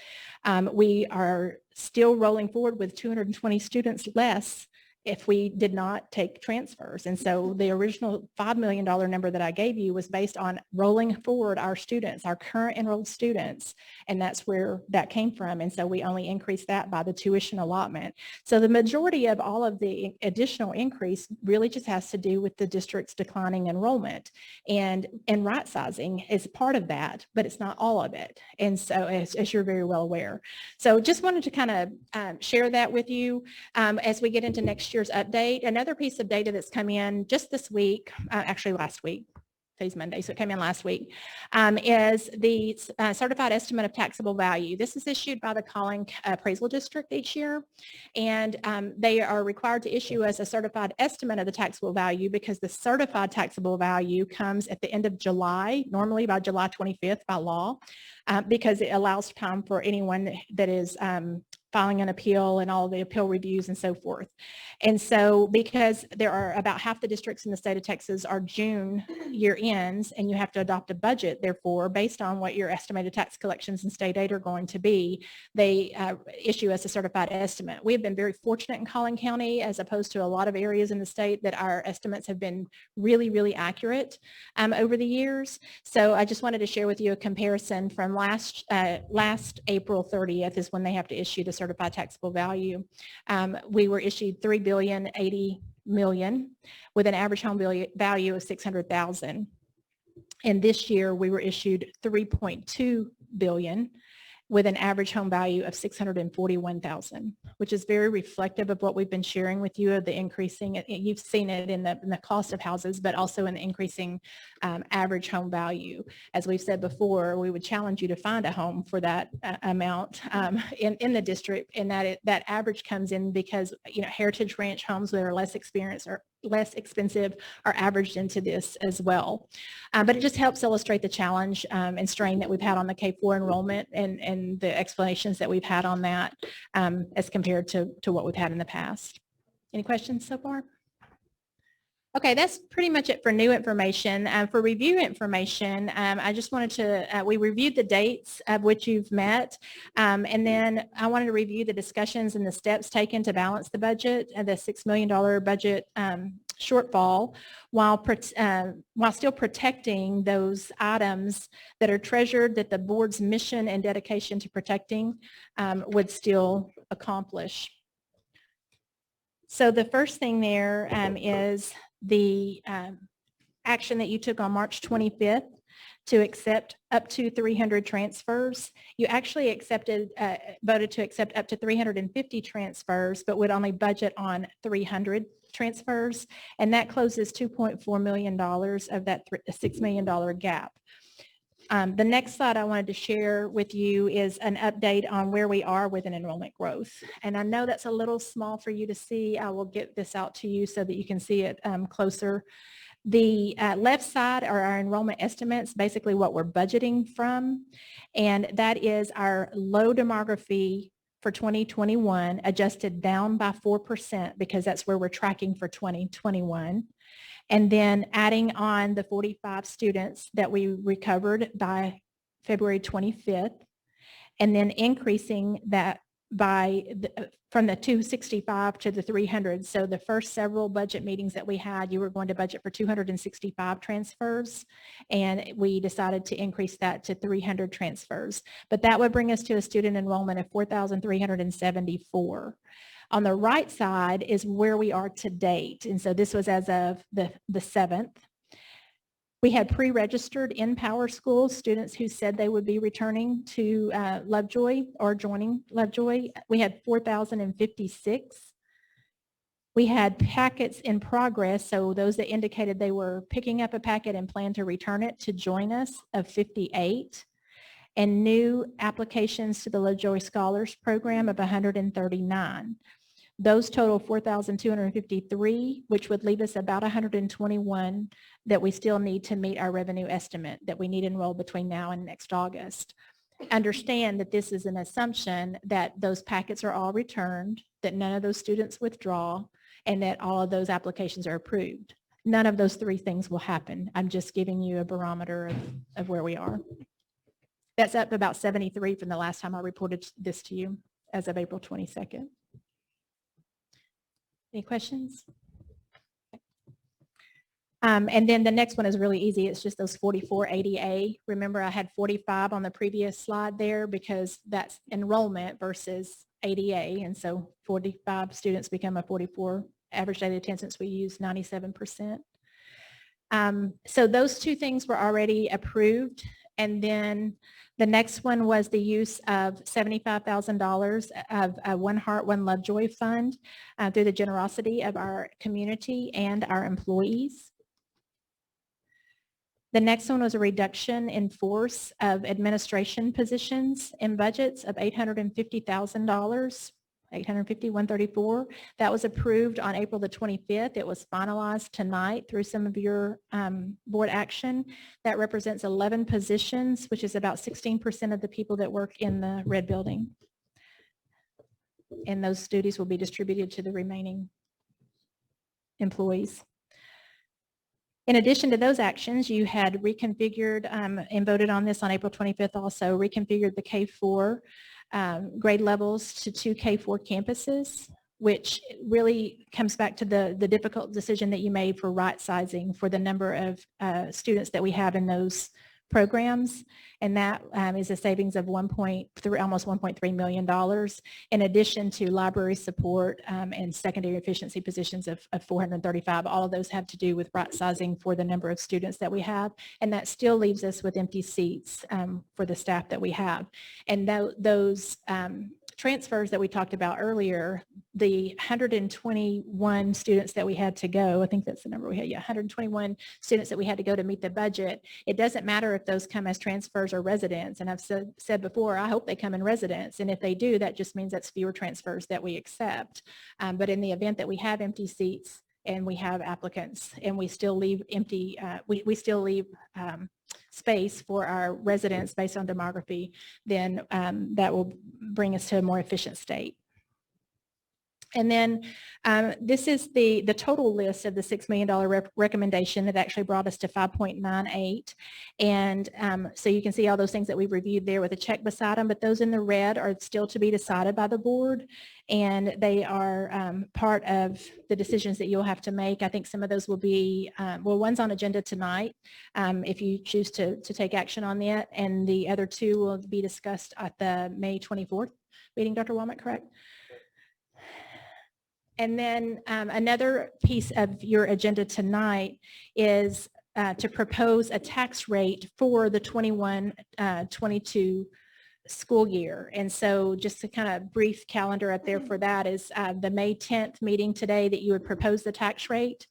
We are still rolling forward with 220 students less if we did not take transfers. And so the original $5 million number that I gave you was based on rolling forward our students, our current enrolled students, and that's where that came from. And so we only increased that by the tuition allotment. So the majority of all of the additional increase really just has to do with the district's declining enrollment, and right sizing is part of that, but it's not all of it. And so as you're very well aware. So just wanted to kind of share that with you as we get into next year's update. Another piece of data that's come in just this week, actually last week, today's Monday, so it came in last week, is the certified estimate of taxable value. This is issued by the Collin Appraisal District each year, and they are required to issue us a certified estimate of the taxable value because the certified taxable value comes at the end of July, normally by July 25th by law, because it allows time for anyone that is filing an appeal and all the appeal reviews and so forth. And so because there are about half the districts in the state of Texas are June year ends, and you have to adopt a budget, therefore, based on what your estimated tax collections and state aid are going to be, they issue us a certified estimate. We have been very fortunate in Collin County, as opposed to a lot of areas in the state, that our estimates have been really, really accurate over the years. So I just wanted to share with you a comparison from last April 30th is when they have to issue the certified taxable value. We were issued $3.08 billion with an average home value of $600,000. And this year we were issued $3.2 billion with an average home value of $641,000, which is very reflective of what we've been sharing with you of the increasing, you've seen it in the cost of houses, but also in the increasing average home value. As we've said before, we would challenge you to find a home for that amount in the district, and that average comes in because, you know, Heritage Ranch homes that are less experienced or less expensive are averaged into this as well. But it just helps illustrate the challenge and strain that we've had on the K-4 enrollment and the explanations that we've had on that as compared to what we've had in the past. Any questions so far? Okay, that's pretty much it for new information. For review information, I just wanted to, we reviewed the dates of which you've met, and then I wanted to review the discussions and the steps taken to balance the budget, the $6 million budget shortfall, while still protecting those items that are treasured that the board's mission and dedication to protecting would still accomplish. So the first thing there is the action that you took on March 25th to accept up to 300 transfers. You actually voted to accept up to 350 transfers, but would only budget on 300 transfers. And that closes $2.4 million of that $6 million gap. The next slide I wanted to share with you is an update on where we are with an enrollment growth. And I know that's a little small for you to see. I will get this out to you so that you can see it closer. The left side are our enrollment estimates, basically what we're budgeting from. And that is our low demography for 2021, adjusted down by 4% because that's where we're tracking for 2021. And then adding on the 45 students that we recovered by February 25th, and then increasing that from the 265 to the 300. So the first several budget meetings that we had, you were going to budget for 265 transfers, and we decided to increase that to 300 transfers. But that would bring us to a student enrollment of 4,374. On the right side is where we are to date. And so this was as of the 7th. We had pre-registered in Power Schools students who said they would be returning to Lovejoy or joining Lovejoy. We had 4,056. We had packets in progress, so those that indicated they were picking up a packet and plan to return it to join us, of 58. And new applications to the Lovejoy Scholars Program of 139. Those total 4,253, which would leave us about 121 that we still need to meet our revenue estimate that we need enrolled between now and next August. Understand that this is an assumption that those packets are all returned, that none of those students withdraw, and that all of those applications are approved. None of those three things will happen. I'm just giving you a barometer of where we are. That's up about 73 from the last time I reported this to you as of April 22nd. Any questions? And then the next one is really easy. It's just those 44 ADA. Remember, I had 45 on the previous slide there because that's enrollment versus ADA. And so 45 students become a 44 average daily attendance. We use 97%. So those two things were already approved. And then the next one was the use of $75,000 of a One Heart, One Lovejoy fund through the generosity of our community and our employees. The next one was a reduction in force of administration positions in budgets of $850,000. 134. That was approved on April the 25th. It was finalized tonight through some of your board action. That represents 11 positions, which is about 16% of the people that work in the red building. And those duties will be distributed to the remaining employees. In addition to those actions, you had reconfigured and voted on this on April 25th also, reconfigured the K-4 grade levels to 2 K-4 campuses, which really comes back to the difficult decision that you made for right sizing for the number of students that we have in those programs. And that is a savings of almost $1.3 million, in addition to library support and secondary efficiency positions of 435. All of those have to do with right sizing for the number of students that we have. And that still leaves us with empty seats for the staff that we have. And those transfers that we talked about earlier, the 121 students that we had to go, I think that's the number we had, 121 students that we had to go to meet the budget. It doesn't matter if those come as transfers or residents. And I've said before, I hope they come in residents. And if they do, that just means that's fewer transfers that we accept. But in the event that we have empty seats and we have applicants and we still leave empty, we still leave space for our residents based on demography, then that will bring us to a more efficient state. And then this is the total list of the $6 million recommendation that actually brought us to 5.98. And so you can see all those things that we reviewed there with a check beside them, but those in the red are still to be decided by the board. And they are part of the decisions that you'll have to make. I think some of those will be, well, one's on agenda tonight if you choose to take action on that. And the other two will be discussed at the May 24th meeting, Dr. Womack, correct? And then another piece of your agenda tonight is to propose a tax rate for the 21-22 school year. And so just a kind of brief calendar up there for that is the May 10th meeting today that you would propose the tax rate.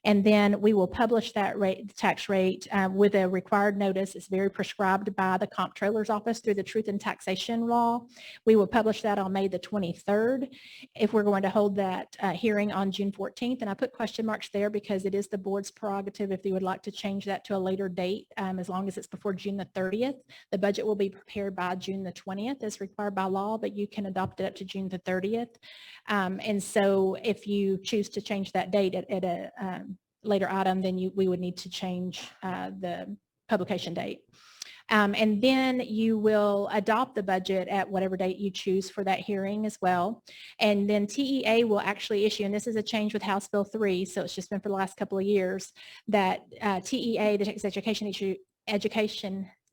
And then we will publish that tax rate with a required notice. It's very prescribed by the Comptroller's Office through the Truth in Taxation Law. We will publish that on May the 23rd. If we're going to hold that hearing on June 14th, and I put question marks there because it is the board's prerogative if they would like to change that to a later date, as long as it's before June the 30th. The budget will be prepared by June the 20th as required by law, but you can adopt it up to June the 30th. And so if you choose to change that date at a later item, then we would need to change the publication date. And then you will adopt the budget at whatever date you choose for that hearing as well. And then TEA will actually issue, and this is a change with House Bill 3, so it's just been for the last couple of years, that TEA, the Texas Education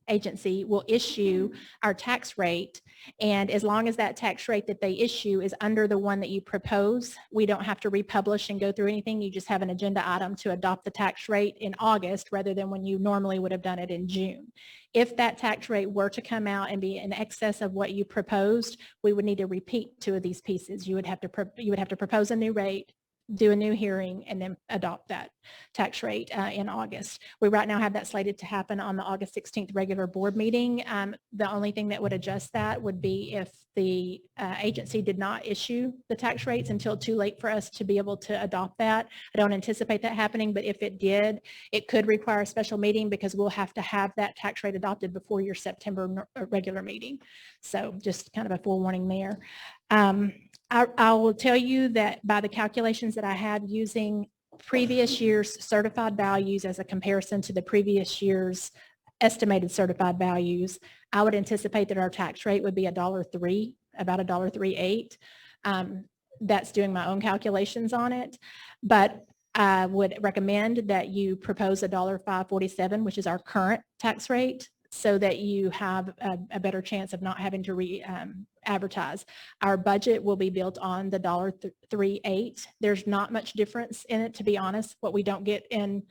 Agency, will issue our tax rate. And as long as that tax rate that they issue is under the one that you propose, we don't have to republish and go through anything. You just have an agenda item to adopt the tax rate in August rather than when you normally would have done it in June. If that tax rate were to come out and be in excess of what you proposed, we would need to repeat two of these pieces. You would have to propose a new rate, do a new hearing, and then adopt that tax rate in August. We right now have that slated to happen on the August 16th regular board meeting. The only thing that would adjust that would be if the agency did not issue the tax rates until too late for us to be able to adopt that. I don't anticipate that happening, but if it did, it could require a special meeting because we'll have to have that tax rate adopted before your September regular meeting. So just kind of a forewarning there. I will tell you that by the calculations that I had using previous year's certified values as a comparison to the previous year's estimated certified values, I would anticipate that our tax rate would be $1.03, about $1.38. That's doing my own calculations on it, but I would recommend that you propose $1.547, which is our current tax rate, so that you have a better chance of not having to advertise. Our budget will be built on the $1.38. There's not much difference in it, to be honest. What we don't get in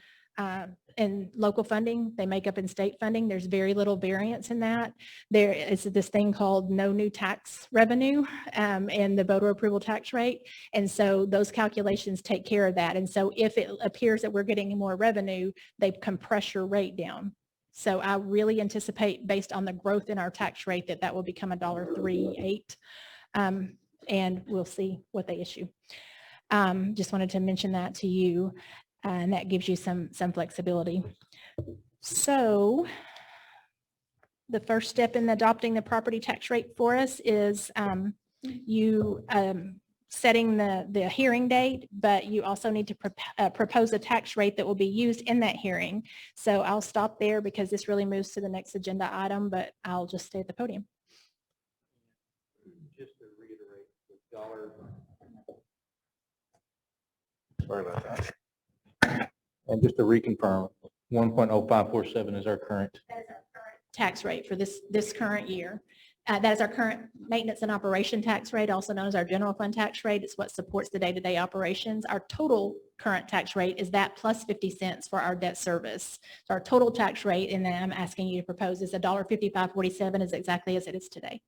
local funding, they make up in state funding. There's very little variance in that. There is this thing called no new tax revenue in the voter approval tax rate. And so those calculations take care of that. And so if it appears that we're getting more revenue, they compress your rate down. So I really anticipate, based on the growth in our tax rate, that will become $1.38, and we'll see what they issue. Just wanted to mention that to you, and that gives you some flexibility. So the first step in adopting the property tax rate for us is you setting the hearing date, but you also need to propose a tax rate that will be used in that hearing. So I'll stop there because this really moves to the next agenda item, but I'll just stay at the podium. Just to reiterate, the dollar. Sorry about that. And just to reconfirm, 1.0547 is our current. tax rate for this current year. That is our current maintenance and operation tax rate, also known as our general fund tax rate. It's what supports the day-to-day operations. Our total current tax rate is that plus 50 cents for our debt service. So our total tax rate, and then I'm asking you to propose, is $1.5547 is exactly as it is today.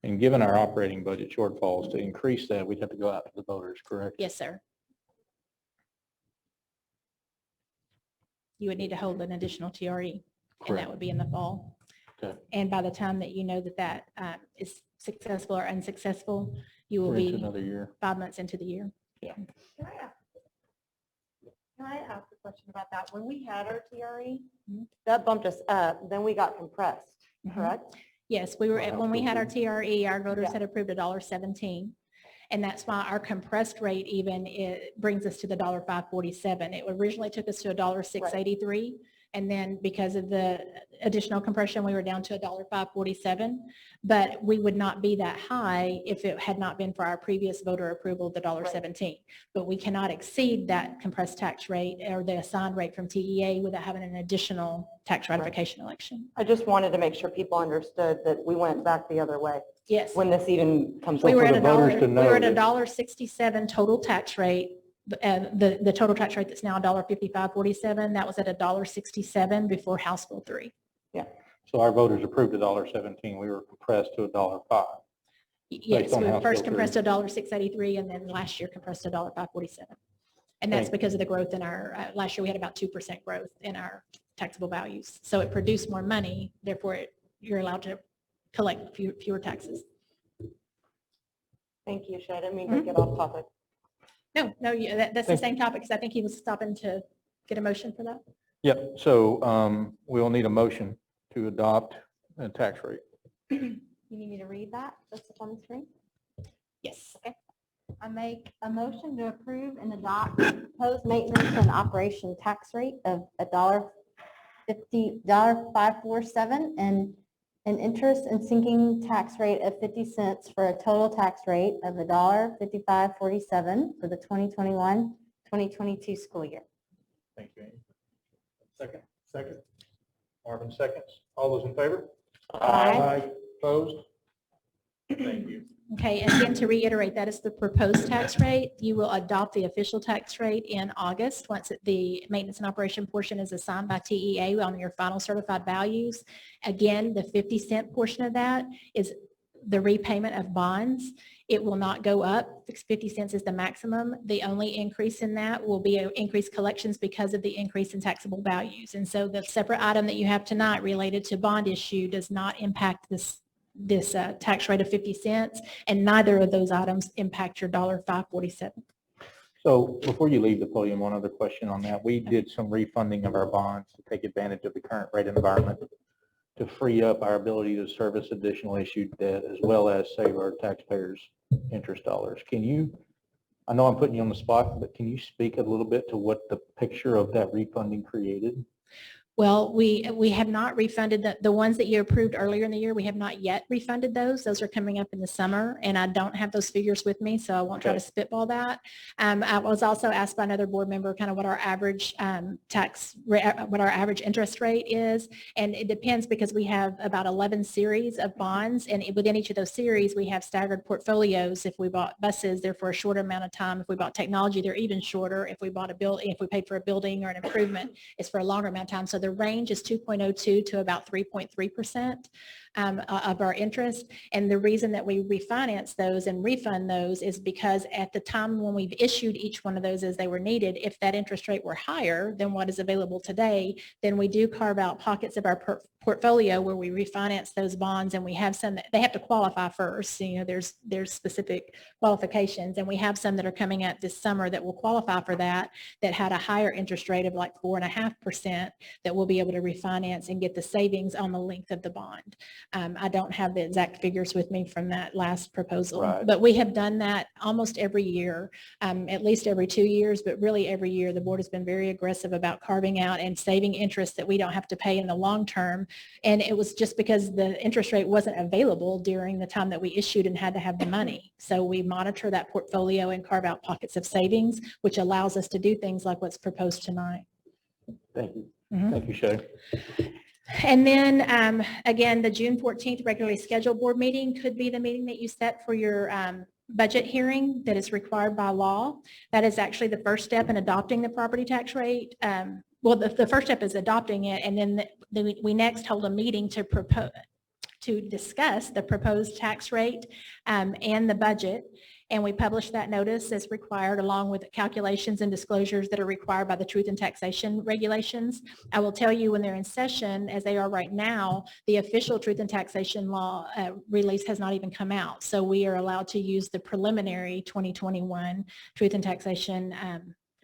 And given our operating budget shortfalls, to increase that, we'd have to go out to the voters, correct? Yes, sir. You would need to hold an additional TRE, and that would be in the fall. Okay. And by the time that you know that is successful or unsuccessful, you will We're into be another year. 5 months into the year. Yeah. Can I ask a question about that? When we had our TRE, that bumped us up, then we got compressed, correct? Yes, we were, when we had our TRE, our voters Yeah. had approved $1.17. And that's why our compressed rate even, it brings us to the $5.47. It originally took us to $6.83. And then because of the additional compression, we were down to $5.47. But we would not be that high if it had not been for our previous voter approval of the $1.17. But we cannot exceed that compressed tax rate or the assigned rate from TEA without having an additional tax ratification election. I just wanted to make sure people understood that we went back the other way. Yes. When this even comes We up. were For at the voters to we know were at that- $1.67 total tax rate. The total tax rate that's now $1.5547, that was at $1.67 before House Bill 3. So our voters approved $1.17. We were compressed to $1.05. Yes, Based on we were House first Bill 3. compressed to $1.683, and then last year compressed to $5.47. And that's Thank because of the growth in our, last year we had about 2% growth in our taxable values. So it produced more money, therefore you're allowed to collect fewer taxes. Thank you, Shay. I didn't mean to get off topic. No, that's the same topic, because I think he was stopping to get a motion for that. Yep, so we'll need a motion to adopt a tax rate. You need me to read that? That's on the screen? Yes. Okay. I make a motion to approve and adopt proposed maintenance and operation tax rate of $547 and an interest and sinking tax rate of 50 cents for a total tax rate of $1.5547 for the 2021-2022 school year. Thank you, Amy. Second. Second. Marvin seconds. All those in favor? Aye. Opposed? Thank you. Okay, and again, to reiterate, that is the proposed tax rate. You will adopt the official tax rate in August, once the maintenance and operation portion is assigned by TEA on your final certified values. Again, the 50-cent portion of that is the repayment of bonds. It will not go up. 50 cents is the maximum. The only increase in that will be increased collections because of the increase in taxable values. And so the separate item that you have tonight related to bond issue does not impact this tax rate of 50 cents, and neither of those items impact your $5.47. So before you leave the podium, one other question on that. We did some refunding of our bonds to take advantage of the current rate environment to free up our ability to service additional issued debt as well as save our taxpayers interest dollars. Can you, I know I'm putting you on the spot, but can you speak a little bit to what the picture of that refunding created? Well, we have not refunded the ones that you approved earlier in the year. We have not yet refunded those. Those are coming up in the summer, and I don't have those figures with me, so I won't try to spitball that. I was also asked by another board member kind of what our average what our average interest rate is, and it depends because we have about 11 series of bonds, and within each of those series, we have staggered portfolios. If we bought buses, they're for a shorter amount of time. If we bought technology, they're even shorter. If we bought a building, if we paid for a building or an improvement, it's for a longer amount of time. So the range is 2.02 to about 3.3% of our interest. And the reason that we refinance those and refund those is because at the time when we've issued each one of those as they were needed, if that interest rate were higher than what is available today, then we do carve out pockets of our portfolio where we refinance those bonds, and we have some that they have to qualify first. You know, there's specific qualifications, and we have some that are coming out this summer that will qualify for that had a higher interest rate of like 4.5% that we'll be able to refinance and get the savings on the length of the bond. I don't have the exact figures with me from that last proposal, but we have done that almost every year, at least every 2 years, but really every year. The board has been very aggressive about carving out and saving interest that we don't have to pay in the long term. And it was just because the interest rate wasn't available during the time that we issued and had to have the money. So we monitor that portfolio and carve out pockets of savings, which allows us to do things like what's proposed tonight. Thank you. Thank you, Shay. And then again, the June 14th regularly scheduled board meeting could be the meeting that you set for your budget hearing that is required by law. That is actually the first step in adopting the property tax rate. Well, the first step is adopting it, and then we next hold a meeting to discuss the proposed tax rate and the budget. And we publish that notice as required, along with calculations and disclosures that are required by the truth and taxation regulations. I will tell you, when they're in session, as they are right now, the official truth and taxation law release has not even come out. So we are allowed to use the preliminary 2021 truth and taxation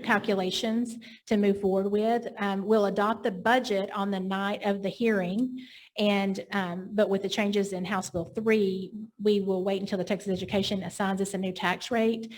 calculations to move forward with. We'll adopt the budget on the night of the hearing, and but with the changes in House Bill 3, we will wait until the Texas Education assigns us a new tax rate.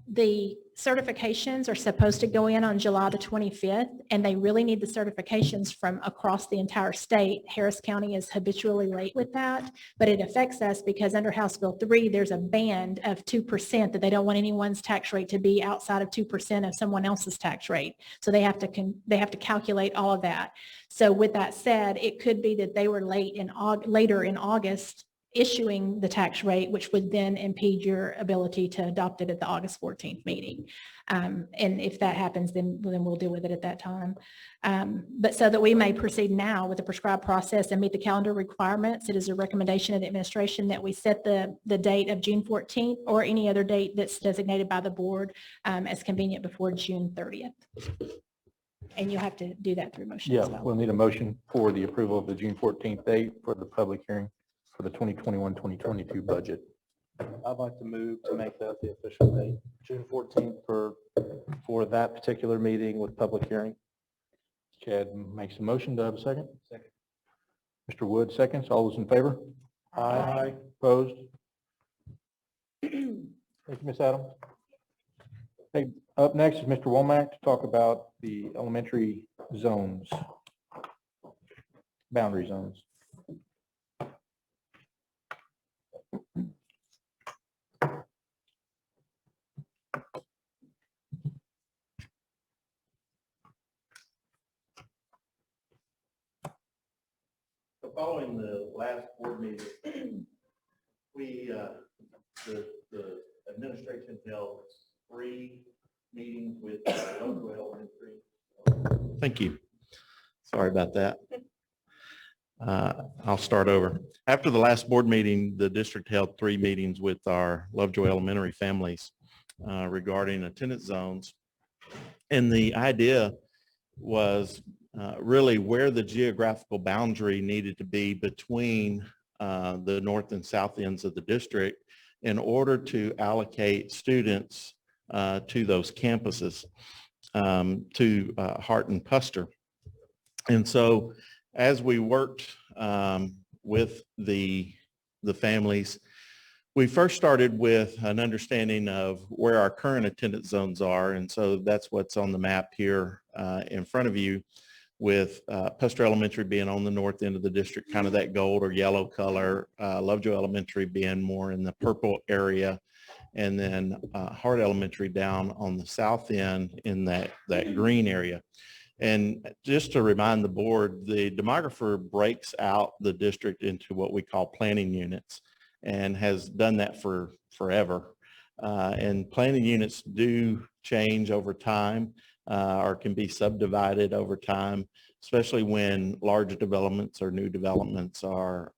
The certifications are supposed to go in on July the 25th, and they really need the certifications from across the entire state. Harris County is habitually late with that, but it affects us because under House Bill 3, there's a band of 2% that they don't want anyone's tax rate to be outside of 2% of someone else's tax rate. So they have to calculate all of that. So with that said, it could be that they were later in August issuing the tax rate, which would then impede your ability to adopt it at the August 14th meeting. And if that happens, then we'll deal with it at that time. But so that we may proceed now with the prescribed process and meet the calendar requirements, it is a recommendation of the administration that we set the date of June 14th or any other date that's designated by the board as convenient before June 30th. And you'll have to do that through motion Yeah, as well. we'll need a motion for the approval of the June 14th date for the public hearing for the 2021-2022 budget. I'd like to move to make that the official date, June 14th for that particular meeting with public hearing. Chad makes a motion. Do I have a second? Second. Mr. Wood seconds. All those in favor? Aye. Opposed? Thank you, Ms. Adams. Hey, up next is Mr. Womack to talk about the elementary zones, boundary zones. So following the last board meeting, the administration held 3 meetings with local elementary. Thank you. Sorry about that. I'll start over. After the last board meeting, the district held 3 meetings with our Lovejoy Elementary families regarding attendance zones. And the idea was really where the geographical boundary needed to be between the north and south ends of the district in order to allocate students to those campuses, to Hart and Puster. And so as we worked with the families, we first started with an understanding of where our current attendance zones are. And so that's what's on the map here in front of you, with Puster Elementary being on the north end of the district, kind of that gold or yellow color, Lovejoy Elementary being more in the purple area, and then Hart Elementary down on the south end in that green area. And just to remind the board, the demographer breaks out the district into what we call planning units and has done that for forever. And planning units do change over time or can be subdivided over time, especially when large developments or new developments are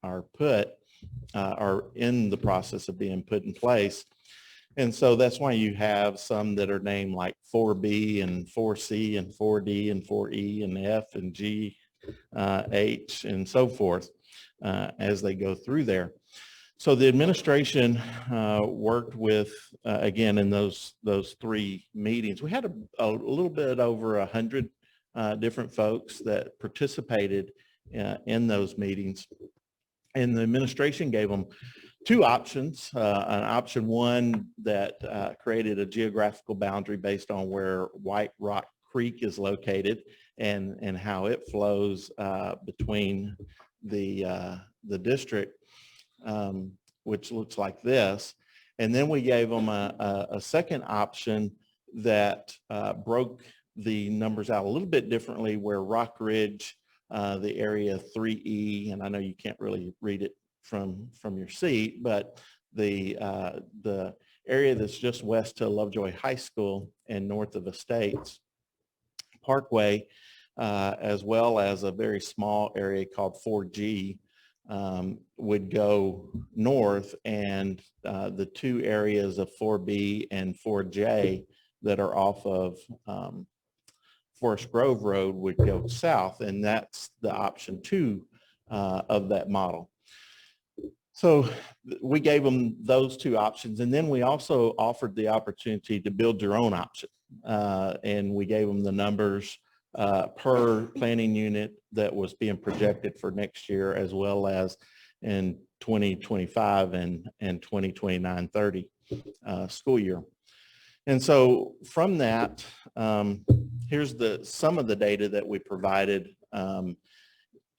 in the process of being put in place. And so that's why you have some that are named like 4B and 4C and 4D and 4E and F and G, H and so forth as they go through there. So the administration worked with, again, in those 3 meetings. We had a little bit over 100 different folks that participated in those meetings. And the administration gave them 2 options. An option 1 that created a geographical boundary based on where White Rock Creek is located and how it flows between the district, which looks like this. And then we gave them a second option that broke the numbers out a little bit differently, where Rock Ridge the area 3E, and I know you can't really read it from your seat, but the area that's just west to Lovejoy High School and north of Estates Parkway, as well as a very small area called 4G, would go north, and the two areas of 4B and 4J that are off of Forest Grove Road would go south, and that's the option 2 of that model. So we gave them those 2 options, and then we also offered the opportunity to build your own option, and we gave them the numbers per planning unit that was being projected for next year, as well as in 2025 and 2029-30 school year. And so from that, here's some of the data that we provided to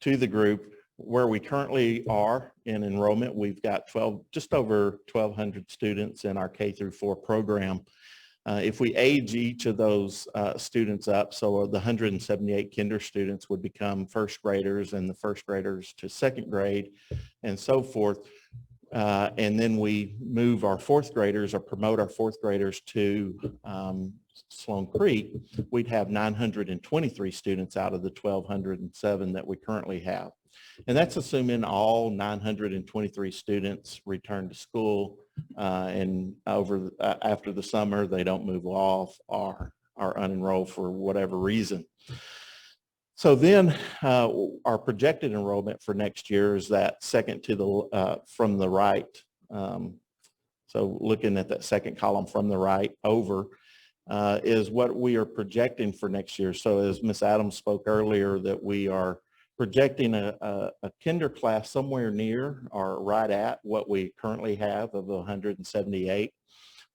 the group where we currently are in enrollment. We've got just over 1,200 students in our K through 4 program. If we age each of those students up, so the 178 kinder students would become first graders, and the first graders to second grade, and so forth. And then we move our fourth graders or promote our fourth graders to Sloan Creek, we'd have 923 students out of the 1,207 that we currently have. And that's assuming all 923 students return to school and after the summer, they don't move off or are unenrolled for whatever reason. So then our projected enrollment for next year is that second to the from the right. So looking at that second column from the right over is what we are projecting for next year. So as Ms. Adams spoke earlier, that we are projecting a kinder class somewhere near or right at what we currently have of 178.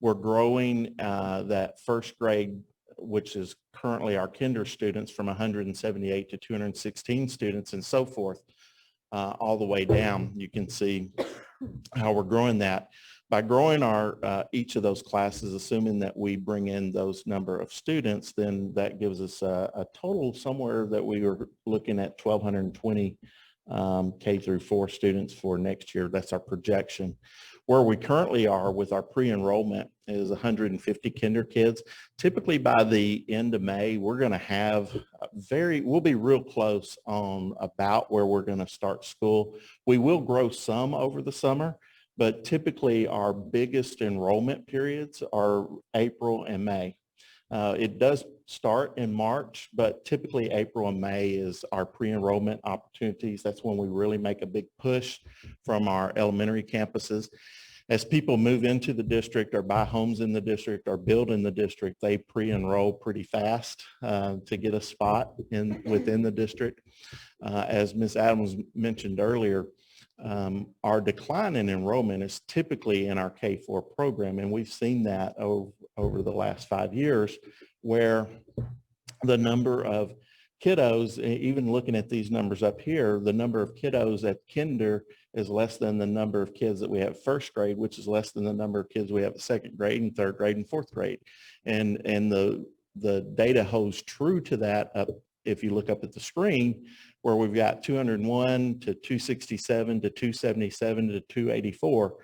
We're growing that first grade, which is currently our kinder students, from 178 to 216 students and so forth, all the way down. You can see how we're growing that. By growing our each of those classes, assuming that we bring in those number of students, then that gives us a total somewhere that we were looking at 1,220 K through 4 students for next year. That's our projection. Where we currently are with our pre-enrollment is 150 kinder kids. Typically by the end of May, we're going to have we'll be real close on about where we're going to start school. We will grow some over the summer, but typically our biggest enrollment periods are April and May. It does start in March, but typically April and May is our pre-enrollment opportunities. That's when we really make a big push from our elementary campuses. As people move into the district or buy homes in the district or build in the district, they pre-enroll pretty fast to get a spot within the district. As Ms. Adams mentioned earlier, our decline in enrollment is typically in our K-4 program, and we've seen that over the last 5 years, where the number of kiddos, even looking at these numbers up here, the number of kiddos at kinder is less than the number of kids that we have first grade, which is less than the number of kids we have at second grade and third grade and fourth grade. And the data holds true to that if you look up at the screen, where we've got 201 to 267 to 277 to 284.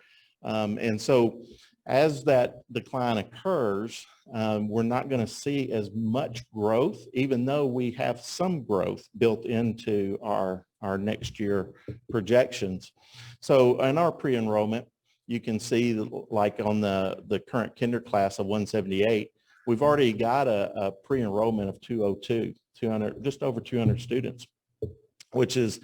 And so as that decline occurs, we're not going to see as much growth, even though we have some growth built into our next year projections. So in our pre-enrollment, you can see like on the current kinder class of 178, we've already got a pre-enrollment of 202, just over 200 students, which is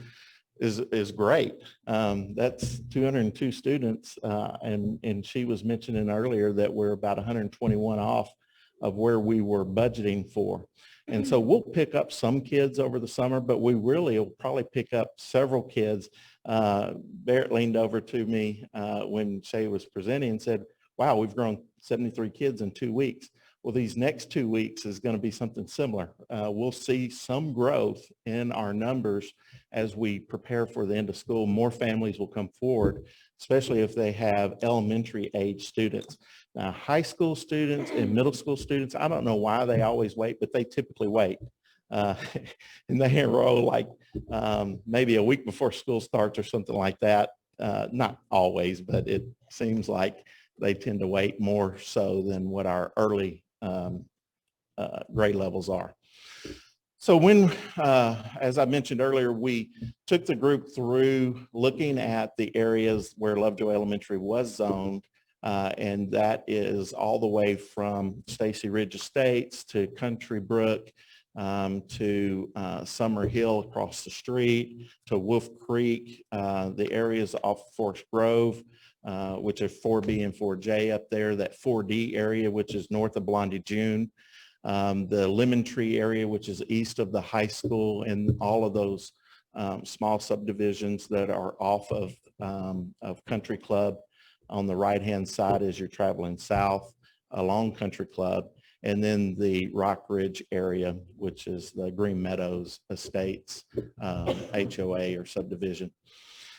great. That's 202 students, and she was mentioning earlier that we're about 121 off of where we were budgeting for. And so we'll pick up some kids over the summer, but we really will probably pick up several kids. Barrett leaned over to me when Shay was presenting and said, wow, we've grown 73 kids in 2 weeks. Well, these next 2 weeks is going to be something similar. We'll see some growth in our numbers as we prepare for the end of school. More families will come forward, especially if they have elementary age students. Now, high school students and middle school students, I don't know why they always wait, but they typically wait. and they enroll like maybe a week before school starts or something like that. Not always, but it seems like they tend to wait more so than what our early grade levels are. So when, as I mentioned earlier, we took the group through looking at the areas where Lovejoy Elementary was zoned, and that is all the way from Stacy Ridge Estates to Country Brook, to Summer Hill across the street, to Wolf Creek, the areas off Forest Grove, which are 4B and 4J up there, that 4D area, which is north of Blondie June, the Lemon Tree area, which is east of the high school, and all of those small subdivisions that are off of Country Club on the right-hand side as you're traveling south along Country Club, and then the Rock Ridge area, which is the Green Meadows Estates HOA or subdivision.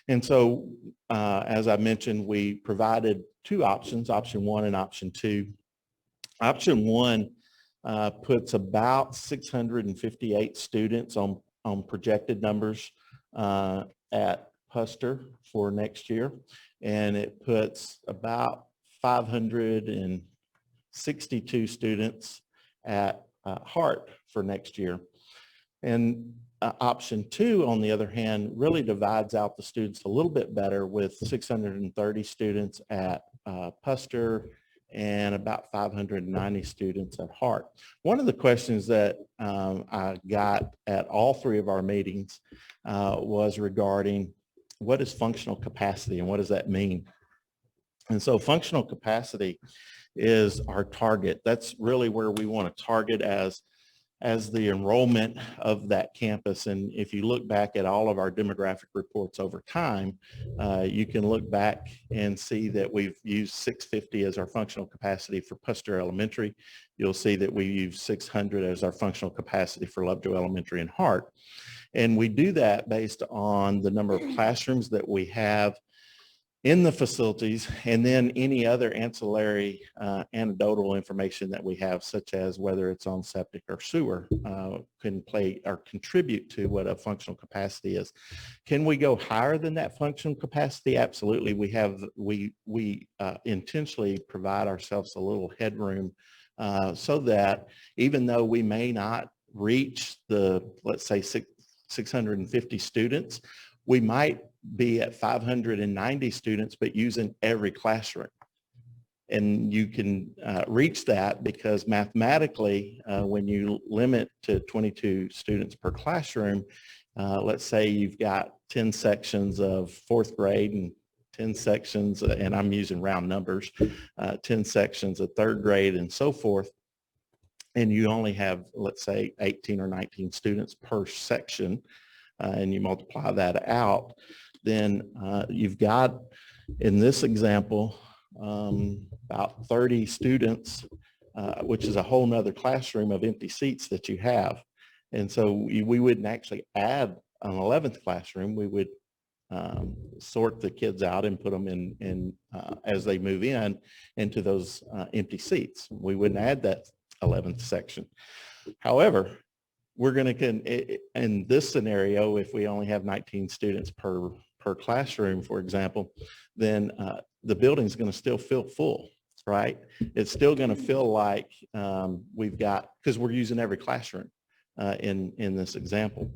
And so, as I mentioned, we provided two options, option one and option two. Option one puts about 658 students on projected numbers at Puster for next year. And it puts about 562 students at Hart for next year. And option two, on the other hand, really divides out the students a little bit better with 630 students at Puster and about 590 students at Hart. One of the questions that I got at all three of our meetings was regarding what is functional capacity and what does that mean? And so functional capacity is our target. That's really where we want to target as the enrollment of that campus. And if you look back at all of our demographic reports over time, you can look back and see that we've used 650 as our functional capacity for Puster Elementary. You'll see that we use 600 as our functional capacity for Lovejoy Elementary and Hart. And we do that based on the number of classrooms that we have in the facilities, and then any other ancillary anecdotal information that we have, such as whether it's on septic or sewer, can play or contribute to what a functional capacity is. Can we go higher than that functional capacity? Absolutely. We intentionally provide ourselves a little headroom so that even though we may not reach the, let's say, 650 students, we might be at 590 students, but using every classroom. And you can reach that because mathematically, when you limit to 22 students per classroom, let's say you've got 10 sections of fourth grade and 10 sections, and I'm using round numbers, 10 sections of third grade and so forth, and you only have, let's say, 18 or 19 students per section, and you multiply that out, then you've got, in this example, about 30 students, which is a whole nother classroom of empty seats that you have. And so we wouldn't actually add an 11th classroom. We would sort the kids out and put them in as they move in into those empty seats. We wouldn't add that 11th section. However, we're going to, in this scenario, if we only have 19 students per classroom, for example, then the building's going to still feel full, right? It's still going to feel like we've got, because we're using every classroom in this example.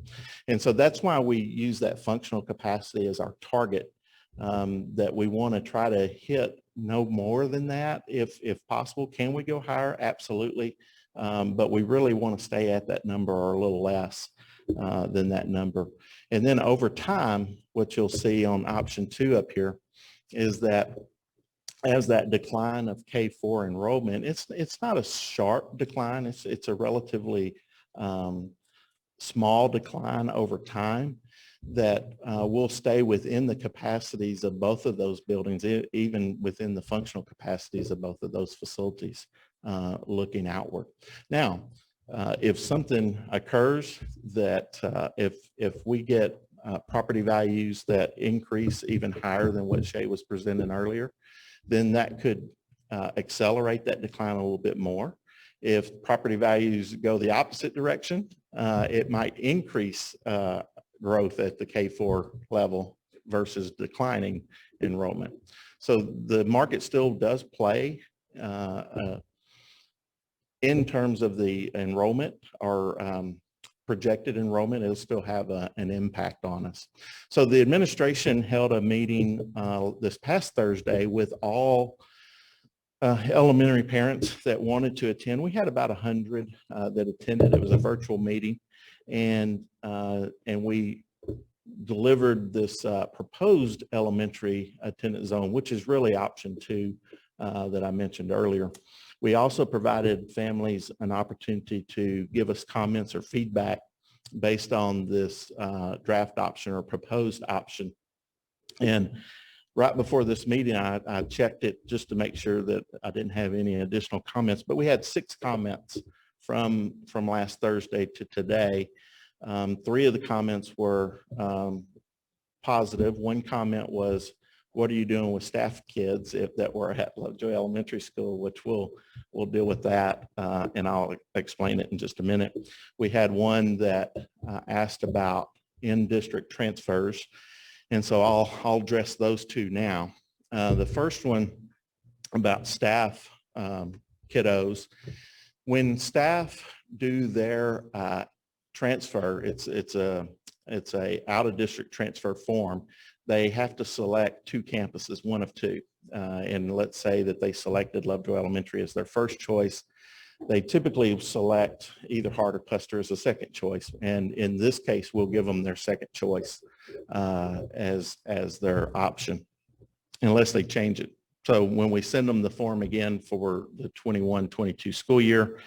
And so that's why we use that functional capacity as our target, that we want to try to hit no more than that if possible. Can we go higher? Absolutely. But we really want to stay at that number or a little less than that number. And then over time, what you'll see on option two up here is that as that decline of K-4 enrollment, it's not a sharp decline. It's a relatively small decline over time that will stay within the capacities of both of those buildings, even within the functional capacities of both of those facilities, looking outward. Now, if something occurs that if we get property values that increase even higher than what Shay was presenting earlier, then that could accelerate that decline a little bit more. If property values go the opposite direction, it might increase growth at the K-4 level versus declining enrollment. So the market still does play in terms of the enrollment or projected enrollment. It'll still have an impact on us. So the administration held a meeting this past Thursday with all elementary parents that wanted to attend. We had about 100 that attended. It was a virtual meeting, and we delivered this proposed elementary attendance zone, which is really option 2 that I mentioned earlier. We also provided families an opportunity to give us comments or feedback based on this draft option or proposed option. And right before this meeting, I checked it just to make sure that I didn't have any additional comments, but we had 6 comments from last Thursday to today. 3 of the comments were positive. One comment was, what are you doing with staff kids that were at Lovejoy Elementary School, which we'll deal with that, and I'll explain it in just a minute. We had one that asked about in-district transfers, and so I'll address those 2 now. The first one about staff kiddos. When staff do their transfer, it's a out-of-district transfer form. They have to select 2 campuses, one of 2. And let's say that they selected Lovejoy Elementary as their first choice. They typically select either Hart or Custer as a second choice. And in this case, we'll give them their second choice as their option, unless they change it. So when we send them the form again for the 21-22 school year,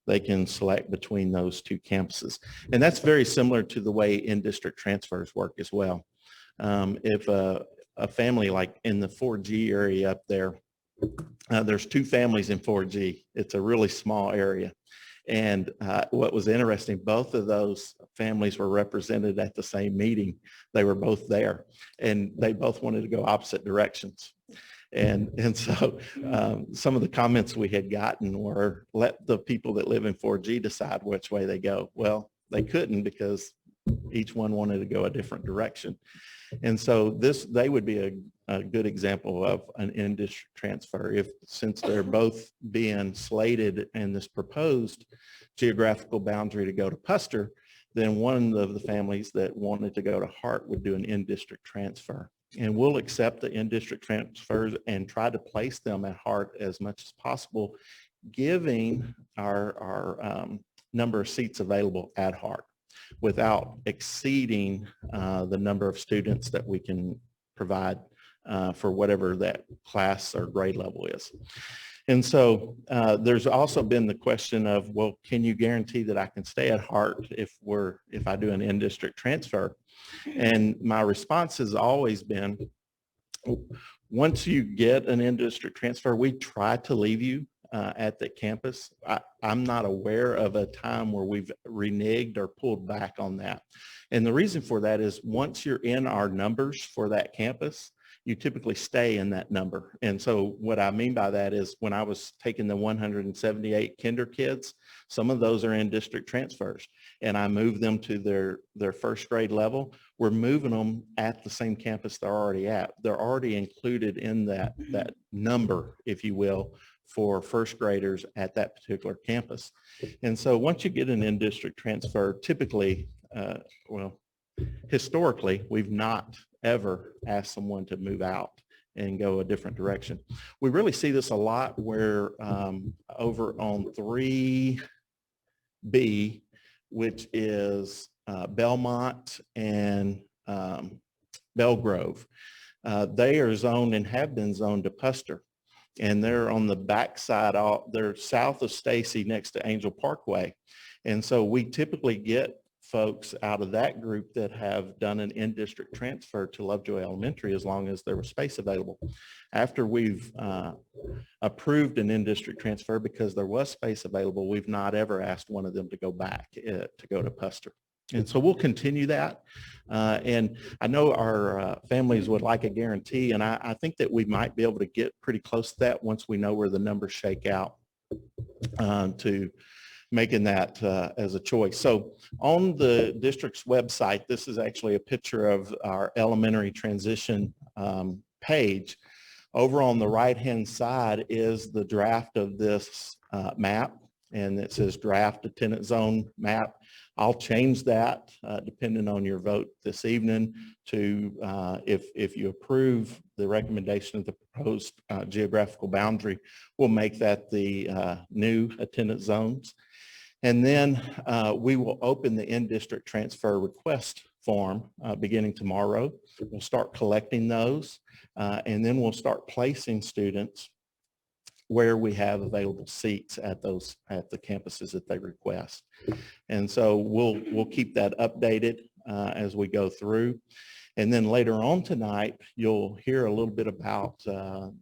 they can select between those 2 campuses. And that's very similar to the way in-district transfers work as well. If a family like in the 4G area up there, there's 2 families in 4G. It's a really small area. And what was interesting, both of those families were represented at the same meeting. They were both there, and they both wanted to go opposite directions. And so some of the comments we had gotten were, let the people that live in 4G decide which way they go. Well, they couldn't, because each one wanted to go a different direction. And so they would be a good example of an in-district transfer, since they're both being slated in this proposed geographical boundary to go to Custer, then one of the families that wanted to go to Hart would do an in-district transfer. And we'll accept the in-district transfers and try to place them at Hart as much as possible, giving our number of seats available at Hart without exceeding the number of students that we can provide for whatever that class or grade level is. And so there's also been the question of, well, can you guarantee that I can stay at Hart if I do an in-district transfer? And my response has always been, once you get an in-district transfer, we try to leave you at the campus. I'm not aware of a time where we've reneged or pulled back on that. And the reason for that is, once you're in our numbers for that campus, you typically stay in that number. And so what I mean by that is, when I was taking the 178 kinder kids, some of those are in district transfers, and I moved them to their first grade level. We're moving them at the same campus they're already at. They're already included in that number, if you will, for first graders at that particular campus. And so once you get an in-district transfer, typically, historically, we've not ever asked someone to move out and go a different direction. We really see this a lot where over on 3B, which is Belmont and Belgrove, they are zoned and have been zoned to Custer. And they're on the backside, they're south of Stacy next to Angel Parkway. And so we typically get folks out of that group that have done an in-district transfer to Lovejoy Elementary, as long as there was space available. After we've approved an in-district transfer because there was space available, we've not ever asked one of them to go back to go to Custer. And so we'll continue that. And I know our families would like a guarantee, and I think that we might be able to get pretty close to that once we know where the numbers shake out, to making that as a choice. So on the district's website, this is actually a picture of our elementary transition page. Over on the right-hand side is the draft of this map, and it says draft attendance zone map. I'll change that depending on your vote this evening to, if you approve the recommendation of the proposed geographical boundary, we'll make that the new attendance zones. And then we will open the in-district transfer request form beginning tomorrow. We'll start collecting those, and then we'll start placing students where we have available seats at the campuses that they request. And so we'll keep that updated as we go through. And then later on tonight, you'll hear a little bit about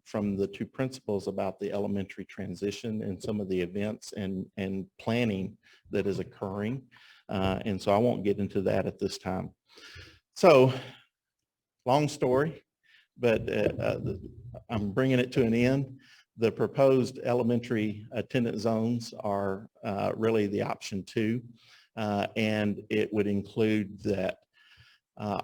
from the two principals about the elementary transition and some of the events and planning that is occurring. And so I won't get into that at this time. So long story, but I'm bringing it to an end. The proposed elementary attendance zones are really the option 2, and it would include that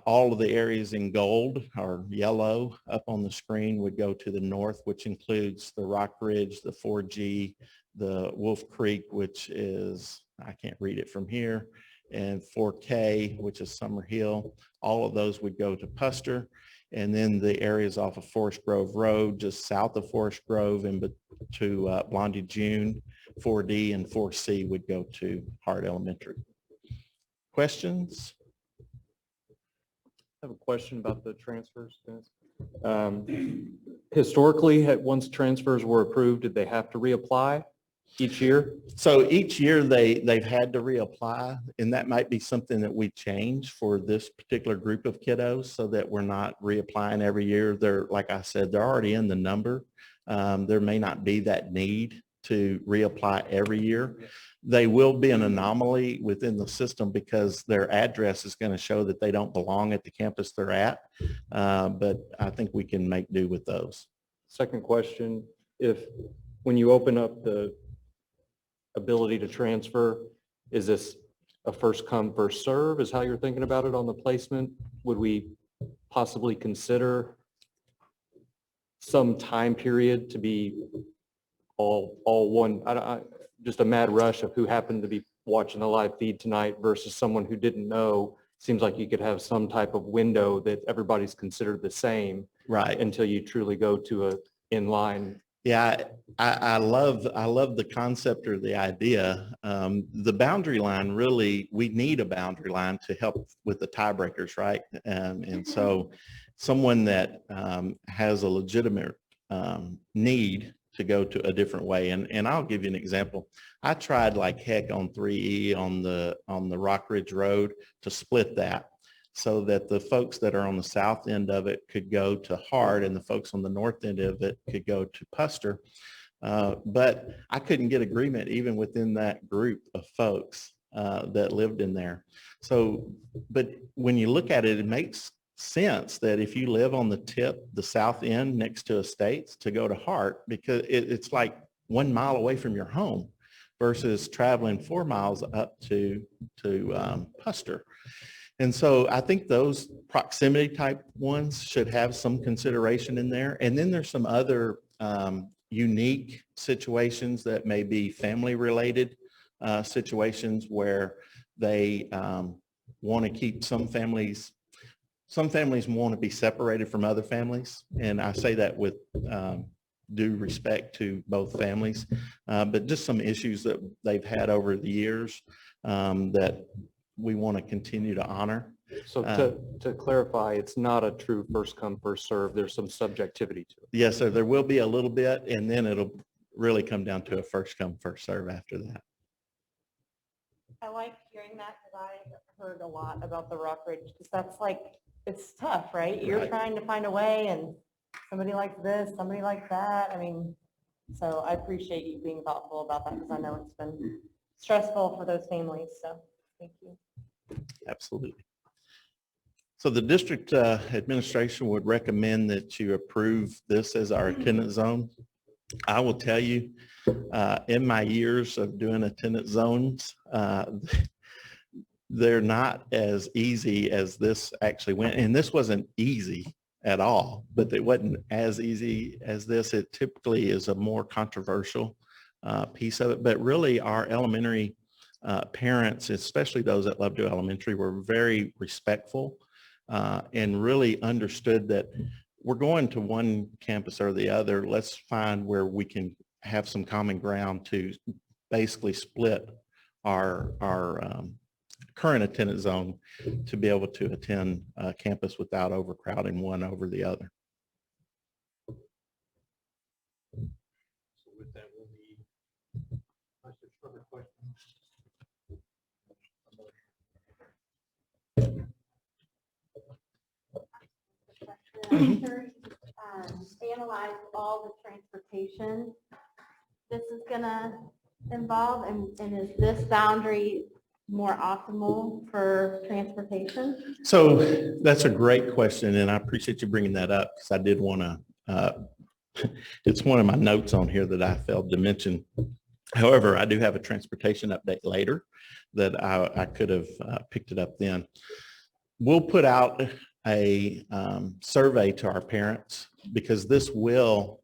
all of the areas in gold or yellow up on the screen would go to the north, which includes the Rock Ridge, the 4G, the Wolf Creek, which is, I can't read it from here, and 4K, which is Summer Hill. All of those would go to Puster. And then the areas off of Forest Grove Road, just south of Forest Grove and to Blondie June, 4D and 4C would go to Hart Elementary. Questions? I have a question about the transfers. Historically, once transfers were approved, did they have to reapply each year? So each year they've had to reapply, and that might be something that we change for this particular group of kiddos so that we're not reapplying every year. They're, like I said, they're already in the number. There may not be that need to reapply every year. They will be an anomaly within the system because their address is going to show that they don't belong at the campus they're at. But I think we can make do with those. Second question, when you open up the ability to transfer, is this a first come, first serve is how you're thinking about it on the placement? Would we possibly consider some time period to be all one, just a mad rush of who happened to be watching the live feed tonight versus someone who didn't know? Seems like you could have some type of window that everybody's considered the same, right, until you truly go to a inline. Yeah, I love the concept or the idea. The boundary line, really, we need a boundary line to help with the tiebreakers, right? And so someone that has a legitimate need to go to a different way. And I'll give you an example. I tried like heck on 3E on the Rock Ridge Road to split that, so that the folks that are on the south end of it could go to Hart and the folks on the north end of it could go to Puster. But I couldn't get agreement even within that group of folks that lived in there. So, but when you look at it, it makes sense that if you live on the south end next to Estates, to go to Hart, because it's like 1 mile away from your home versus traveling 4 miles up to Puster. And so I think those proximity type ones should have some consideration in there. And then there's some other unique situations that may be family related situations where they want to keep some families want to be separated from other families. And I say that with due respect to both families, but just some issues that they've had over the years that we want to continue to honor. So to clarify, it's not a true first come, first serve. There's some subjectivity to it. Yes, sir. There will be a little bit, and then it'll really come down to a first come, first serve after that. I like hearing that because I heard a lot about the Rock Ridge, because that's like, it's tough, right? You're Right. trying to find a way and somebody likes this, somebody likes that. I mean, so I appreciate you being thoughtful about that because I know it's been stressful for those families. So thank you. Absolutely. So the district administration would recommend that you approve this as our attendance zone. I will tell you, in my years of doing attendance zones, they're not as easy as this actually went. And this wasn't easy at all, but it wasn't as easy as this. It typically is a more controversial piece of it. But really, our elementary parents, especially those at Lovejoy Elementary, were very respectful and really understood that we're going to one campus or the other. Let's find where we can have some common ground to basically split our current attendance zone to be able to attend campus without overcrowding one over the other. So with that, we'll need, unless there's further questions. Analyze all the transportation this is gonna involve, and is this boundary more optimal for transportation? So that's a great question, and I appreciate you bringing that up because I did want to, it's one of my notes on here that I failed to mention. However, I do have a transportation update later that I could have picked it up then. We'll put out a survey to our parents because this will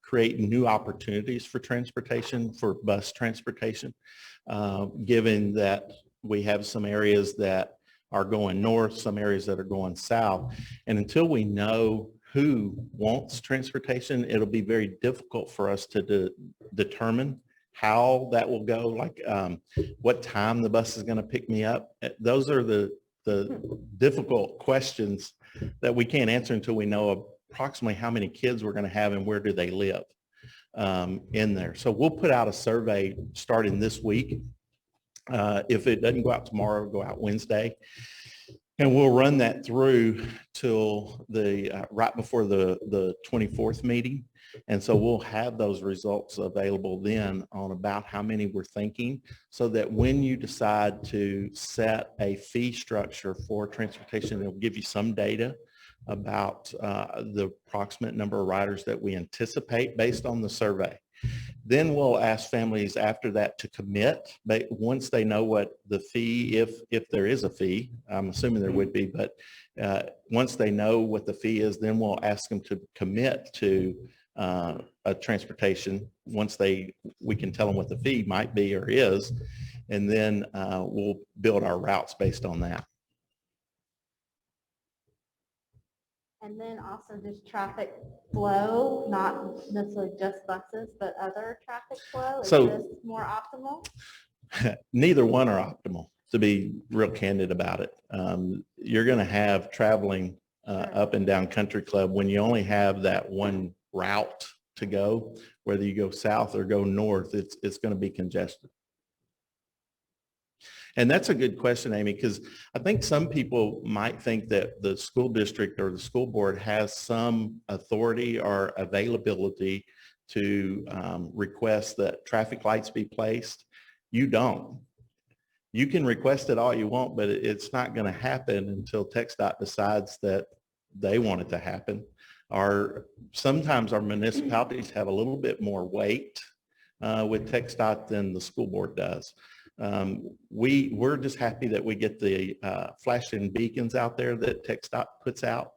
create new opportunities for transportation, for bus transportation, given that we have some areas that are going north, some areas that are going south. And until we know who wants transportation, it'll be very difficult for us to determine how that will go, like what time the bus is going to pick me up. Those are the difficult questions that we can't answer until we know approximately how many kids we're going to have and where do they live in there. So we'll put out a survey starting this week. If it doesn't go out tomorrow, it'll go out Wednesday. And we'll run that through till the right before the 24th meeting. And so we'll have those results available then on about how many we're thinking, so that when you decide to set a fee structure for transportation, it'll give you some data about the approximate number of riders that we anticipate based on the survey. Then we'll ask families after that to commit, but once they know what the fee, if there is a fee, I'm assuming there would be, but once they know what the fee is, then we'll ask them to commit to a transportation. Once we can tell them what the fee might be or is, and then we'll build our routes based on that. And then also just traffic flow, not necessarily just buses, but other traffic flow. Is So- this more optimal? Neither one are optimal, to be real candid about it. You're going to have traveling up and down Country Club when you only have that one route to go, whether you go south or go north, it's going to be congested. And that's a good question, Amy, because I think some people might think that the school district or the school board has some authority or availability to request that traffic lights be placed. You don't. You can request it all you want, but it's not going to happen until TxDOT decides that they want it to happen. Sometimes our municipalities have a little bit more weight with TxDOT than the school board does. We're just happy that we get the flashing beacons out there that TxDOT puts out.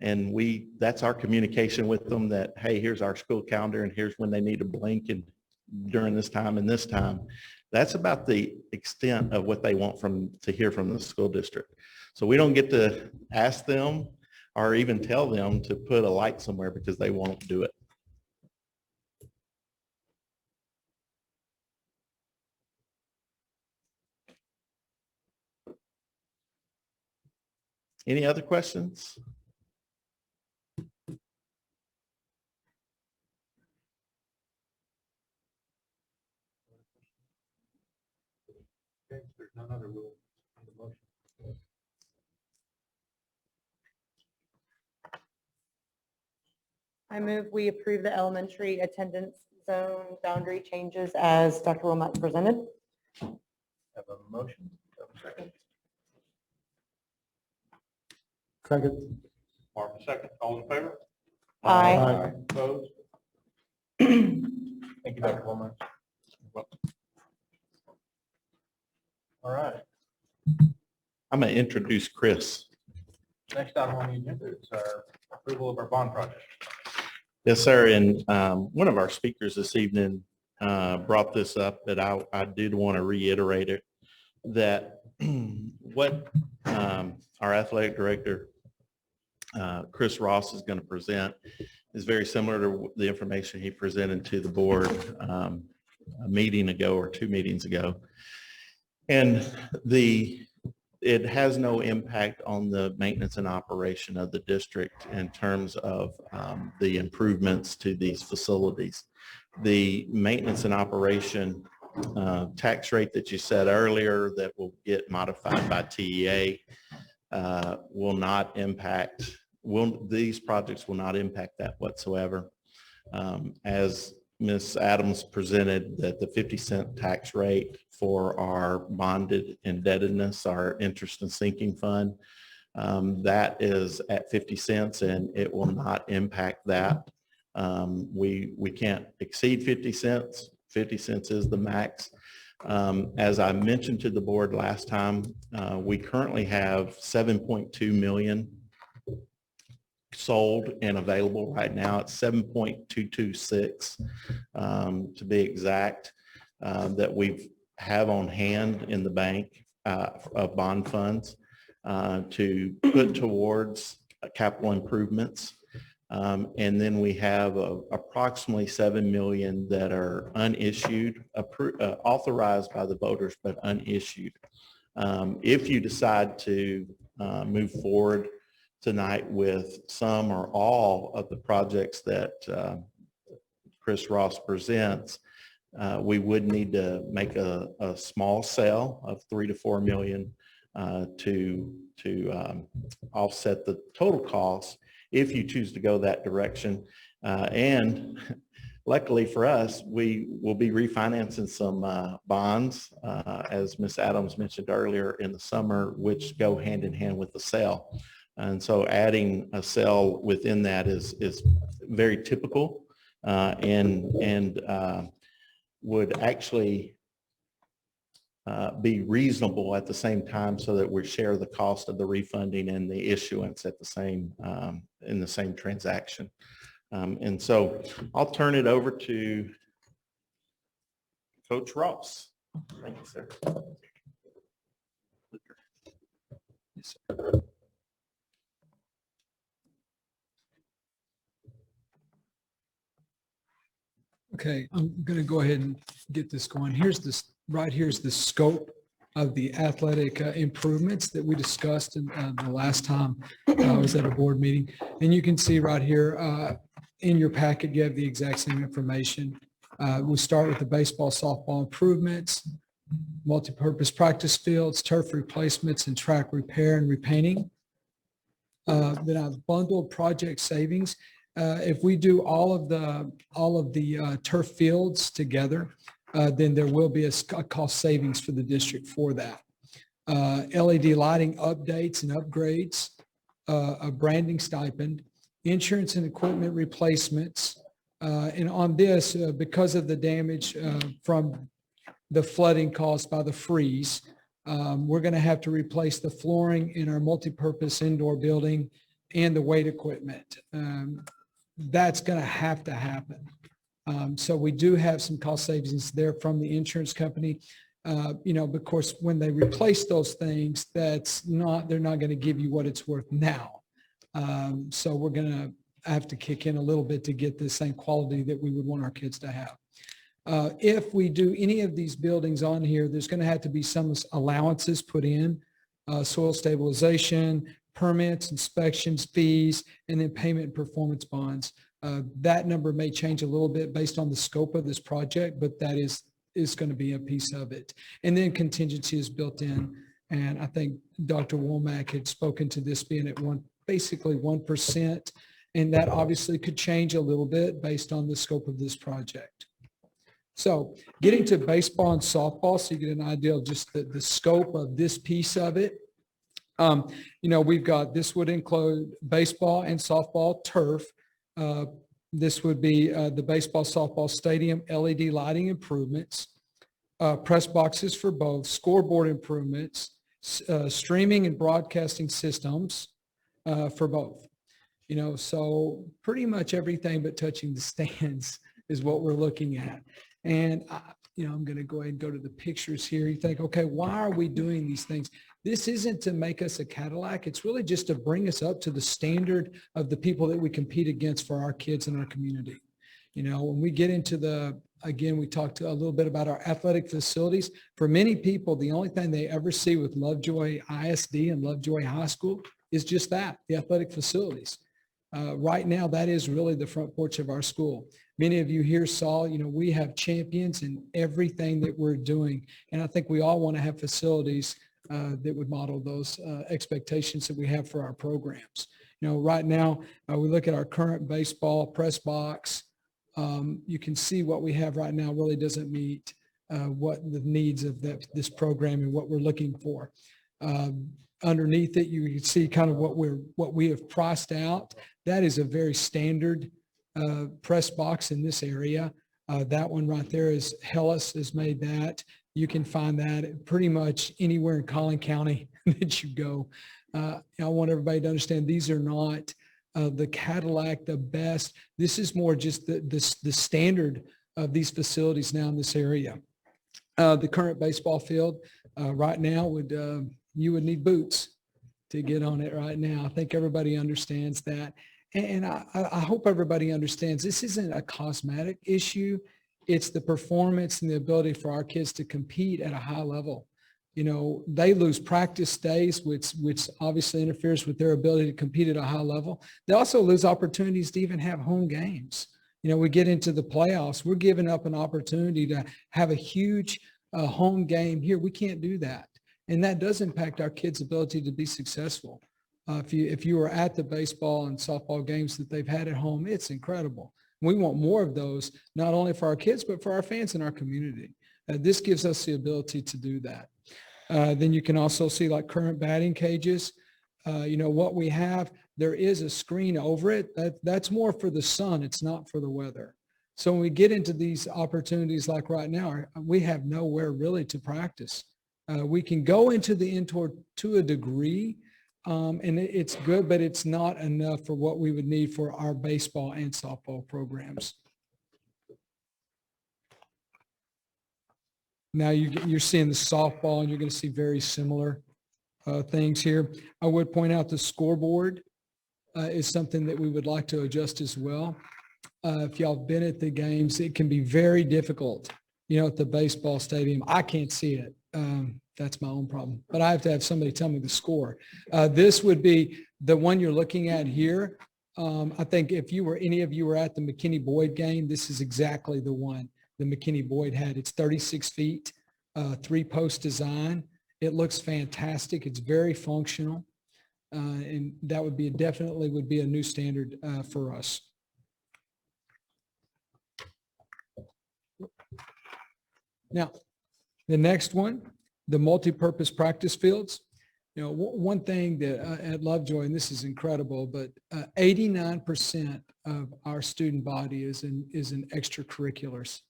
And that's our communication with them that, hey, here's our school calendar and here's when they need to blink and during this time and this time. That's about the extent of what they want to hear from the school district. So we don't get to ask them or even tell them to put a light somewhere because they won't do it. Any other questions? Okay, if there's none other, we'll need a motion. I move we approve the elementary attendance zone boundary changes as Dr. Wilmot presented. Have a motion, have a second. Second. Mark, second. All in favor? Aye. Opposed? you, Dr. Womack. All right, I'm going to introduce Chris. next item on the agenda is our approval of our bond project. Yes, sir. And one of our speakers this evening brought this up, but I did want to reiterate it, that what our athletic director, Chris Ross, is going to present is very similar to the information he presented to the board a meeting ago or 2 meetings ago. And it has no impact on the maintenance and operation of the district in terms of the improvements to these facilities. The maintenance and operation tax rate that you said earlier that will get modified by TEA will not impact, these projects will not impact that whatsoever. As Ms. Adams presented, that the 50-cent tax rate for our bonded indebtedness, our interest and sinking fund, that is at 50 cents and it will not impact that. We can't exceed 50 cents. 50 cents is the max. As I mentioned to the board last time, we currently have 7.2 million sold and available right now. It's 7.226 to be exact, that we have on hand in the bank of bond funds to put towards capital improvements. And then we have approximately 7 million that are unissued, authorized by the voters, but unissued. If you decide to move forward tonight with some or all of the projects that Chris Ross presents, we would need to make a small sale of 3 to 4 million to offset the total cost if you choose to go that direction. And luckily for us, we will be refinancing some bonds, as Ms. Adams mentioned earlier, in the summer, which go hand in hand with the sale. And so adding a sale within that is very typical and would actually be reasonable at the same time, so that we share the cost of the refunding and the issuance at the same in the same transaction. And so I'll turn it over to Coach Ross. Thank you, sir. Yes, sir. Okay, I'm going to go ahead and get this going. Here's this, right here's the scope of the athletic improvements that we discussed in, the last time I was at a board meeting. And you can see right here in your packet, you have the exact same information. We'll start with the baseball, softball improvements, multi-purpose practice fields, turf replacements, and track repair and repainting. Then I've bundled project savings. If we do all of the turf fields together, then there will be a cost savings for the district for that. LED lighting updates and upgrades, a branding stipend, insurance and equipment replacements. And on this, because of the damage from the flooding caused by the freeze, we're going to have to replace the flooring in our multipurpose indoor building and the weight equipment. That's going to happen. So we do have some cost savings there from the insurance company. Of course, when they replace those things, they're not going to give you what it's worth now. So we're going to have to kick in a little bit to get the same quality that we would want our kids to have. If we do any of these buildings on here, there's going to have to be some allowances put in, soil stabilization, permits, inspections, fees, and then payment and performance bonds. That number may change a little bit based on the scope of this project, but that is going to be a piece of it. And then contingency is built in. And I think Dr. Womack had spoken to this being at basically 1%. And that obviously could change a little bit based on the scope of this project. So getting to baseball and softball, so you get an idea of just the scope of this piece of it. We've got, this would include baseball and softball turf, This would be the baseball, softball stadium, LED lighting improvements, press boxes for both, scoreboard improvements, streaming and broadcasting systems for both. You know, so pretty much everything but touching the stands is what we're looking at. And, you know, I'm going to go ahead and go to the pictures here. You think, okay, why are we doing these things? This isn't to make us a Cadillac. It's really just to bring us up to the standard of the people that we compete against for our kids in our community. You know, when we get into again, we talked a little bit about our athletic facilities. For many people, the only thing they ever see with Lovejoy ISD and Lovejoy High School is just that, the athletic facilities. Right now, that is really the front porch of our school. Many of you here saw, you know, we have champions in everything that we're doing. And I think we all want to have facilities that would model those expectations that we have for our programs. You know, right now, we look at our current baseball press box. You can see what we have right now really doesn't meet what the needs of this program and what we're looking for. Underneath it, you can see kind of what we have priced out. That is a very standard press box in this area. That one right there is Hellas has made that. You can find that pretty much anywhere in Collin County that you go. I want everybody to understand these are not the Cadillac, the best. This is more just the standard of these facilities now in this area. The current baseball field right now you would need boots to get on it right now. I think everybody understands that. And I hope everybody understands this isn't a cosmetic issue. It's the performance and the ability for our kids to compete at a high level. You know, they lose practice days, which obviously interferes with their ability to compete at a high level. They also lose opportunities to even have home games. You know, we get into the playoffs, we're giving up an opportunity to have a huge home game here. We can't do that. And that does impact our kids' ability to be successful. If you were at the baseball and softball games that they've had at home, it's incredible. We want more of those, not only for our kids, but for our fans in our community. This gives us the ability to do that. Then you can also see like current batting cages. You know, what we have, there is a screen over it. That's more for the sun. It's not for the weather. So when we get into these opportunities like right now, we have nowhere really to practice. We can go into the indoor to a degree, and it's good, but it's not enough for what we would need for our baseball and softball programs. Now you're seeing the softball, and you're going to see very similar things here. I would point out the scoreboard is something that we would like to adjust as well. If y'all have been at the games, it can be very difficult, you know, at the baseball stadium. I can't see it. That's my own problem, but I have to have somebody tell me the score. This would be the one you're looking at here. I think if any of you were at the McKinney-Boyd game, this is exactly the one the McKinney-Boyd had. It's 36 feet, 3-post design. It looks fantastic. It's very functional. And that would definitely would be a new standard for us. Now, the next one, the multi-purpose practice fields. You know, one thing that at Lovejoy, and this is incredible, but 89% of our student body is in extracurriculars.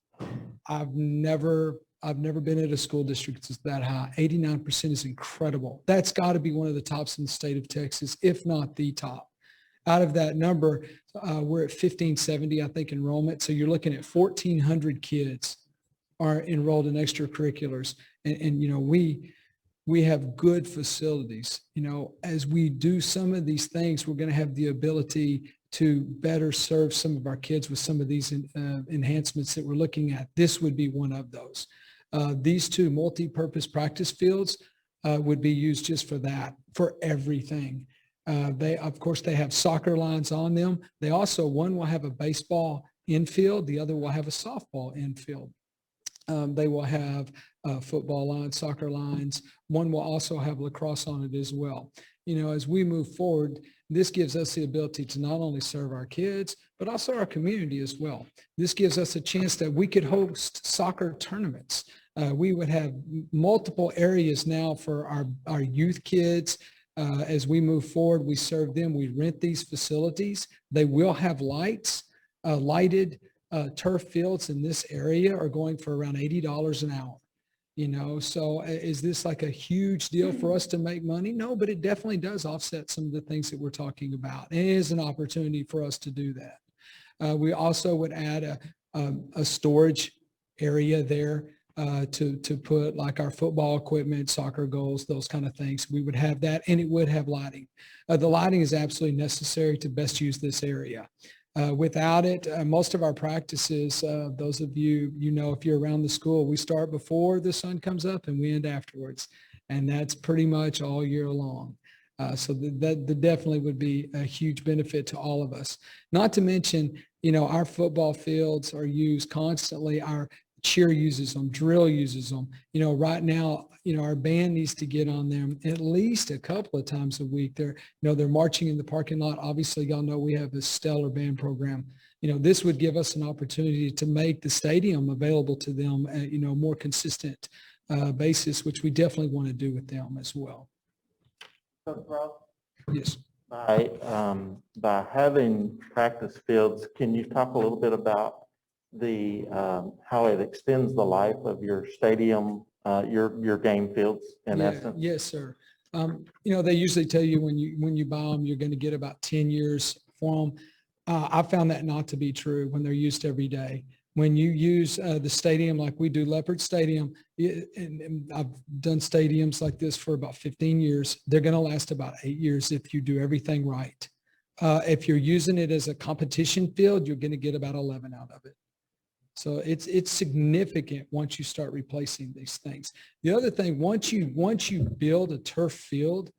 I've never been at a school district that's that high. 89% is incredible. That's got to be one of the tops in the state of Texas, if not the top. Out of that number, we're at 1570, I think, enrollment. So you're looking at 1,400 kids are enrolled in extracurriculars. And you know, we have good facilities. You know, as we do some of these things, we're going to have the ability to better serve some of our kids with some of these enhancements that we're looking at. This would be one of those. These two multi-purpose practice fields would be used just for that, for everything. Of course, they have soccer lines on them. They also, one will have a baseball infield, the other will have a softball infield. They will have football lines, soccer lines. One will also have lacrosse on it as well. You know, as we move forward, this gives us the ability to not only serve our kids, but also our community as well. This gives us a chance that we could host soccer tournaments. We would have multiple areas now for our youth kids. As we move forward, we serve them. We rent these facilities. They will have lights. lighted turf fields in this area are going for around $80 an hour. So is this like a huge deal for us to make money? No, but it definitely does offset some of the things that we're talking about. And it is an opportunity for us to do that. We also would add a storage area there to put like our football equipment, soccer goals, those kind of things. We would have that, and it would have lighting. The lighting is absolutely necessary to best use this area. Without it, most of our practices, those of you, if you're around the school, we start before the sun comes up and we end afterwards. And that's pretty much all year long. So that definitely would be a huge benefit to all of us. Not to mention, our football fields are used constantly. Our cheer uses them, drill uses them. Right now, our band needs to get on them at least a couple of times a week. They're marching in the parking lot. Obviously, y'all know we have a stellar band program. This would give us an opportunity to make the stadium available to them at, more consistent basis, which we definitely want to do with them as well. Yes. By having practice fields, can you talk a little bit about the how it extends the life of your stadium, your game fields in essence? Yes, sir. They usually tell you when you buy them, you're going to get about 10 years for them. I found that not to be true when they're used every day. When you use the stadium like we do, Leopard Stadium, and I've done stadiums like this for about 15 years, they're going to last about 8 years if you do everything right. If you're using it as a competition field, you're going to get about 11 out of it. So it's significant once you start replacing these things. The other thing, once you build a turf field,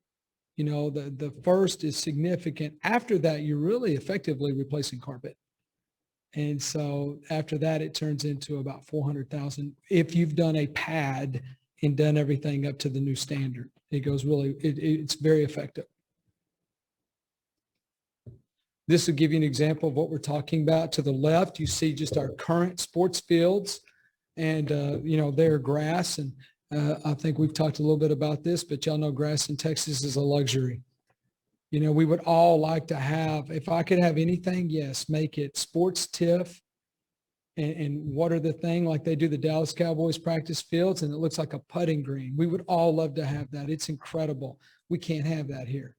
the first is significant. After that, you're really effectively replacing carpet. And so after that, it turns into about 400,000. If you've done a pad and done everything up to the new standard, it's very effective. This will give you an example of what we're talking about. To the left, you see just our current sports fields, and they're grass. And I think we've talked a little bit about this, but y'all know grass in Texas is a luxury. We would all like to have, if I could have anything, yes, make it sports TIF and water the thing like they do the Dallas Cowboys practice fields, and it looks like a putting green. We would all love to have that. It's incredible. We can't have that here.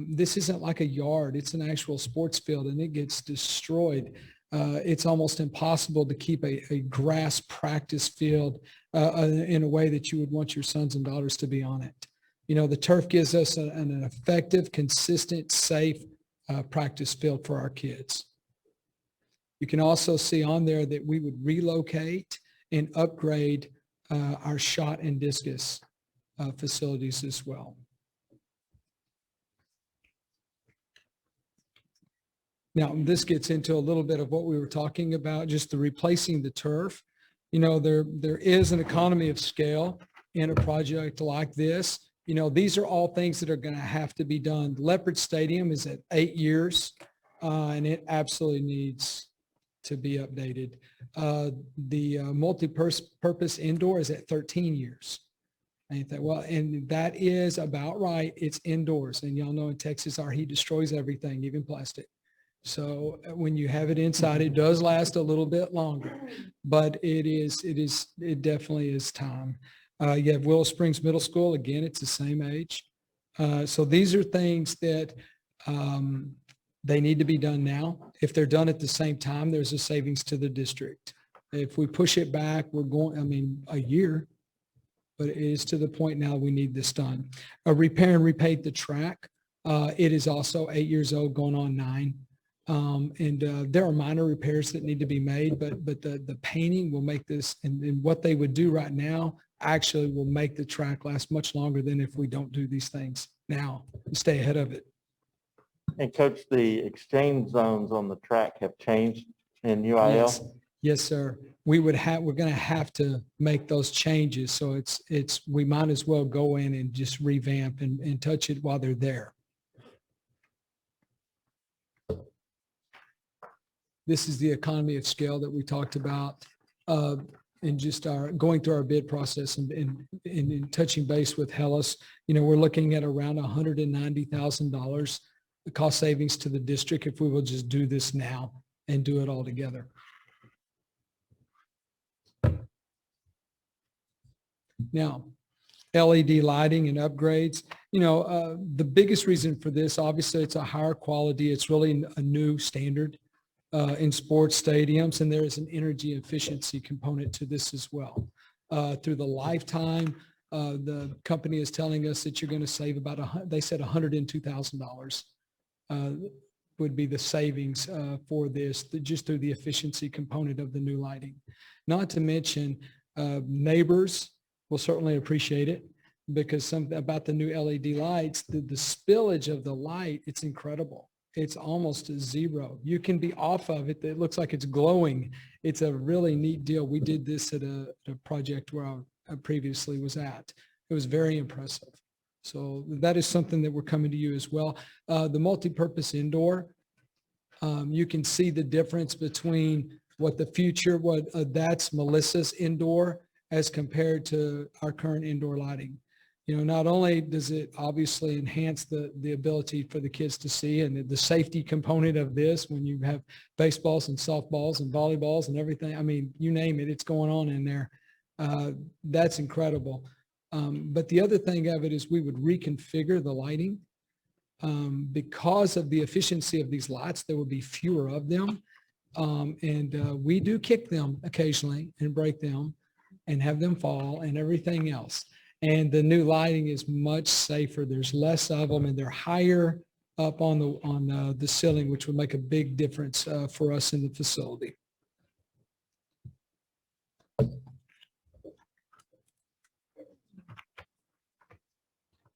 This isn't like a yard. It's an actual sports field, and it gets destroyed. It's almost impossible to keep a grass practice field in a way that you would want your sons and daughters to be on it. The turf gives us an effective, consistent, safe practice field for our kids. You can also see on there that we would relocate and upgrade our shot and discus facilities as well. Now, this gets into a little bit of what we were talking about, just the replacing the turf. There is an economy of scale in a project like this. These are all things that are going to have to be done. Leopard Stadium is at 8 years, and it absolutely needs to be updated. The multi-purpose indoor is at 13 years. And that is about right. It's indoors. And y'all know in Texas, our heat destroys everything, even plastic. So when you have it inside, it does last a little bit longer, but it definitely is time. You have Willow Springs Middle School. Again, it's the same age. So these are things that they need to be done now. If they're done at the same time, there's a savings to the district. If we push it back, a year, but it is to the point now we need this done. Repair and repaint the track. It is also 8 years old, going on 9. There are minor repairs that need to be made, but the painting will make this, and what they would do right now actually will make the track last much longer than if we don't do these things now and stay ahead of it. And Coach, the exchange zones on the track have changed in UIL? Yes, sir. We're going to have to make those changes. So we might as well go in and just revamp and touch it while they're there. This is the economy of scale that we talked about, and just going through our bid process and touching base with Hellas. We're looking at around $190,000 cost savings to the district if we will just do this now. and do it all together. Now, LED lighting and upgrades, the biggest reason for this, obviously, it's a higher quality. It's really a new standard in sports stadiums, and there is an energy efficiency component to this as well. Through the lifetime, the company is telling us that you're going to save about, they said $102,000 would be the savings for this, just through the efficiency component of the new lighting. Not to mention, neighbors will certainly appreciate it, because something about the new LED lights, the spillage of the light, it's incredible. It's almost a zero. You can be off of it. It looks like it's glowing. It's a really neat deal. We did this at a project where I previously was at. It was very impressive. So that is something that we're coming to you as well. The multi-purpose indoor, you can see the difference between what the future, that's Melissa's indoor as compared to our current indoor lighting. Not only does it obviously enhance the ability for the kids to see, and the safety component of this, when you have baseballs and softballs and volleyballs and everything, I mean, you name it, it's going on in there. That's incredible. But the other thing of it is we would reconfigure the lighting. Because of the efficiency of these lights, there would be fewer of them. We do kick them occasionally and break them and have them fall and everything else. And the new lighting is much safer. There's less of them, and they're higher up on the ceiling, which would make a big difference for us in the facility.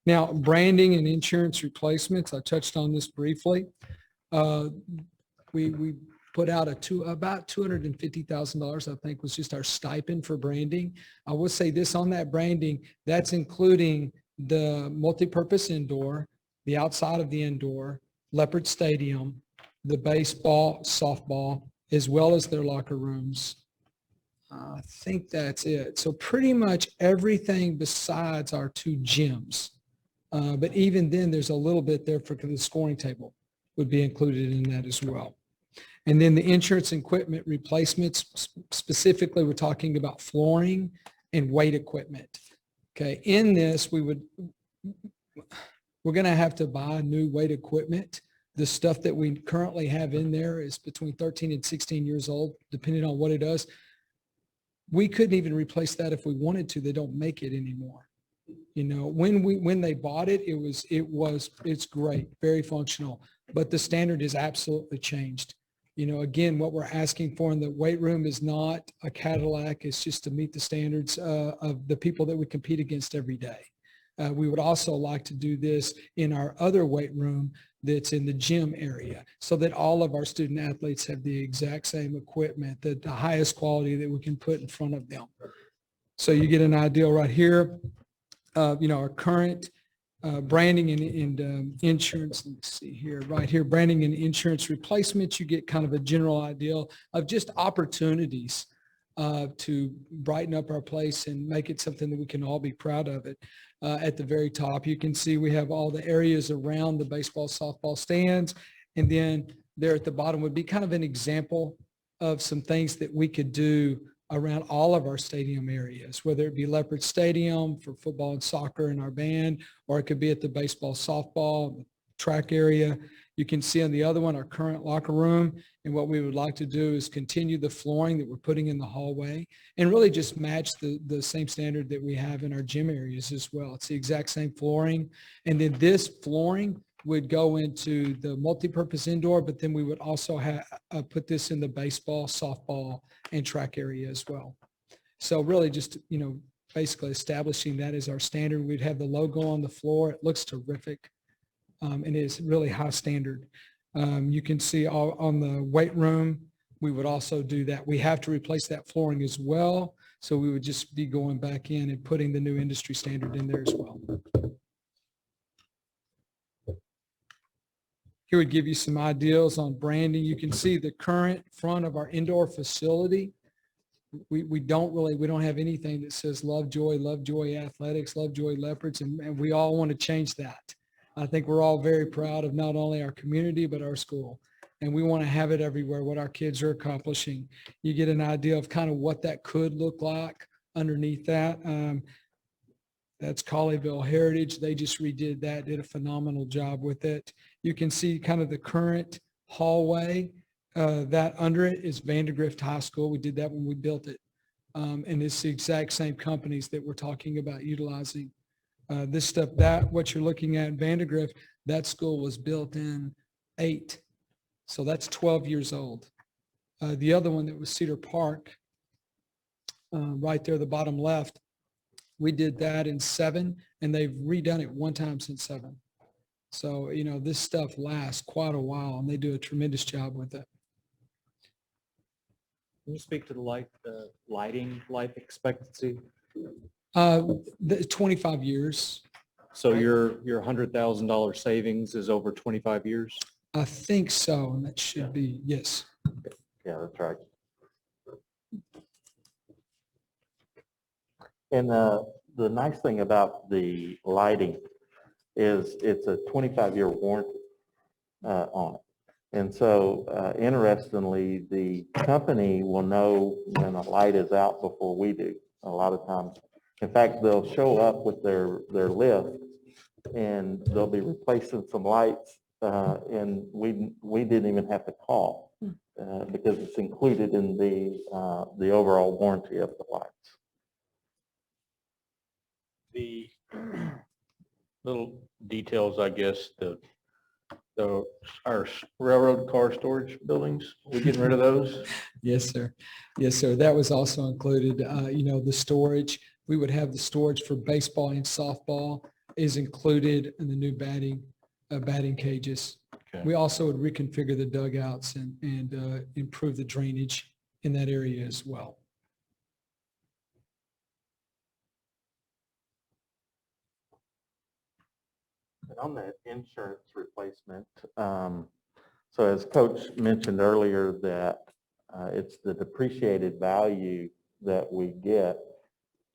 Now, branding and insurance replacements, I touched on this briefly. We put out about $250,000, I think, was just our stipend for branding. I will say this on that branding, that's including the multipurpose indoor, the outside of the indoor, Leopard Stadium, the baseball, softball, as well as their locker rooms. I think that's it. So pretty much everything besides our two gyms. But even then, there's a little bit there for the scoring table would be included in that as well. And then the insurance equipment replacements, specifically, we're talking about flooring and weight equipment. Okay, in this, we're going to have to buy new weight equipment. The stuff that we currently have in there is between 13 and 16 years old, depending on what it does. We couldn't even replace that if we wanted to. They don't make it anymore. When they bought it, it's great, very functional, but the standard is absolutely changed. Again, what we're asking for in the weight room is not a Cadillac. It's just to meet the standards of the people that we compete against every day. We would also like to do this in our other weight room that's in the gym area, so that all of our student athletes have the exact same equipment, the highest quality that we can put in front of them. So you get an idea right here. Our current branding and insurance, let me see here, right here, branding and insurance replacements, you get kind of a general idea of just opportunities to brighten up our place and make it something that we can all be proud of it. At the very top, you can see we have all the areas around the baseball, softball stands, and then there at the bottom would be kind of an example of some things that we could do around all of our stadium areas, whether it be Leopard Stadium for football and soccer and our band, or it could be at the baseball, softball, track area. You can see on the other one, our current locker room. And what we would like to do is continue the flooring that we're putting in the hallway and really just match the same standard that we have in our gym areas as well. It's the exact same flooring. And then this flooring would go into the multipurpose indoor, but then we would also put this in the baseball, softball, and track area as well. So really just, basically establishing that as our standard. We'd have the logo on the floor. It looks terrific. And it is really high standard. You can see on the weight room, we would also do that. We have to replace that flooring as well. So we would just be going back in and putting the new industry standard in there as well. Here we give you some ideas on branding. You can see the current front of our indoor facility. We don't have anything that says Lovejoy Athletics, Lovejoy Leopards, and we all want to change that. I think we're all very proud of not only our community, but our school. and we want to have it everywhere, what our kids are accomplishing. You get an idea of kind of what that could look like underneath that. That's Colleyville Heritage. They just redid that, did a phenomenal job with it. You can see kind of the current hallway. That under it is Vandergrift High School. We did that when we built it. And it's the exact same companies that we're talking about utilizing. This stuff, what you're looking at in Vandergrift, that school was built in 8. So that's 12 years old. The other one that was Cedar Park, right there, the bottom left, we did that in 7, and they've redone it one time since 7. So, this stuff lasts quite a while, and they do a tremendous job with it. Can you speak to the lighting life expectancy? The 25 years. So your $100,000 savings is over 25 years? I think so, and that should be, yes. Yeah, that's right. And the nice thing about the lighting is it's a 25-year warranty on it. And so interestingly, the company will know when a light is out before we do a lot of times. In fact, they'll show up with their lift and they'll be replacing some lights and we didn't even have to call because it's included in the overall warranty of the lights. The little details, I guess, our railroad car storage buildings, we getting rid of those? Yes, sir. Yes, sir. That was also included, the storage. We would have the storage for baseball and softball is included in the new batting cages. Okay. We also would reconfigure the dugouts and improve the drainage in that area as well. And on that insurance replacement, so as Coach mentioned earlier that it's the depreciated value that we get,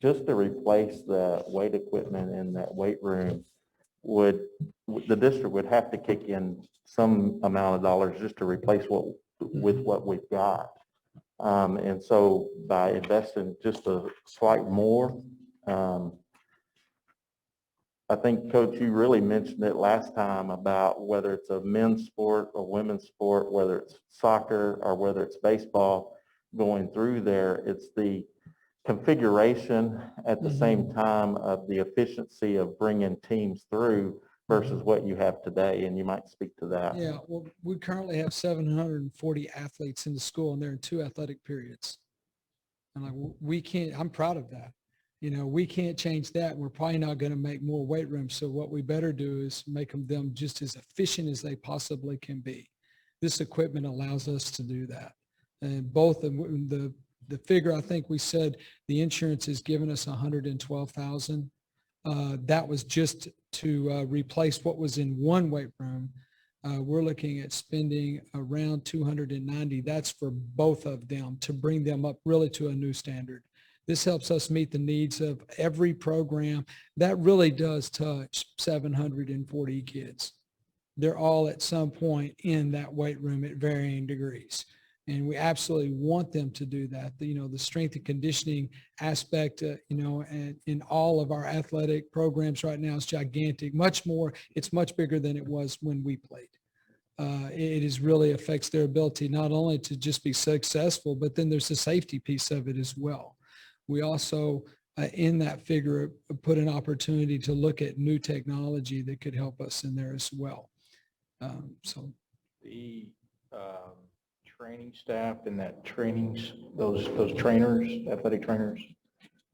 just to replace the weight equipment in that weight room the district would have to kick in some amount of dollars just to replace with what we've got. And so by investing just a slight more, I think, Coach, you really mentioned it last time about whether it's a men's sport or women's sport, whether it's soccer or whether it's baseball going through there. It's the configuration at the same time of the efficiency of bringing teams through versus what you have today. And you might speak to that. Yeah, well, we currently have 740 athletes in the school and they're in 2 athletic periods. And we can't, I'm proud of that. We can't change that. We're probably not going to make more weight rooms. So what we better do is make them just as efficient as they possibly can be. This equipment allows us to do that. And both the figure, I think we said the insurance has given us $112,000. That was just to replace what was in one weight room. We're looking at spending around $290,000. That's for both of them to bring them up really to a new standard. This helps us meet the needs of every program. That really does touch 740 kids. They're all at some point in that weight room at varying degrees. And we absolutely want them to do that. The strength and conditioning aspect, and in all of our athletic programs right now is gigantic, much more. It's much bigger than it was when we played. It really affects their ability not only to just be successful, but then there's the safety piece of it as well. We also, in that figure, put an opportunity to look at new technology that could help us in there as well. So the training staff and that those trainers, athletic trainers,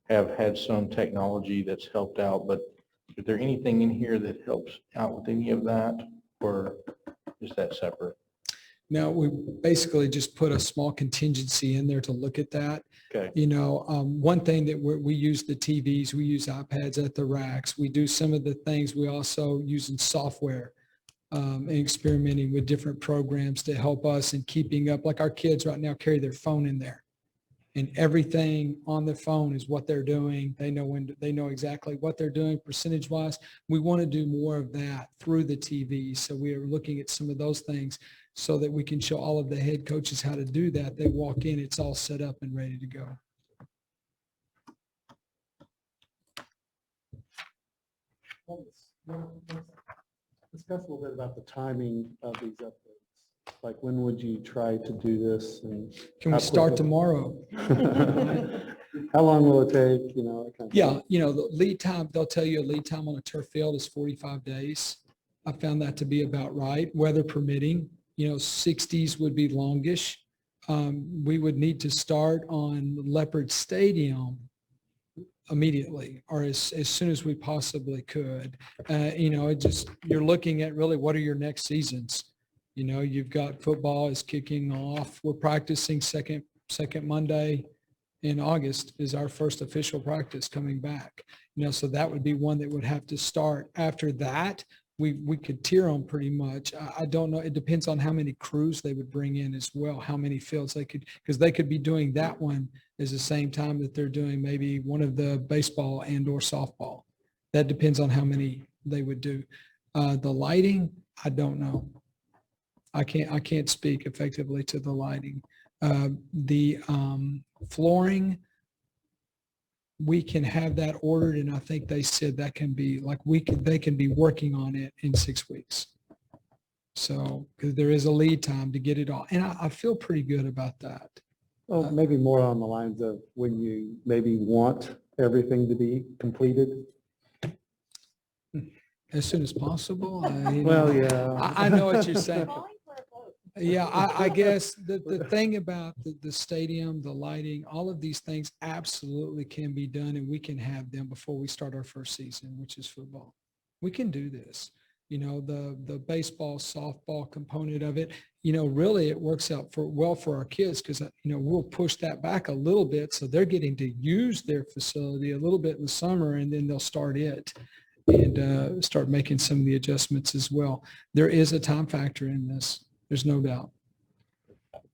have had some technology that's helped out, but is there anything in here that helps out with any of that, or is that separate? now we basically just put a small contingency in there to look at that. Okay. One thing that we use the TVs, we use iPads at the racks. We do some of the things we also use in software. And experimenting with different programs to help us in keeping up. Like our kids right now carry their phone in there, and everything on the phone is what they're doing. They know exactly what they're doing percentage wise. We want to do more of that through the TV. So we are looking at some of those things so that we can show all of the head coaches how to do that. They walk in, it's all set up and ready to go. Discuss a little bit about the timing of these updates. Like, when would you try to do this? And Can how we start quickly? tomorrow? How long will it take, you know? that kind of Yeah, thing? the lead time, they'll tell you a lead time on a turf field is 45 days. I found that to be about right, weather permitting. 60s would be longish. We would need to start on Leopard Stadium immediately, or as soon as we possibly could. You're looking at really what are your next seasons. You've got football is kicking off. We're practicing second Monday in August is our first official practice coming back. So that would be one that would have to start. After that, we could tier them pretty much. I don't know. It depends on how many crews they would bring in as well, how many fields they could, because they could be doing that one is the same time that they're doing maybe one of the baseball and or softball. That depends on how many they would do. The lighting, I don't know. I can't speak effectively to the lighting. The flooring, we can have that ordered, and I think they said that can be they can be working on it in 6 weeks. So, because there is a lead time to get it all, and I feel pretty good about that. Well, maybe more on the lines of when you maybe want everything to be completed. As soon as possible. Well, yeah. I know what you're saying. Yeah, I guess the thing about the stadium, the lighting, all of these things absolutely can be done, and we can have them before we start our first season, which is football. We can do this. The baseball, softball component of it, really it works out well for our kids because, we'll push that back a little bit so they're getting to use their facility a little bit in the summer, and then they'll start it and start making some of the adjustments as well. There is a time factor in this. There's no doubt.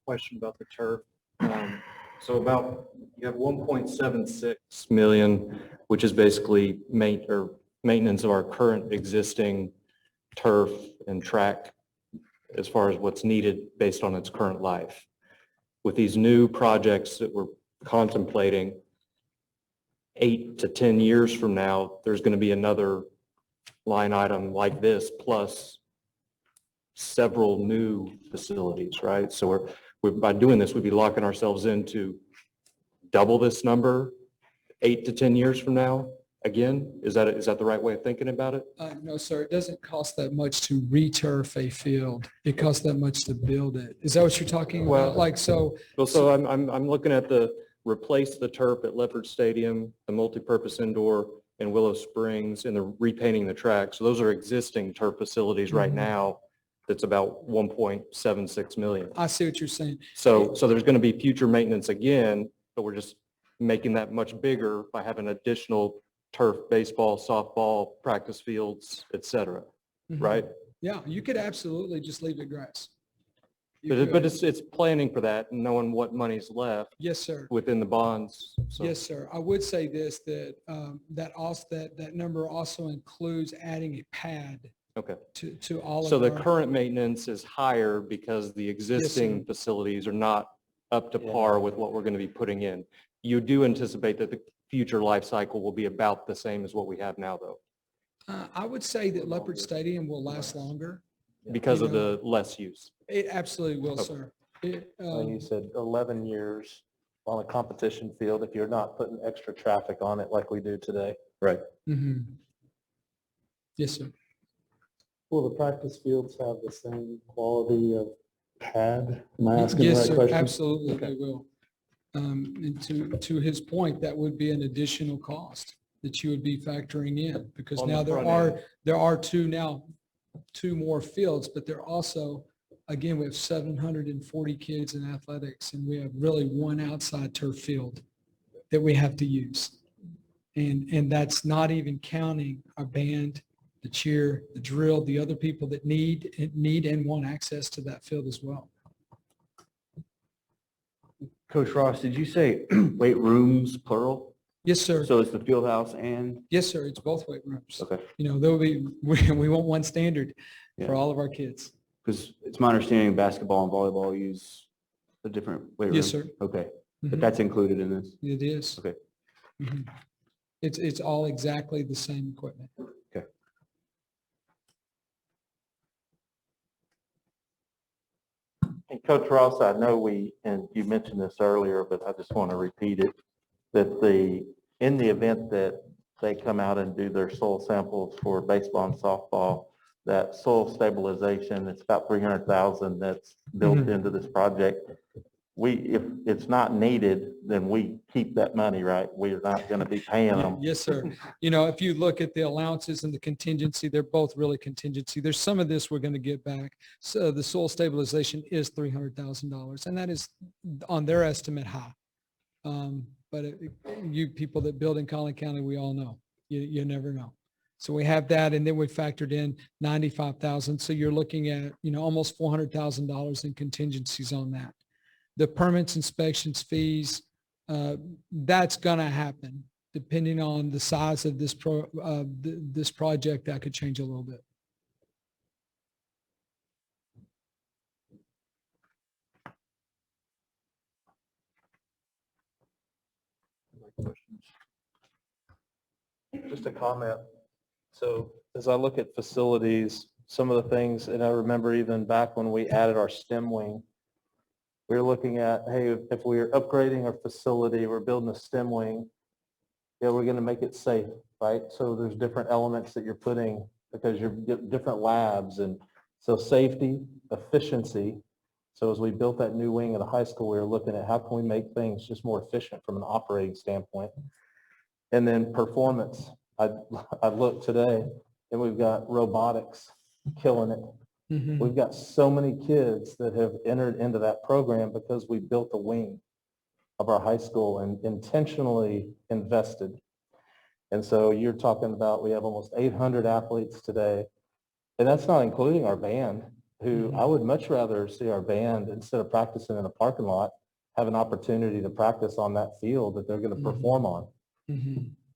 Question about the turf. So you have 1.76 million, which is basically maintenance of our current existing turf and track as far as what's needed based on its current life. With these new projects that we're contemplating, 8 to 10 years from now, there's going to be another line item like this plus several new facilities, right? So we're by doing this, we'd be locking ourselves into double this number 8 to 10 years from now. Again, is that the right way of thinking about it? No, sir. It doesn't cost that much to re-turf a field. It costs that much to build it. Is that what you're talking about? So I'm looking at replace the turf at Leopard Stadium, the multipurpose indoor in Willow Springs, and the repainting the track. So those are existing turf facilities right now. That's about 1.76 million. I see what you're saying. So there's going to be future maintenance again, but we're just making that much bigger by having additional turf, baseball, softball, practice fields, et cetera, right? Yeah, you could absolutely just leave it grass. But it's planning for that and knowing what money's left. Yes, sir. Within the bonds. So. Yes, sir. I would say this, that that number also includes adding a pad. Okay. To all of So the our- current maintenance is higher because the existing facilities are not up to par with what we're going to be putting in. You do anticipate that the future life cycle will be about the same as what we have now, though? I would say that Leopard Stadium will last longer. Because of the less use? It absolutely will, sir. You said 11 years on a competition field if you're not putting extra traffic on it like we do today. Right. Yes, sir. Will the practice fields have the same quality of pad? Am I asking the Yes, right sir. question? Absolutely, Okay. they will. And to his point, that would be an additional cost that you would be factoring in because On now the front there are two more fields, but they're also, again, we have 740 kids in athletics and we have really one outside turf field that we have to use. And that's not even counting our band, the cheer, the drill, the other people that need and want access to that field as well. Coach Ross, did you say weight rooms plural? Yes, sir. So it's the field house and? Yes, sir. It's both weight rooms. Okay. There'll be, we want one standard for all of our kids. Because it's my understanding basketball and volleyball use a different weight room. Yes, sir. Okay, but Mhm. that's included in this. It is. Okay. Mhm. It's all exactly the same equipment. Okay. And Coach Ross, I know and you mentioned this earlier, but I just want to repeat it, that in the event that they come out and do their soil samples for baseball and softball, that soil stabilization, it's about 300,000 that's built Mhm. into this project. If it's not needed, then we keep that money, right? We're not going to be paying them. Yes, sir. If you look at the allowances and the contingency, they're both really contingency. There's some of this we're going to get back. So the soil stabilization is $300,000, and that is on their estimate high. But you people that build in Collin County, we all know, you never know. So we have that, and then we factored in 95,000. So you're looking at, almost $400,000 in contingencies on that. The permits, inspections, fees, that's going to happen. Depending on the size of this project, that could change a little bit. Just a comment. So as I look at facilities, some of the things, and I remember even back when we added our STEM wing, we were looking at, hey, if we're upgrading our facility, we're building a STEM wing, yeah, we're going to make it safe, right? So there's different elements that you're putting because you're different labs, and so safety, efficiency. So as we built that new wing at the high school, we were looking at how can we make things just more efficient from an operating standpoint. And then performance. I looked today and we've got robotics killing it. Mhm. We've got so many kids that have entered into that program because we built a wing of our high school and intentionally invested. And so you're talking about, we have almost 800 athletes today. And that's not including our band, who I would much rather see our band, instead of practicing in a parking lot, have an opportunity to practice on that field that they're going to perform on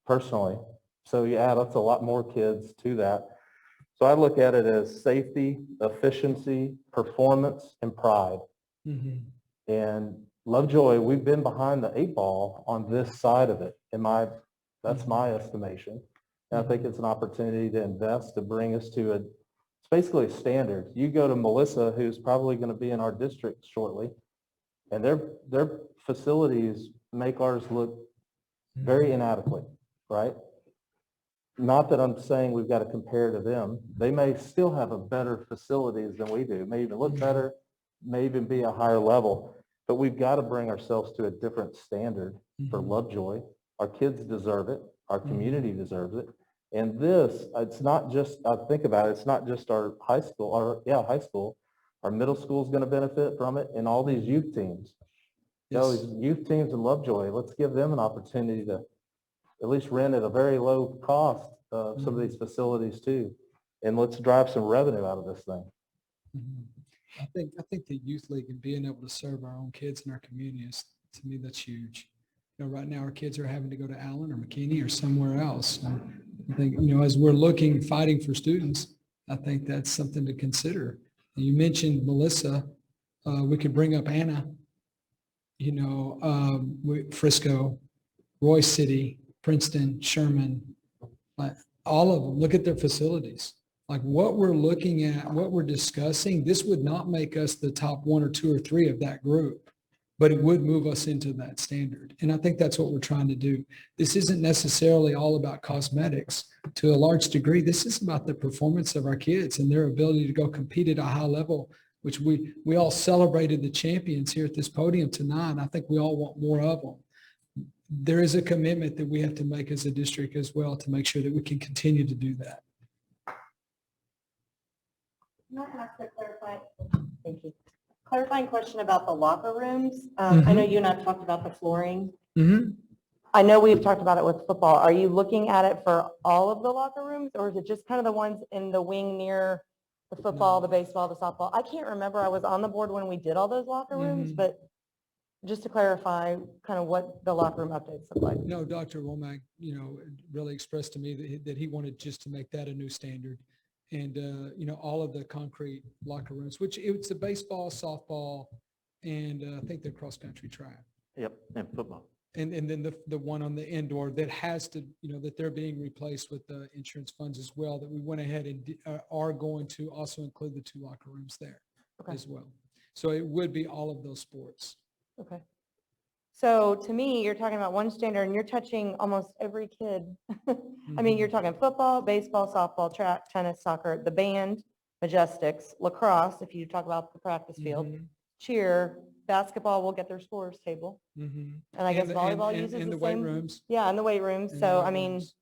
personally. So you add up a lot more kids to that. So I look at it as safety, efficiency, performance, and pride. And Lovejoy, we've been behind the 8 ball on this side of it. That's my estimation. And I think it's an opportunity to invest, to bring us to it's basically a standard. You go to Melissa, who's probably going to be in our district shortly, and their facilities make ours look very inadequate, right? Not that I'm saying we've got to compare to them. They may still have a better facilities than we do, may even look better, may even be a higher level, but we've got to bring ourselves to a different standard for Lovejoy. Our kids deserve it. Our community deserves it. And this, it's not just, I think about it, it's not just our high school, high school. Our middle school is going to benefit from it, and all these youth teams. These youth teams in Lovejoy, let's give them an opportunity to at least rent at a very low cost of some of these facilities too. And let's drive some revenue out of this thing. I think the youth league and being able to serve our own kids in our communities, to me, that's huge. Right now our kids are having to go to Allen or McKinney or somewhere else. And I think, as we're fighting for students, I think that's something to consider. You mentioned Melissa. We could bring up Anna, Frisco, Roy City, Princeton, Sherman, all of them. Look at their facilities. Like what we're looking at, what we're discussing, this would not make us the top 1 or 2 or 3 of that group, but it would move us into that standard. And I think that's what we're trying to do. This isn't necessarily all about cosmetics. To a large degree, this is about the performance of our kids and their ability to go compete at a high level, which we all celebrated the champions here at this podium tonight. And I think we all want more of them. There is a commitment that we have to make as a district as well to make sure that we can continue to do that. Can I ask a thank you. Clarifying question about the locker rooms. I know you and I talked about the flooring. I know we've talked about it with football. Are you looking at it for all of the locker rooms, or is it just kind of the ones in the wing near the football, the baseball, the softball? I can't remember. I was on the board when we did all those locker rooms, but just to clarify kind of what the locker room updates look like. No, Dr. Womack, really expressed to me that he wanted just to make that a new standard. and, all of the concrete locker rooms, which it's a baseball, softball, and I think the cross-country track. Yep, and football. And then the one on the indoor that has to, that they're being replaced with the insurance funds as well, that we went ahead and are going to also include the 2 locker rooms there as well. So it would be all of those sports. Okay. So to me, you're talking about one standard and you're touching almost every kid. I mean, you're talking football, baseball, softball, track, tennis, soccer, the band, majestics, lacrosse, if you talk about the practice field, cheer, basketball will get their scores table. And I guess volleyball uses and the weight same. rooms. Yeah, and the weight rooms. And the So, weight I mean, rooms.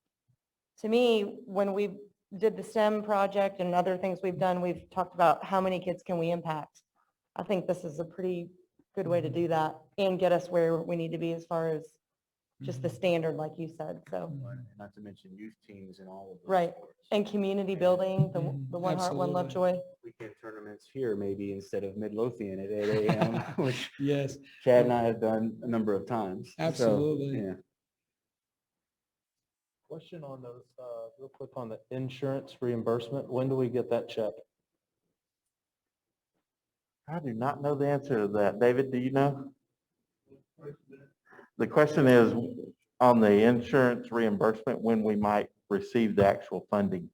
to me, when we did the STEM project and other things we've done, we've talked about how many kids can we impact. I think this is a pretty good way to do that and get us where we need to be as far as just the standard, like you said, so. Not to mention youth teams and all of those. Right, and community building, the One Heart, One Love Joy. Weekend tournaments here maybe instead of Midlothian at 8 a.m., which Yes. Chad and I have done a number of times. So, Absolutely. yeah. Question on those, real quick on the insurance reimbursement. When do we get that check? I do not know the answer to that. David, do you know? The question is on the insurance reimbursement, when we might receive the actual funding.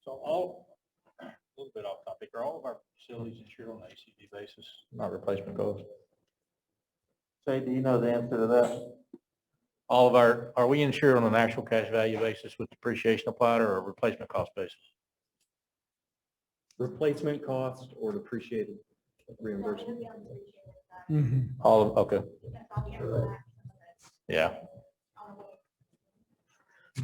So a little bit off topic, are all of our facilities insured on an ACV basis, not replacement cost? Say, do you know the answer to that? All of are we insured on an actual cash value basis with depreciation applied or a replacement cost basis? Replacement cost or depreciated reimbursement? All of, okay. Yeah.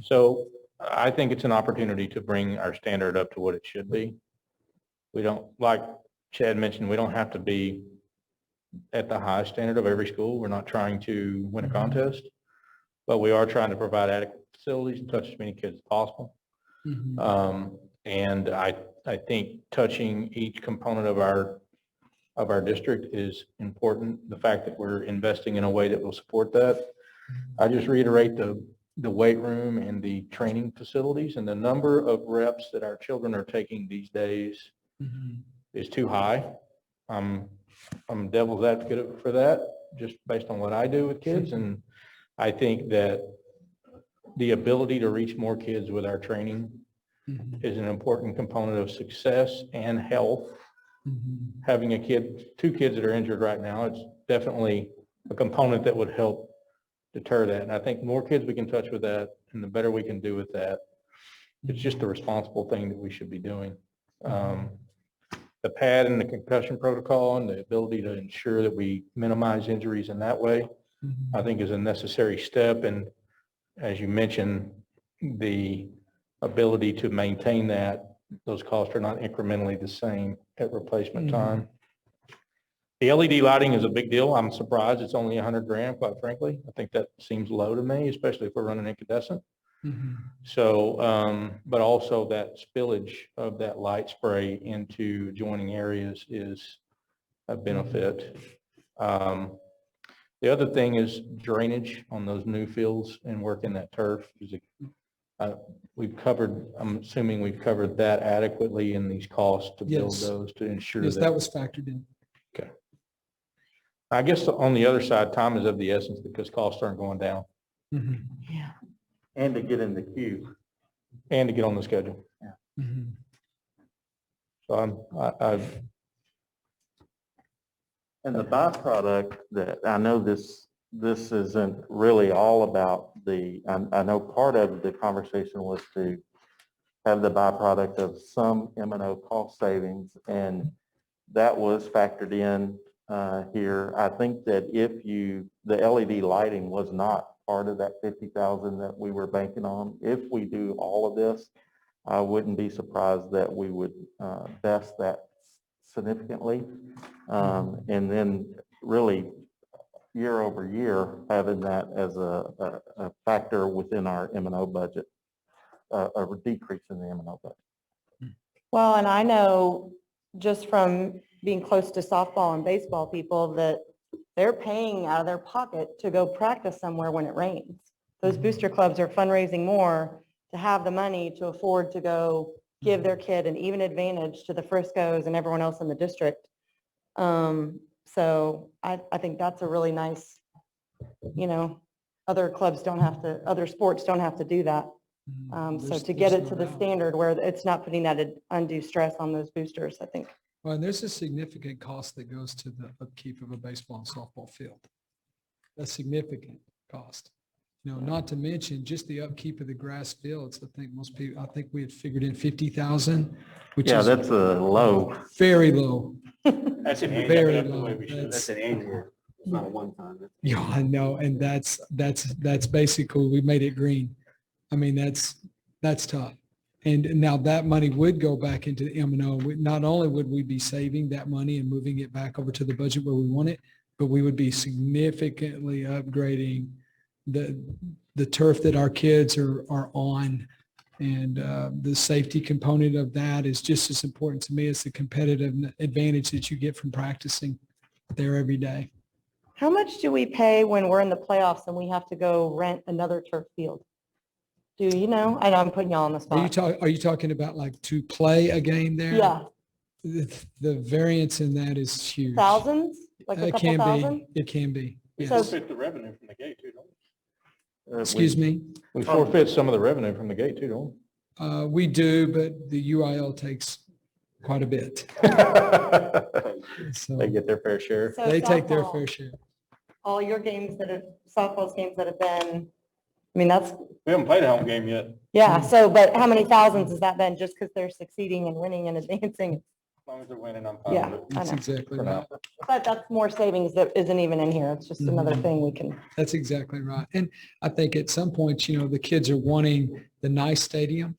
So I think it's an opportunity to bring our standard up to what it should be. We don't, like Chad mentioned, we don't have to be at the highest standard of every school. We're not trying to win a contest, but we are trying to provide adequate facilities and touch as many kids as possible. And I think touching each component of our district is important. The fact that we're investing in a way that will support that. I just reiterate the weight room and the training facilities and the number of reps that our children are taking these days is too high. I'm devil's advocate for that, just based on what I do with kids. And I think that the ability to reach more kids with our training is an important component of success and health. Having two kids that are injured right now, it's definitely a component that would help deter that. And I think more kids we can touch with that and the better we can do with that, it's just a responsible thing that we should be doing. The pad and the concussion protocol and the ability to ensure that we minimize injuries in that way, I think is a necessary step. And as you mentioned, the ability to maintain that, those costs are not incrementally the same at replacement time. The LED lighting is a big deal. I'm surprised it's only 100 grand, quite frankly. I think that seems low to me, especially if we're running incandescent. So, but also that spillage of that light spray into adjoining areas is a benefit. The other thing is drainage on those new fields and working that turf. We've covered, I'm assuming we've covered that adequately in these costs to build those to ensure Yes, that was factored in. Okay. I guess on the other side, time is of the essence because costs aren't going down. Yeah. And to get in the queue. And to get on the schedule. So And the byproduct that, I know this isn't really all about I know part of the conversation was to have the byproduct of some M&O cost savings, and that was factored in here. I think that the LED lighting was not part of that 50,000 that we were banking on. If we do all of this, I wouldn't be surprised that we would best that significantly. And then really year over year, having that as a factor within our M&O budget, a decrease in the M&O budget. Well, and I know just from being close to softball and baseball people that they're paying out of their pocket to go practice somewhere when it rains. Those booster clubs are fundraising more to have the money to afford to go give their kid an even advantage to the Friscos and everyone else in the district. So I think that's a really nice, other clubs don't have to, other sports don't have to do that. So to get it to the standard where it's not putting that undue stress on those boosters, I think. Well, and there's a significant cost that goes to the upkeep of a baseball and softball field. A significant cost. Not to mention just the upkeep of the grass fields. I think we had figured in 50,000, which Yeah, is that's a low. very low. That's an Very annual, low. that's an annual, it's not a one-time. Yeah, I know. And that's basically, we made it green. I mean, that's tough. And now that money would go back into the M&O. Not only would we be saving that money and moving it back over to the budget where we want it, but we would be significantly upgrading the turf that our kids are on. And the safety component of that is just as important to me as the competitive advantage that you get from practicing there every day. How much do we pay when we're in the playoffs and we have to go rent another turf field? Do you know? I know I'm putting y'all on the spot. Are you talking about like to play a game there? Yeah, The variance in that is huge. thousands, like a It couple can thousand? be. It can be. We Yes. forfeit the revenue from the gate too, don't we? Excuse me? We forfeit some of the revenue from the gate too, don't We do, but the UIL takes quite a bit. we? So They get their fair share. So they take their softball, fair share. all your games softball games that have been, I mean, that's, We haven't played a home game yet. yeah, so, but how many thousands has that been just because they're succeeding and winning and advancing? As long as they're winning, I'm fine Yeah, with it. I That's know. exactly For right. now. But that's more savings that isn't even in here. It's just another Mhm. thing we can, That's exactly right. And I think at some point, the kids are wanting the nice stadium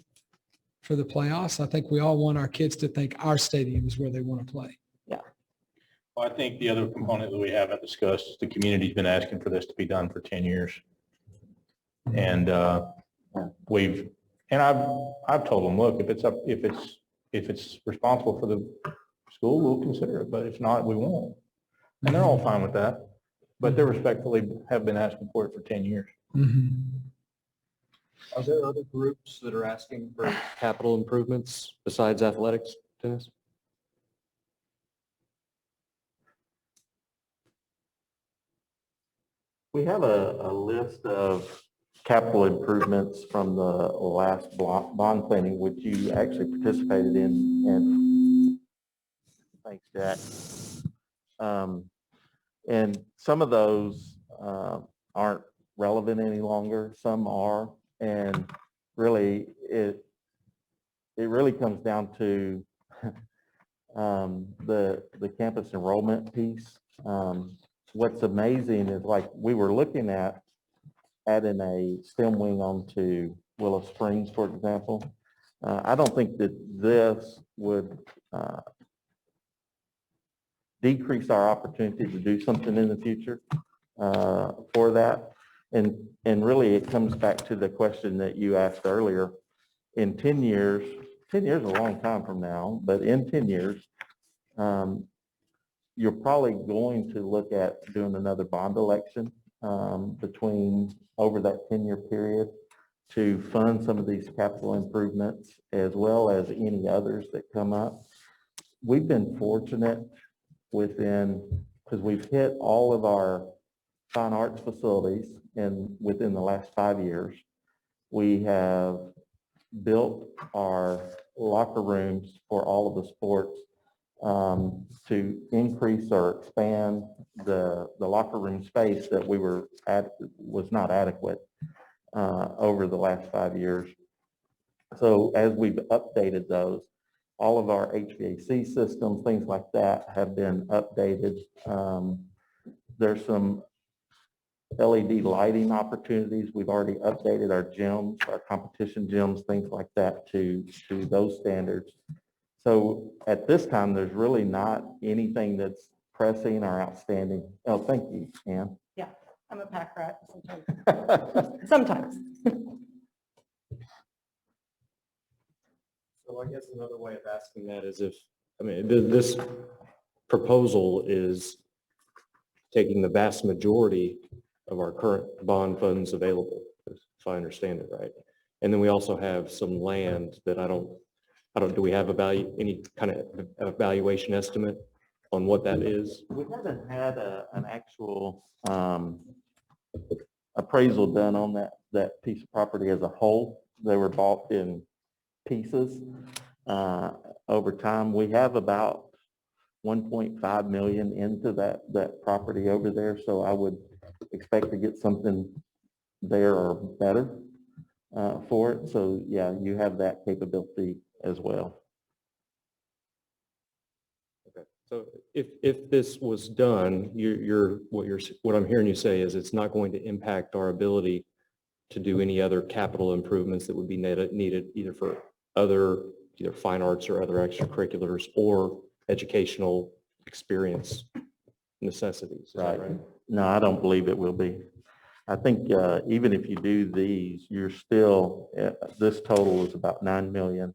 for the playoffs. I think we all want our kids to think our stadium is where they want to play. Well, I think the other component that we haven't discussed is the community's been asking for this to be done for 10 years. And I've told them, look, if it's responsible for the school, we'll consider it, but if not, we won't. And they're all fine with that, but they respectfully have been asking for it for 10 years. Are there other groups that are asking for capital improvements besides athletics, Dennis? We have a list of capital improvements from the last bond planning, which you actually participated in, and thanks, Jack. And some of those aren't relevant any longer. Some are, and really it really comes down to the campus enrollment piece. What's amazing is like we were looking at adding a STEM wing onto Willow Springs, for example. I don't think that this would decrease our opportunity to do something in the future for that. And really it comes back to the question that you asked earlier. In 10 years, 10 years is a long time from now, but in 10 years, you're probably going to look at doing another bond election over that 10-year period to fund some of these capital improvements as well as any others that come up. We've been fortunate because we've hit all of our fine arts facilities within the last 5 years. We have built our locker rooms for all of the sports to increase or expand the locker room space that was not adequate over the last 5 years. So as we've updated those, all of our HVAC systems, things like that have been updated. There's some LED lighting opportunities. We've already updated our gyms, our competition gyms, things like that to those standards. So at this time, there's really not anything that's pressing or outstanding. Oh, thank you, Ann. yeah, I'm a pack rat sometimes. Sometimes. So I guess another way of asking that is this proposal is taking the vast majority of our current bond funds available, if I understand it right. And then we also have some land that do we have any kind of evaluation estimate on what that is? We haven't had an actual appraisal done on that piece of property as a whole. They were bought in pieces over time. We have about 1.5 million into that property over there, so I would expect to get something there or better for it. So yeah, you have that capability as well. Okay. So if this was done, what I'm hearing you say is it's not going to impact our ability to do any other capital improvements that would be needed either for either fine arts or other extracurriculars or educational experience necessities. Is that right? No, I don't believe it will be. I think even if you do these, you're still, this total is about 9 million.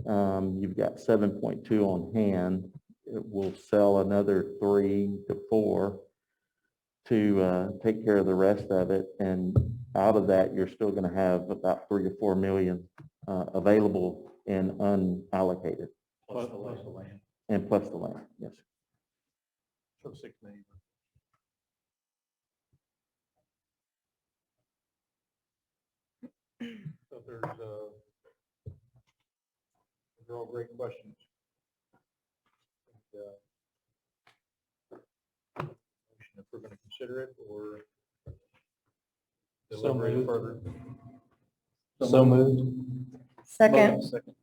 You've got 7.2 on hand. It will sell another 3 to 4 to take care of the rest of it. And out of that, you're still going to have about 3 to 4 million available and unallocated. Plus the land. And plus the land, yes. So 6 million. So they're all great questions. If we're going to consider it or deliberate further. So moved. Second. Second.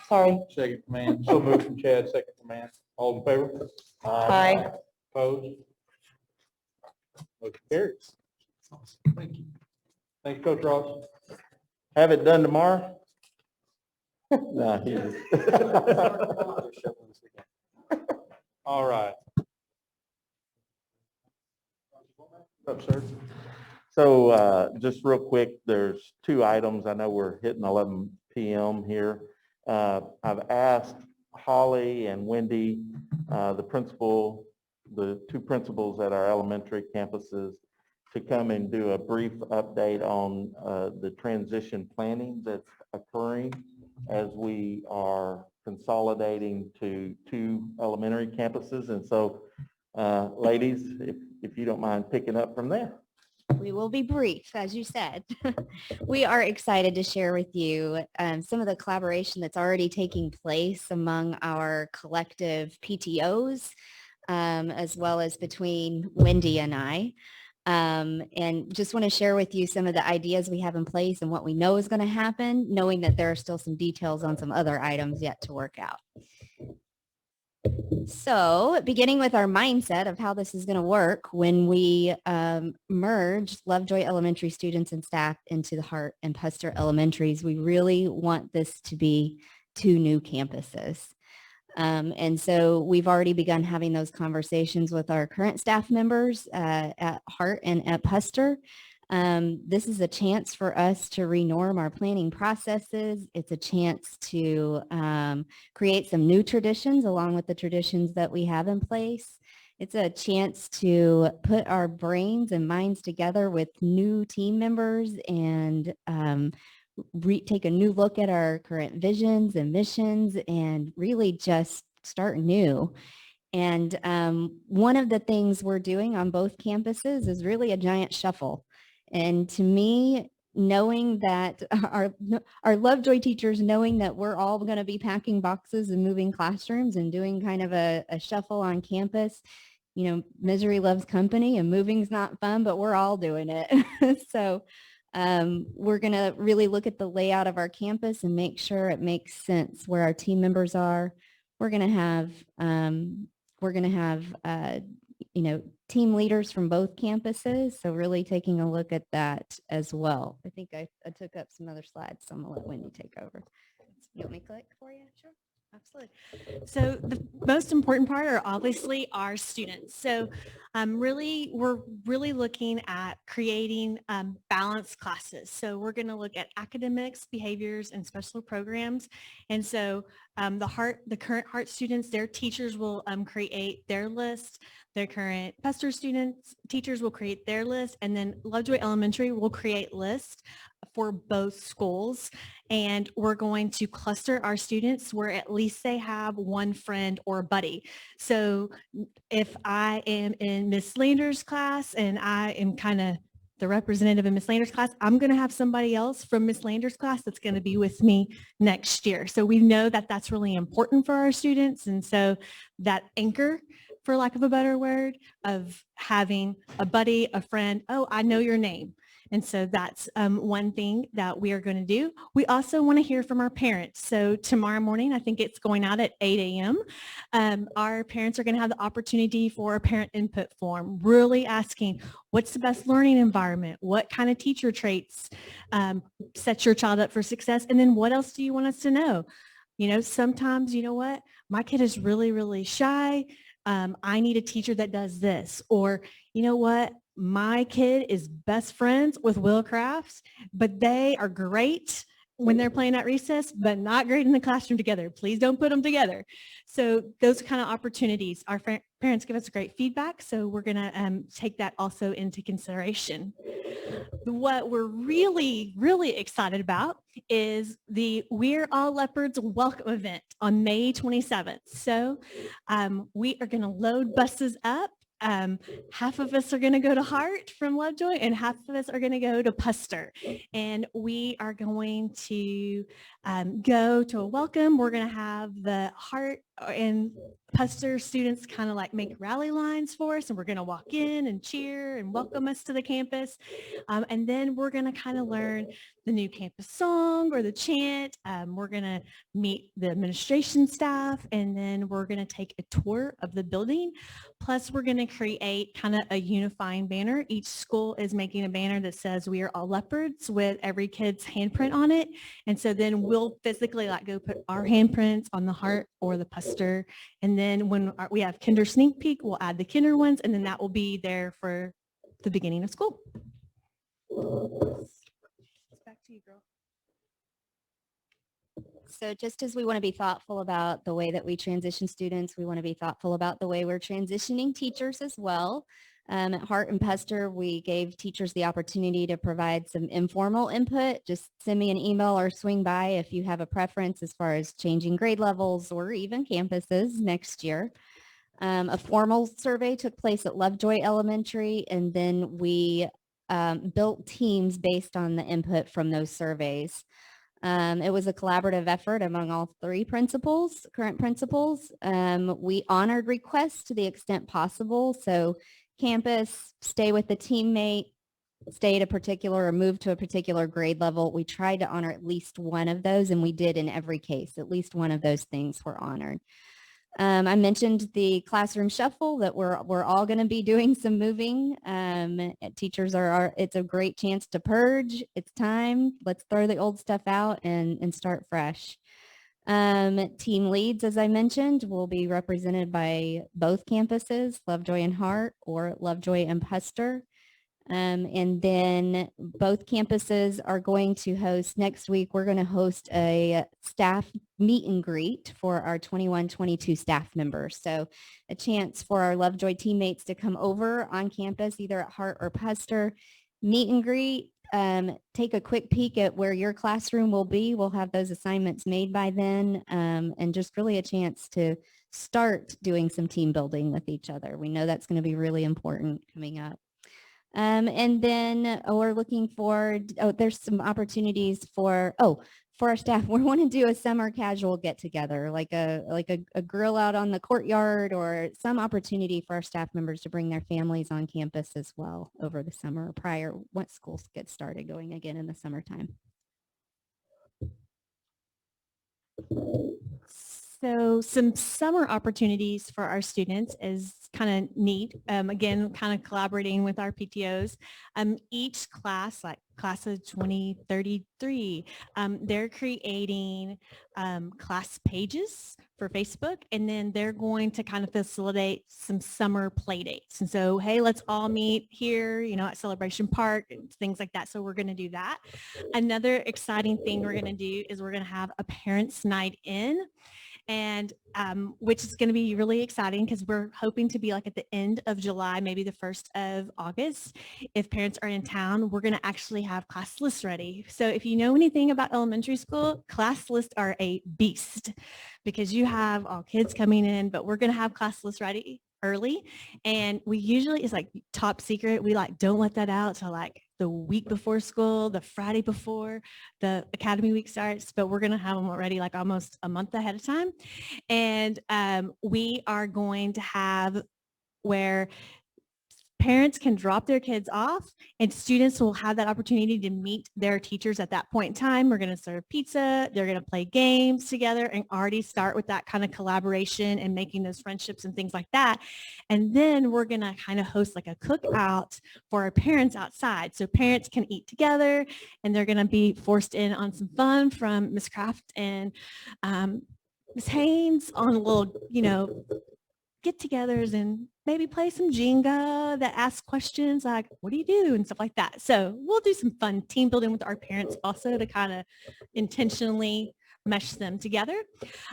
Sorry. Second from Ann. So moved from Chad, second from Ann. All in favor? Aye. Opposed? Motion carries. Thank you. Thank you, Coach Ross. Have it done tomorrow? No, he is. All right. Up, sir. So just real quick, there's 2 items. I know we're hitting 11 p.m. here. I've asked Holly and Wendy, the 2 principals at our elementary campuses, to come and do a brief update on the transition planning that's occurring as we are consolidating to 2 elementary campuses. And so, ladies, if you don't mind picking up from there. We will be brief, as you said. We are excited to share with you some of the collaboration that's already taking place among our collective PTOs, as well as between Wendy and I. And just want to share with you some of the ideas we have in place and what we know is going to happen, knowing that there are still some details on some other items yet to work out. So beginning with our mindset of how this is going to work when we merge Lovejoy Elementary students and staff into the Hart and Puster Elementaries, we really want this to be 2 new campuses. And so we've already begun having those conversations with our current staff members at Hart and at Puster. This is a chance for us to renorm our planning processes. It's a chance to create some new traditions along with the traditions that we have in place. It's a chance to put our brains and minds together with new team members and take a new look at our current visions and missions and really just start new. And one of the things we're doing on both campuses is really a giant shuffle. And to me, knowing that our Lovejoy teachers, knowing that we're all going to be packing boxes and moving classrooms and doing kind of a shuffle on campus, you know, misery loves company and moving's not fun, but we're all doing it. So we're going to really look at the layout of our campus and make sure it makes sense where our team members are. We're going to have, you know, team leaders from both campuses. So really taking a look at that as well. I think I took up some other slides, so I'm gonna let Wendy take over. You want me to click for you? Sure. Absolutely. So the most important part are obviously our students. So we're really looking at creating balanced classes. So we're going to look at academics, behaviors, and special programs. And so the current Hart students, their teachers will create their list. their current Pester students, teachers will create their list, and then Lovejoy Elementary will create lists for both schools. And we're going to cluster our students where at least they have one friend or buddy. So if I am in Miss Lander's class and I am kind of the representative in Miss Lander's class, I'm going to have somebody else from Miss Lander's class that's going to be with me next year. So we know that that's really important for our students. And so that anchor, for lack of a better word, of having a buddy, a friend, oh, I know your name. And so that's one thing that we are going to do. We also want to hear from our parents. So tomorrow morning, I think it's going out at 8 a.m. Our parents are going to have the opportunity for a parent input form, really asking, what's the best learning environment? What kind of teacher traits set your child up for success? And then what else do you want us to know? You know, sometimes, you know what, my kid is really, really shy. I need a teacher that does this. Or, you know what, my kid is best friends with Will Crafts, but they are great when they're playing at recess, but not great in the classroom together. Please don't put them together. So those kind of opportunities, our parents give us great feedback. So we're going to take that also into consideration. What we're really, really excited about is the We're All Leopards welcome event on May 27th. So we are going to load buses up. Half of us are going to go to Hart from Lovejoy and half of us are going to go to Puster. And we are going to go to a welcome. We're going to have the Hart and Puster students kind of like make rally lines for us, and we're going to walk in and cheer and welcome us to the campus. And then we're going to kind of learn the new campus song or the chant. We're going to meet the administration staff, and then we're going to take a tour of the building. Plus, we're going to create kind of a unifying banner. Each school is making a banner that says we are all leopards with every kid's handprint on it. And so then we'll physically like go put our handprints on the Hart or the Puster. And then when we have kinder sneak peek, we'll add the kinder ones, and then that will be there for the beginning of school. Back to you, girl. So just as we want to be thoughtful about the way that we transition students, we want to be thoughtful about the way we're transitioning teachers as well. At Hart and Puster, we gave teachers the opportunity to provide some informal input. Just send me an email or swing by if you have a preference as far as changing grade levels or even campuses next year. A formal survey took place at Lovejoy Elementary, and then we built teams based on the input from those surveys. It was a collaborative effort among all three principals, current principals. We honored requests to the extent possible. So campus, stay with the teammate, stay at a particular or move to a particular grade level. We tried to honor at least one of those, and we did in every case. At least one of those things were honored. I mentioned the classroom shuffle, that we're all going to be doing some moving. Teachers it's a great chance to purge. It's time. Let's throw the old stuff out and start fresh. Team leads, as I mentioned, will be represented by both campuses, Lovejoy and Hart or Lovejoy and Puster. And then both campuses are going to host next week. We're going to host a staff meet and greet for our 21-22 staff members. So a chance for our Lovejoy teammates to come over on campus, either at Hart or Puster, meet and greet, take a quick peek at where your classroom will be. We'll have those assignments made by then, and just really a chance to start doing some team building with each other. We know that's going to be really important coming up. And then we're looking for, there's some opportunities for our staff. We want to do a summer casual get together, like a grill out on the courtyard, or some opportunity for our staff members to bring their families on campus as well over the summer prior, once schools get started going again in the summertime. So some summer opportunities for our students is kind of neat. Again, kind of collaborating with our PTOs. Each class, like class of 2033, they're creating class pages for Facebook, and then they're going to kind of facilitate some summer play dates. And so, hey, let's all meet here, at Celebration Park, and things like that. So we're going to do that. Another exciting thing we're going to do is we're going to have a parents' night in. and which is going to be really exciting because we're hoping to be like at the end of July, maybe the 1st of August. If parents are in town, we're going to actually have class lists ready. So if you know anything about elementary school, class lists are a beast because you have all kids coming in, but we're going to have class lists ready early. And we usually, it's like top secret. We like don't let that out till like the week before school, the Friday before the academy week starts, but we're going to have them already like almost a month ahead of time. And we are going to have where parents can drop their kids off and students will have that opportunity to meet their teachers at that point in time. We're going to serve pizza. They're going to play games together and already start with that kind of collaboration and making those friendships and things like that. And then we're going to kind of host like a cookout for our parents outside. So parents can eat together and they're going to be forced in on some fun from Ms. Kraft and Ms. Haynes on a little, get-togethers and maybe play some Jenga that asks questions like, what do you do? And stuff like that. So we'll do some fun team building with our parents also to kind of intentionally mesh them together.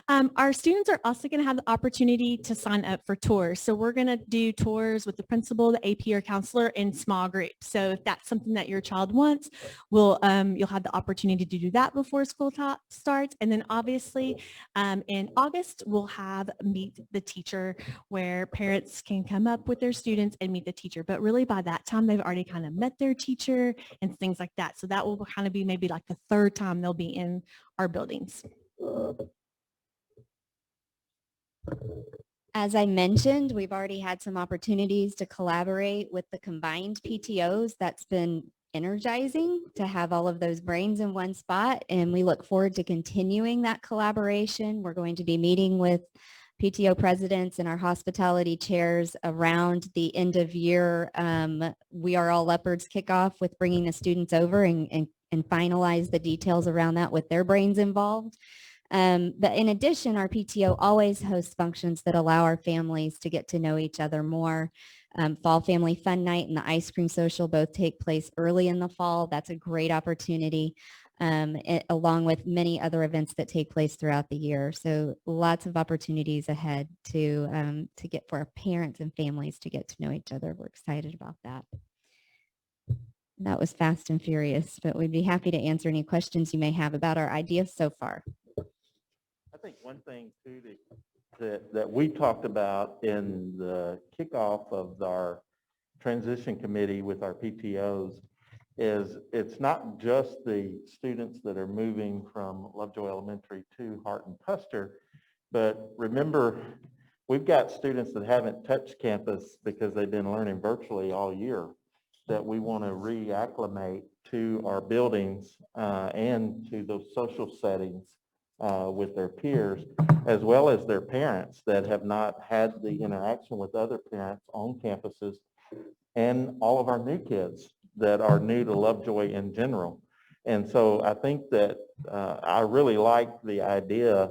Our students are also going to have the opportunity to sign up for tours. So we're going to do tours with the principal, the AP or counselor in small groups. So if that's something that your child wants, you'll have the opportunity to do that before school starts. And then obviously in August, we'll have Meet the Teacher where parents can come up with their students and meet the teacher. But really by that time, they've already kind of met their teacher and things like that. So that will kind of be maybe like the 3rd time they'll be in our buildings. As I mentioned, we've already had some opportunities to collaborate with the combined PTOs. That's been energizing to have all of those brains in one spot, and we look forward to continuing that collaboration. We're going to be meeting with PTO presidents and our hospitality chairs around the end of year. We Are All Leopards kickoff with bringing the students over and finalize the details around that with their brains involved. But in addition, our PTO always hosts functions that allow our families to get to know each other more. Fall Family Fun Night and the Ice Cream Social both take place early in the fall. That's a great opportunity, along with many other events that take place throughout the year. So lots of opportunities ahead to get for our parents and families to get to know each other. We're excited about that. That was fast and furious, but we'd be happy to answer any questions you may have about our ideas so far. I think one thing too that we talked about in the kickoff of our transition committee with our PTOs is it's not just the students that are moving from Lovejoy Elementary to Hart and Custer, but remember, we've got students that haven't touched campus because they've been learning virtually all year that we want to reacclimate to our buildings and to those social settings with their peers, as well as their parents that have not had the interaction with other parents on campuses, and all of our new kids that are new to Lovejoy in general. And so I think that I really like the idea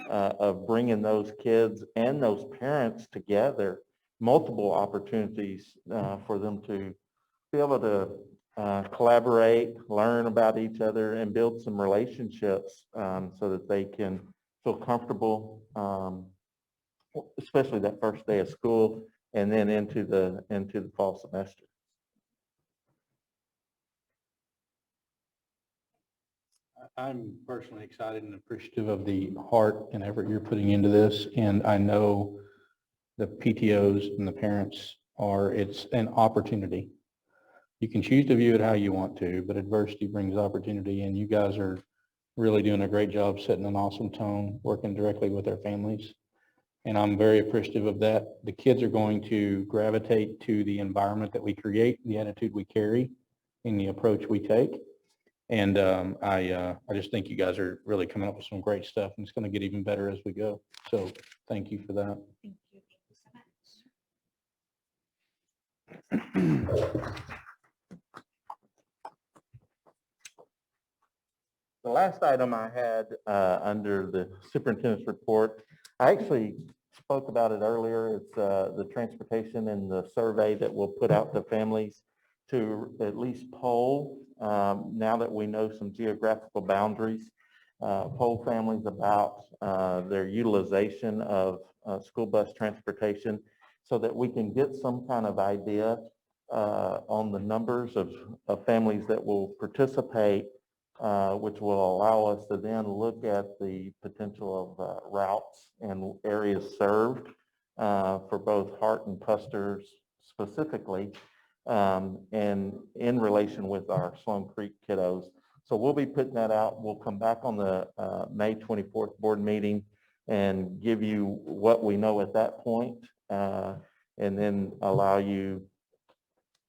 of bringing those kids and those parents together, multiple opportunities for them to be able to collaborate, learn about each other, and build some relationships so that they can feel comfortable, especially that first day of school and then into the fall semester. I'm personally excited and appreciative of the heart and effort you're putting into this, and I know the PTOs and the parents it's an opportunity. You can choose to view it how you want to, but adversity brings opportunity, and you guys are really doing a great job setting an awesome tone, working directly with their families. And I'm very appreciative of that. The kids are going to gravitate to the environment that we create, the attitude we carry, and the approach we take. And I just think you guys are really coming up with some great stuff, and it's going to get even better as we go. So thank you for that. Thank you. Thank you so much. The last item I had under the superintendent's report, I actually spoke about it earlier. It's the transportation and the survey that we'll put out to families to at least poll now that we know some geographical boundaries poll families about their utilization of school bus transportation so that we can get some kind of idea on the numbers of families that will participate, which will allow us to then look at the potential of routes and areas served for both Hart and Custer specifically, and in relation with our Sloan Creek kiddos. So we'll be putting that out. We'll come back on the May 24th board meeting and give you what we know at that point, and then allow you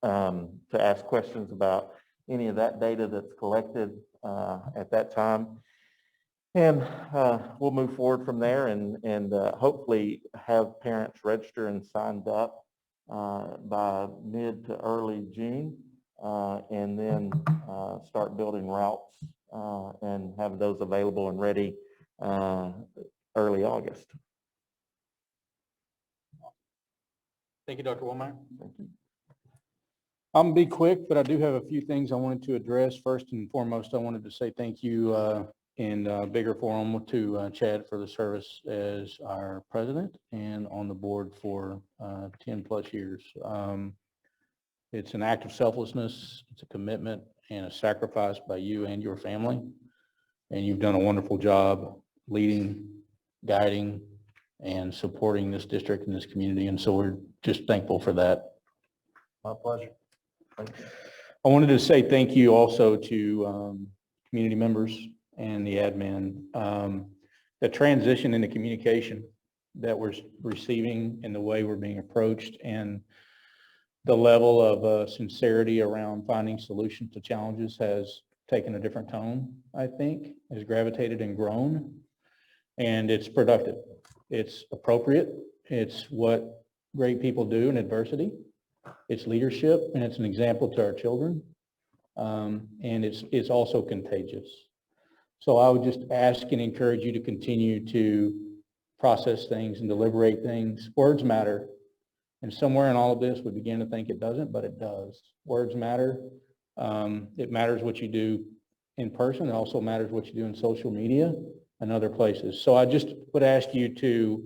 to ask questions about any of that data that's collected at that time. And we'll move forward from there and hopefully have parents register and signed up by mid to early June, and then start building routes and have those available and ready early August. Thank you, Dr. Womack. I'm gonna be quick, but I do have a few things I wanted to address. First and foremost, I wanted to say thank you in bigger forum to Chad for the service as our president and on the board for 10 plus years. It's an act of selflessness, it's a commitment and a sacrifice by you and your family. And you've done a wonderful job leading, guiding, and supporting this district and this community. And so we're just thankful for that. My pleasure. Thank you. I wanted to say thank you also to community members and the admin. The transition in the communication that we're receiving and the way we're being approached and the level of sincerity around finding solutions to challenges has taken a different tone, I think, has gravitated and grown, and it's productive. It's appropriate. It's what great people do in adversity. It's leadership, and it's an example to our children, and it's also contagious. So I would just ask and encourage you to continue to process things and deliberate things. Words matter. And somewhere in all of this, we begin to think it doesn't, but it does. Words matter. It matters what you do in person. It also matters what you do in social media and other places. So I just would ask you to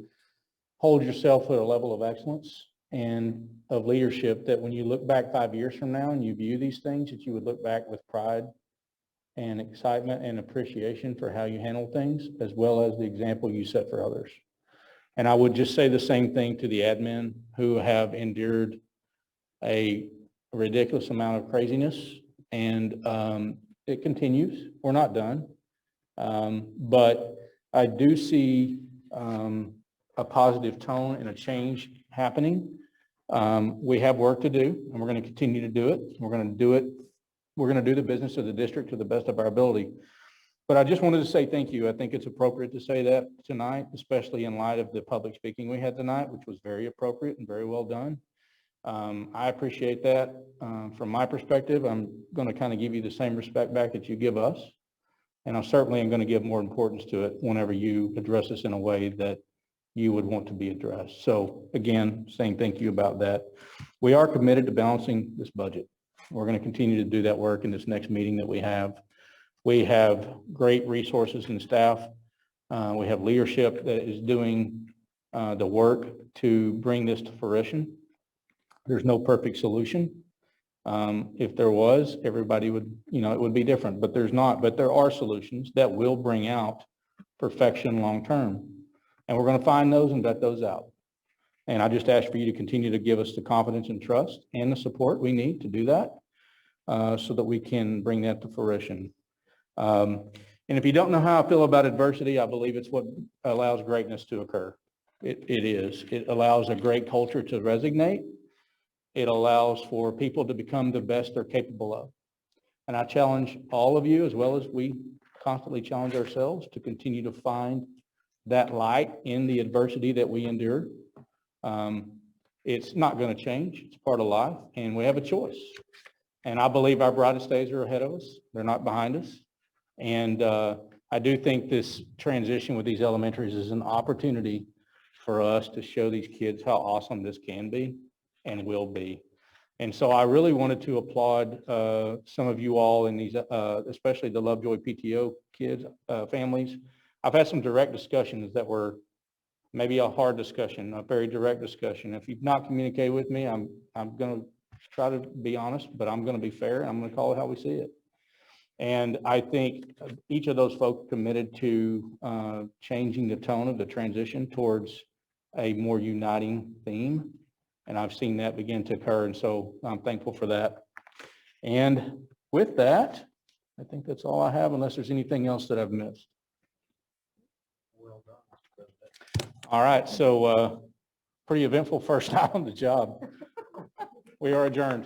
hold yourself at a level of excellence and of leadership that when you look back 5 years from now and you view these things, that you would look back with pride and excitement and appreciation for how you handle things, as well as the example you set for others. And I would just say the same thing to the admin who have endured a ridiculous amount of craziness, and it continues. We're not done. But I do see a positive tone and a change happening. We have work to do, and we're going to continue to do it. We're going to do it. We're going to do the business of the district to the best of our ability. But I just wanted to say thank you. I think it's appropriate to say that tonight, especially in light of the public speaking we had tonight, which was very appropriate and very well done. I appreciate that. From my perspective, I'm going to kind of give you the same respect back that you give us. And I certainly am going to give more importance to it whenever you address us in a way that you would want to be addressed. So again, saying thank you about that. We are committed to balancing this budget. We're going to continue to do that work in this next meeting that we have. We have great resources and staff. We have leadership that is doing the work to bring this to fruition. There's no perfect solution. If there was, everybody would, it would be different, but there's not. But there are solutions that will bring out perfection long-term. And we're going to find those and vet those out. And I just ask for you to continue to give us the confidence and trust and the support we need to do that so that we can bring that to fruition. And if you don't know how I feel about adversity, I believe it's what allows greatness to occur. It is. It allows a great culture to resonate. It allows for people to become the best they're capable of. And I challenge all of you, as well as we constantly challenge ourselves, to continue to find that light in the adversity that we endure. It's not going to change. It's part of life, and we have a choice. And I believe our brightest days are ahead of us. They're not behind us. And I do think this transition with these elementaries is an opportunity for us to show these kids how awesome this can be and will be. And so I really wanted to applaud some of you all in these, especially the Lovejoy PTO kids, families. I've had some direct discussions that were maybe a hard discussion, a very direct discussion. If you've not communicated with me, I'm going to try to be honest, but I'm going to be fair. I'm going to call it how we see it. And I think each of those folks committed to changing the tone of the transition towards a more uniting theme. And I've seen that begin to occur. And so I'm thankful for that. And with that, I think that's all I have, unless there's anything else that I've missed. All right. So pretty eventful first time on the job. We are adjourned.